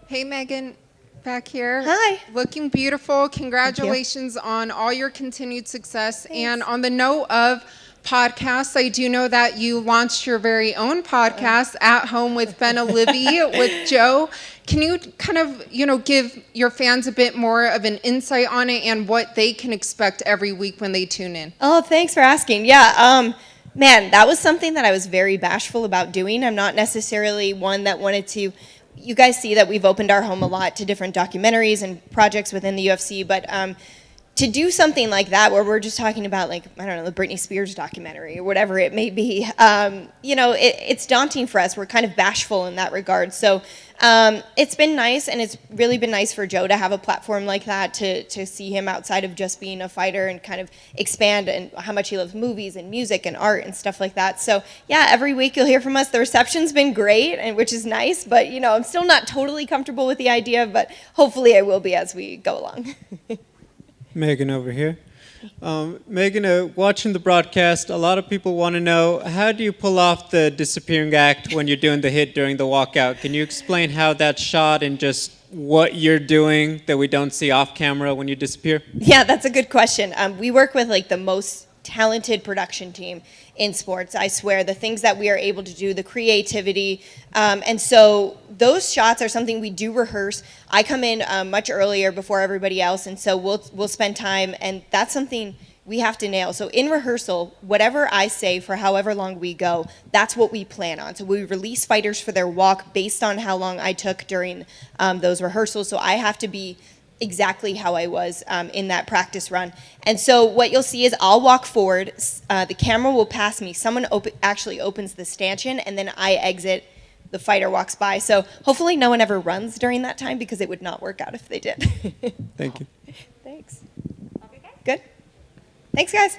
Hey, Megan, back here. Hi. Looking beautiful. Congratulations on all your continued success. Thanks. And on the note of podcasts, I do know that you launched your very own podcast, At Home with Ben Olivi with Joe. Can you kind of, give your fans a bit more of an insight on it and what they can expect every week when they tune in? Oh, thanks for asking. Yeah, man, that was something that I was very bashful about doing. I'm not necessarily one that wanted to. You guys see that we've opened our home a lot to different documentaries and projects within the UFC, but to do something like that where we're just talking about, the Britney Spears documentary or whatever it may be, it's daunting for us. We're kind of bashful in that regard. So it's been nice, and it's really been nice for Joe to have a platform like that, to see him outside of just being a fighter and kind of expand and how much he loves movies and music and art and stuff like that. So yeah, every week you'll hear from us. The reception's been great, and which is nice, but I'm still not totally comfortable with the idea, but hopefully I will be as we go along. Megan over here. Megan, watching the broadcast, a lot of people want to know, how do you pull off the disappearing act when you're doing the hit during the walkout? Can you explain how that's shot and just what you're doing that we don't see off camera when you disappear? Yeah, that's a good question. We work with the most talented production team in sports. I swear, the things that we are able to do, the creativity, and so those shots are something we do rehearse. I come in much earlier before everybody else, and so we'll spend time, and that's something we have to nail. So in rehearsal, whatever I say for however long we go, that's what we plan on. So we release fighters for their walk based on how long I took during those rehearsals. So I have to be exactly how I was in that practice run. And so what you'll see is I'll walk forward, the camera will pass me, someone actually opens the stanchion, and then I exit, the fighter walks by. So hopefully no one ever runs during that time, because it would not work out if they did. Thank you. Thanks. Good. Thanks, guys.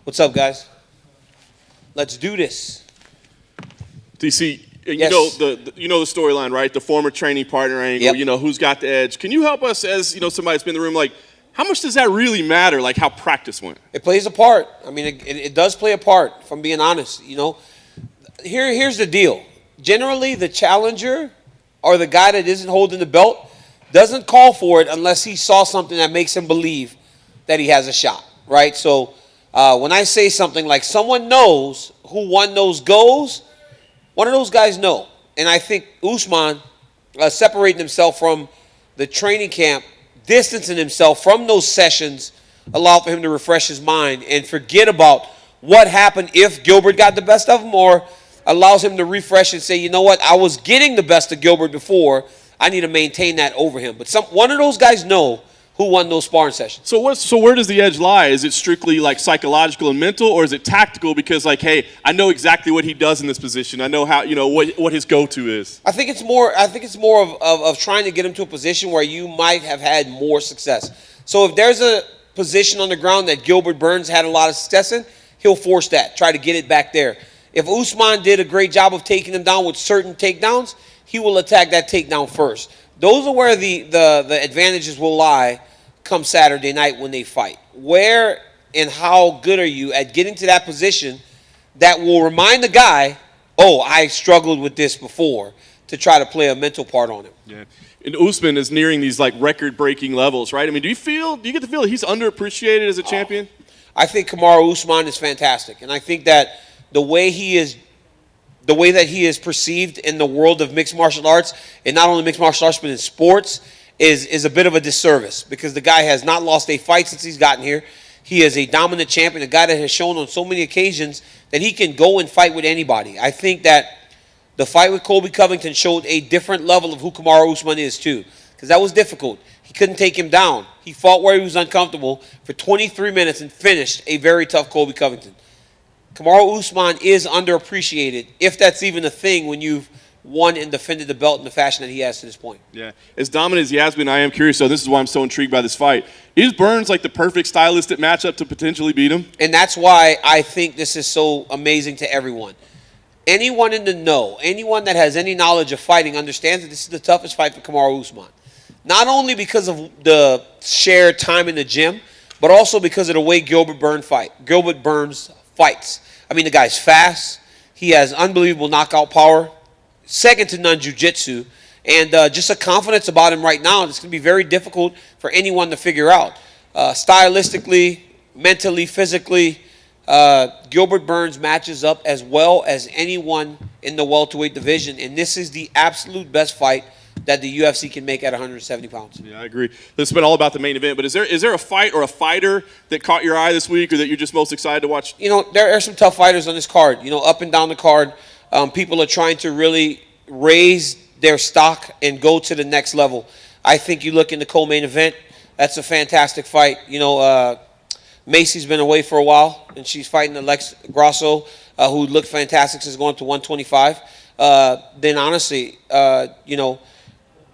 What's up, guys? Let's do this. DC, Yes. you know the storyline, right? The former training partner angle. Yep. You know who's got the edge. Can you help us, as somebody that's been in the room, like how much does that really matter? Like how practice went? It plays a part. I mean, it does play a part. If I'm being honest, here's the deal. Generally, the challenger or the guy that isn't holding the belt doesn't call for it unless he saw something that makes him believe that he has a shot, right? So when I say something like someone knows who won those goes, one of those guys know. And I think Usman separating himself from the training camp, distancing himself from those sessions, allowed for him to refresh his mind and forget about what happened if Gilbert got the best of him, or allows him to refresh and say, you know what, I was getting the best of Gilbert before, I need to maintain that over him. But one of those guys know who won those sparring sessions. So where does the edge lie? Is it strictly like psychological and mental, or is it tactical? Because like, hey, I know exactly what he does in this position. I know how what his go-to is. I think it's more of trying to get him to a position where you might have had more success. So if there's a position on the ground that Gilbert Burns had a lot of success in, he'll force that, try to get it back there. If Usman did a great job of taking him down with certain takedowns, he will attack that takedown first. Those are where the advantages will lie come Saturday night when they fight. Where and how good are you at getting to that position that will remind the guy, oh, I struggled with this before, to try to play a mental part on him. Yeah. And Usman is nearing these like record-breaking levels, right? I mean, do you get the feel that he's underappreciated as a champion? I think Kamaru Usman is fantastic, and I think that the way that he is perceived in the world of mixed martial arts, and not only mixed martial arts but in sports, is a bit of a disservice, because the guy has not lost a fight since he's gotten here. He is a dominant champion, a guy that has shown on so many occasions that he can go and fight with anybody. I think that the fight with Colby Covington showed a different level of who Kamaru Usman is too, because that was difficult. He couldn't take him down. He fought where he was uncomfortable for 23 minutes and finished a very tough Colby Covington. Kamaru Usman is underappreciated, if that's even a thing, when you've won and defended the belt in the fashion that he has to this point. Yeah. As dominant as he has been, I am curious, so this is why I'm so intrigued by this fight. Is Burns like the perfect stylistic matchup to potentially beat him? And that's why I think this is so amazing to everyone. Anyone in the know, anyone that has any knowledge of fighting understands that this is the toughest fight for Kamaru Usman. Not only because of the shared time in the gym, but also because of the way Gilbert Burns fights. I mean, the guy's fast. He has unbelievable knockout power. Second to none jiu-jitsu. And just a confidence about him right now. It's going to be very difficult for anyone to figure out. Stylistically, mentally, physically, Gilbert Burns matches up as well as anyone in the welterweight division. And this is the absolute best fight that the UFC can make at 170 pounds. Yeah, I agree. This has been all about the main event, but is there a fight or a fighter that caught your eye this week or that you're just most excited to watch? There are some tough fighters on this card. Up and down the card, people are trying to really raise their stock and go to the next level. I think you look in the co-main event, that's a fantastic fight. Macy's been away for a while, and she's fighting Alex Grasso, who looked fantastic since going to 125. Then honestly,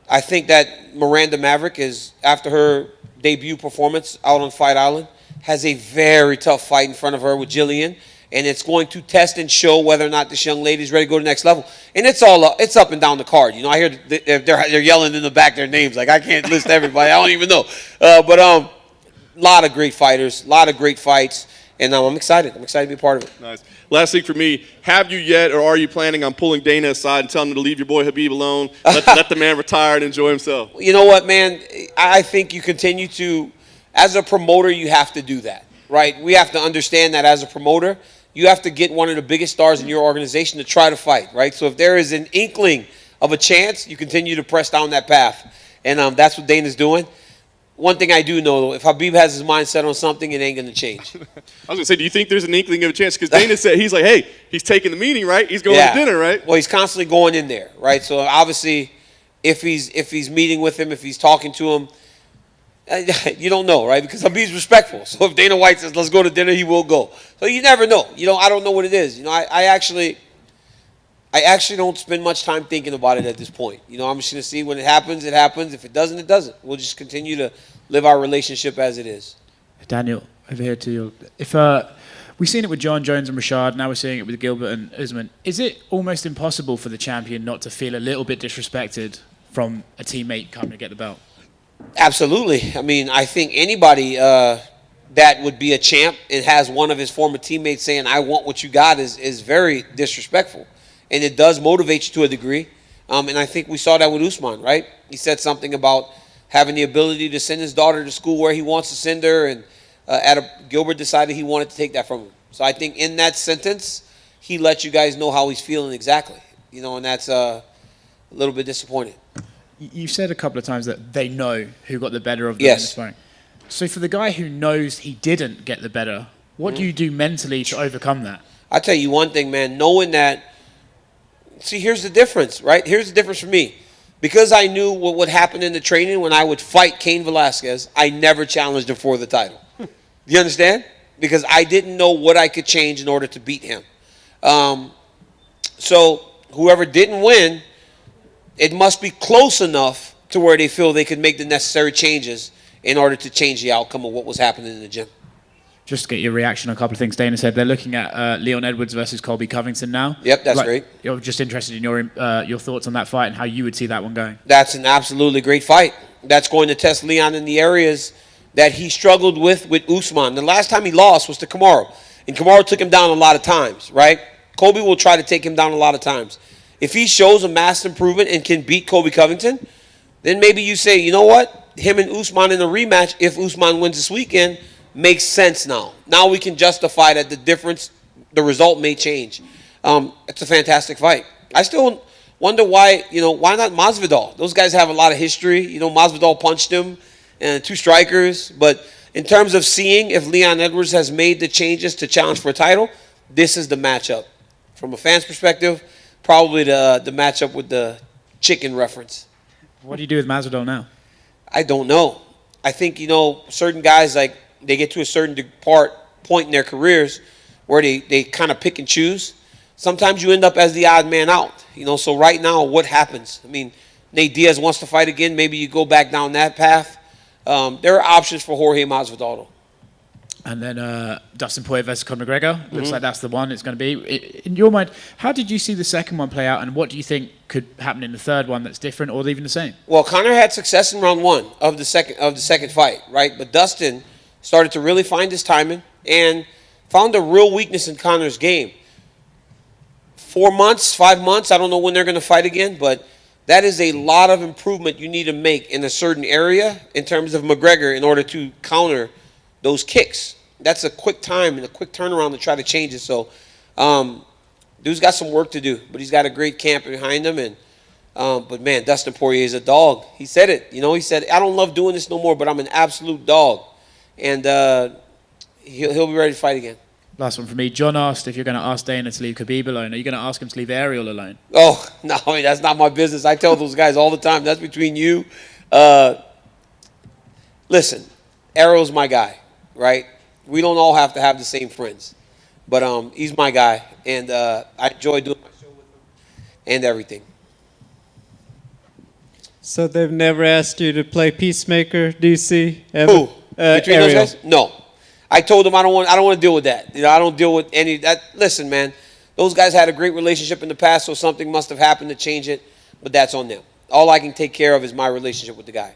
I think that Miranda Maverick is, after her debut performance out on Fight Island, has a very tough fight in front of her with Jillian, and it's going to test and show whether or not this young lady is ready to go to the next level. And it's up and down the card. I hear they're yelling in the back their names. Like, I can't list everybody. I don't even know. But a lot of great fighters, a lot of great fights, and I'm excited. I'm excited to be a part of it. Nice. Last thing for me, have you yet, or are you planning on pulling Dana aside and telling him to leave your boy Habib alone, let the man retire and enjoy himself? You know what, man? I think you continue to, as a promoter, you have to do that, right? We have to understand that as a promoter, you have to get one of the biggest stars in your organization to try to fight, right? So if there is an inkling of a chance, you continue to press down that path. And that's what Dana's doing. one thing I do know, though, if Habib has his mind set on something, it ain't going to change. I was going to say, do you think there's an inkling of a chance? Because Dana said, he's like, hey, he's taking the meeting, right? He's going to dinner, right? Well, he's constantly going in there, right? So obviously, if he's meeting with him, if he's talking to him, you don't know, right? Because Habib's respectful. So if Dana White says, let's go to dinner, he will go. So you never know. I don't know what it is. I actually don't spend much time thinking about it at this point. I'm just going to see when it happens, it happens. If it doesn't, it doesn't. We'll just continue to live our relationship as it is. Daniel, over here to you. If we've seen it with John Jones and Rashad, now we're seeing it with Gilbert and Usman. Is it almost impossible for the champion not to feel a little bit disrespected from a teammate coming to get the belt? Absolutely. I mean, I think anybody that would be a champ and has one of his former teammates saying, I want what you got is very disrespectful. And it does motivate you to a degree. And I think we saw that with Usman, right? He said something about having the ability to send his daughter to school where he wants to send her. And Gilbert decided he wanted to take that from him. So I think in that sentence, he let you guys know how he's feeling exactly. And that's a little bit disappointing. You said a couple of times that they know who got the better of them in the sparring. So for the guy who knows he didn't get the better, what do you do mentally to overcome that? I'll tell you one thing, man. Knowing that, see, here's the difference, right? Here's the difference for me. Because I knew what would happen in the training when I would fight Cain Velasquez, I never challenged him for the title. You understand? Because I didn't know what I could change in order to beat him. So whoever didn't win, it must be close enough to where they feel they could make the necessary changes in order to change the outcome of what was happening in the gym. Just to get your reaction on a couple of things Dana said. They're looking at Leon Edwards versus Colby Covington now. Yep, that's great. You're just interested in your thoughts on that fight and how you would see that one going. That's an absolutely great fight. That's going to test Leon in the areas that he struggled with Usman. The last time he lost was to Kamaru. And Kamaru took him down a lot of times, right? Colby will try to take him down a lot of times. If he shows a mass improvement and can beat Colby Covington, then maybe you say, you know what? Him and Usman in a rematch, if Usman wins this weekend, makes sense now. Now we can justify that the result may change. It's a fantastic fight. I still wonder why not Masvidal? Those guys have a lot of history. Masvidal punched him and 2 strikers. But in terms of seeing if Leon Edwards has made the changes to challenge for a title, this is the matchup. From a fan's perspective, probably the matchup with the chicken reference. What do you do with Masvidal now? I don't know. I think, certain guys, like, they get to a certain point in their careers where they kind of pick and choose. Sometimes you end up as the odd man out. So right now, what happens? I mean, Nate Diaz wants to fight again. Maybe you go back down that path. There are options for Jorge Masvidal. And then Dustin Poirier versus Conor McGregor. Looks like that's the one it's going to be. In your mind, how did you see the second one play out, and what do you think could happen in the third one that's different or even the same? Well, Conor had success in round 1 of the second fight, right? But Dustin started to really find his timing and found a real weakness in Conor's game. 4 months, 5 months, I don't know when they're going to fight again, but that is a lot of improvement you need to make in a certain area in terms of McGregor in order to counter those kicks. That's a quick time and a quick turnaround to try to change it. So, dude's got some work to do, but he's got a great camp behind him. And but man, Dustin Poirier is a dog. He said it. He said, I don't love doing this no more, but I'm an absolute dog. And he'll be ready to fight again. Last one from me. John asked if you're going to ask Dana to leave Khabib alone. Are you going to ask him to leave Ariel alone? Oh, no, that's not my business. I tell those guys all the time, that's between you. Listen, Ariel's my guy, right? We don't all have to have the same friends. But he's my guy, and I enjoy doing my show with him and everything. So they've never asked you to play Peacemaker, DC? Ever? Who? Between Ariel. those guys? No. I told them I don't want to deal with that. I don't deal with any that. Listen, man, those guys had a great relationship in the past, so something must have happened to change it, but that's on them. All I can take care of is my relationship with the guy.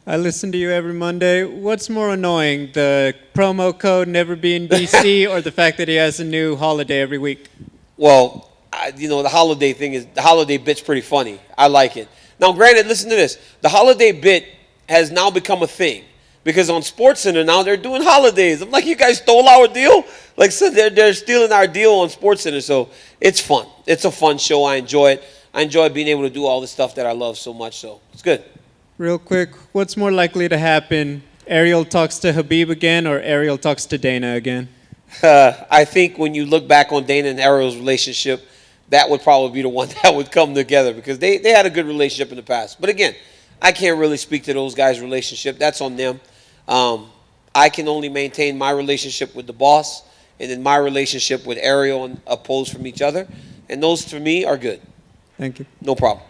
I listen to you every Monday. What's more annoying, the promo code never being DC or the fact that he has a new holiday every week? Well, the holiday thing the holiday bit's pretty funny. I like it. Now, granted, listen to this. The holiday bit has now become a thing because on SportsCenter now they're doing holidays. I'm like, you guys stole our deal? Like, so they're stealing our deal on SportsCenter. So it's fun. It's a fun show. I enjoy it. I enjoy being able to do all the stuff that I love so much. So it's good. Real quick, what's more likely to happen? Ariel talks to Habib again or Ariel talks to Dana again? I think when you look back on Dana and Ariel's relationship, that would probably be the one that would come together because they had a good relationship in the past. But again, I can't really speak to those guys' relationship. That's on them. I can only maintain my relationship with the boss and then my relationship with Ariel and opposed from each other. And those, to me, are good. Thank you. No problem.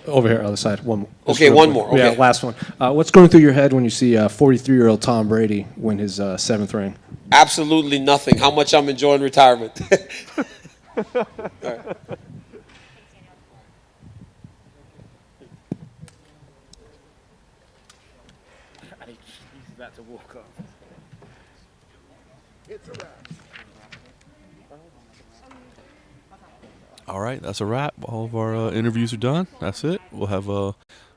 Over here, other side. One more. Okay, one more. Yeah, Okay. last one. What's going through your head when you see 43-year-old Tom Brady win his 7th ring? Absolutely nothing. How much I'm enjoying retirement. All right. He's about to walk off. It's a wrap. All right, that's a wrap. All of our interviews are done. That's it. We'll have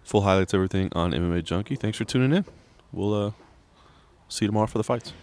full highlights, everything on MMA Junkie. Thanks for tuning in. We'll see you tomorrow for the fights.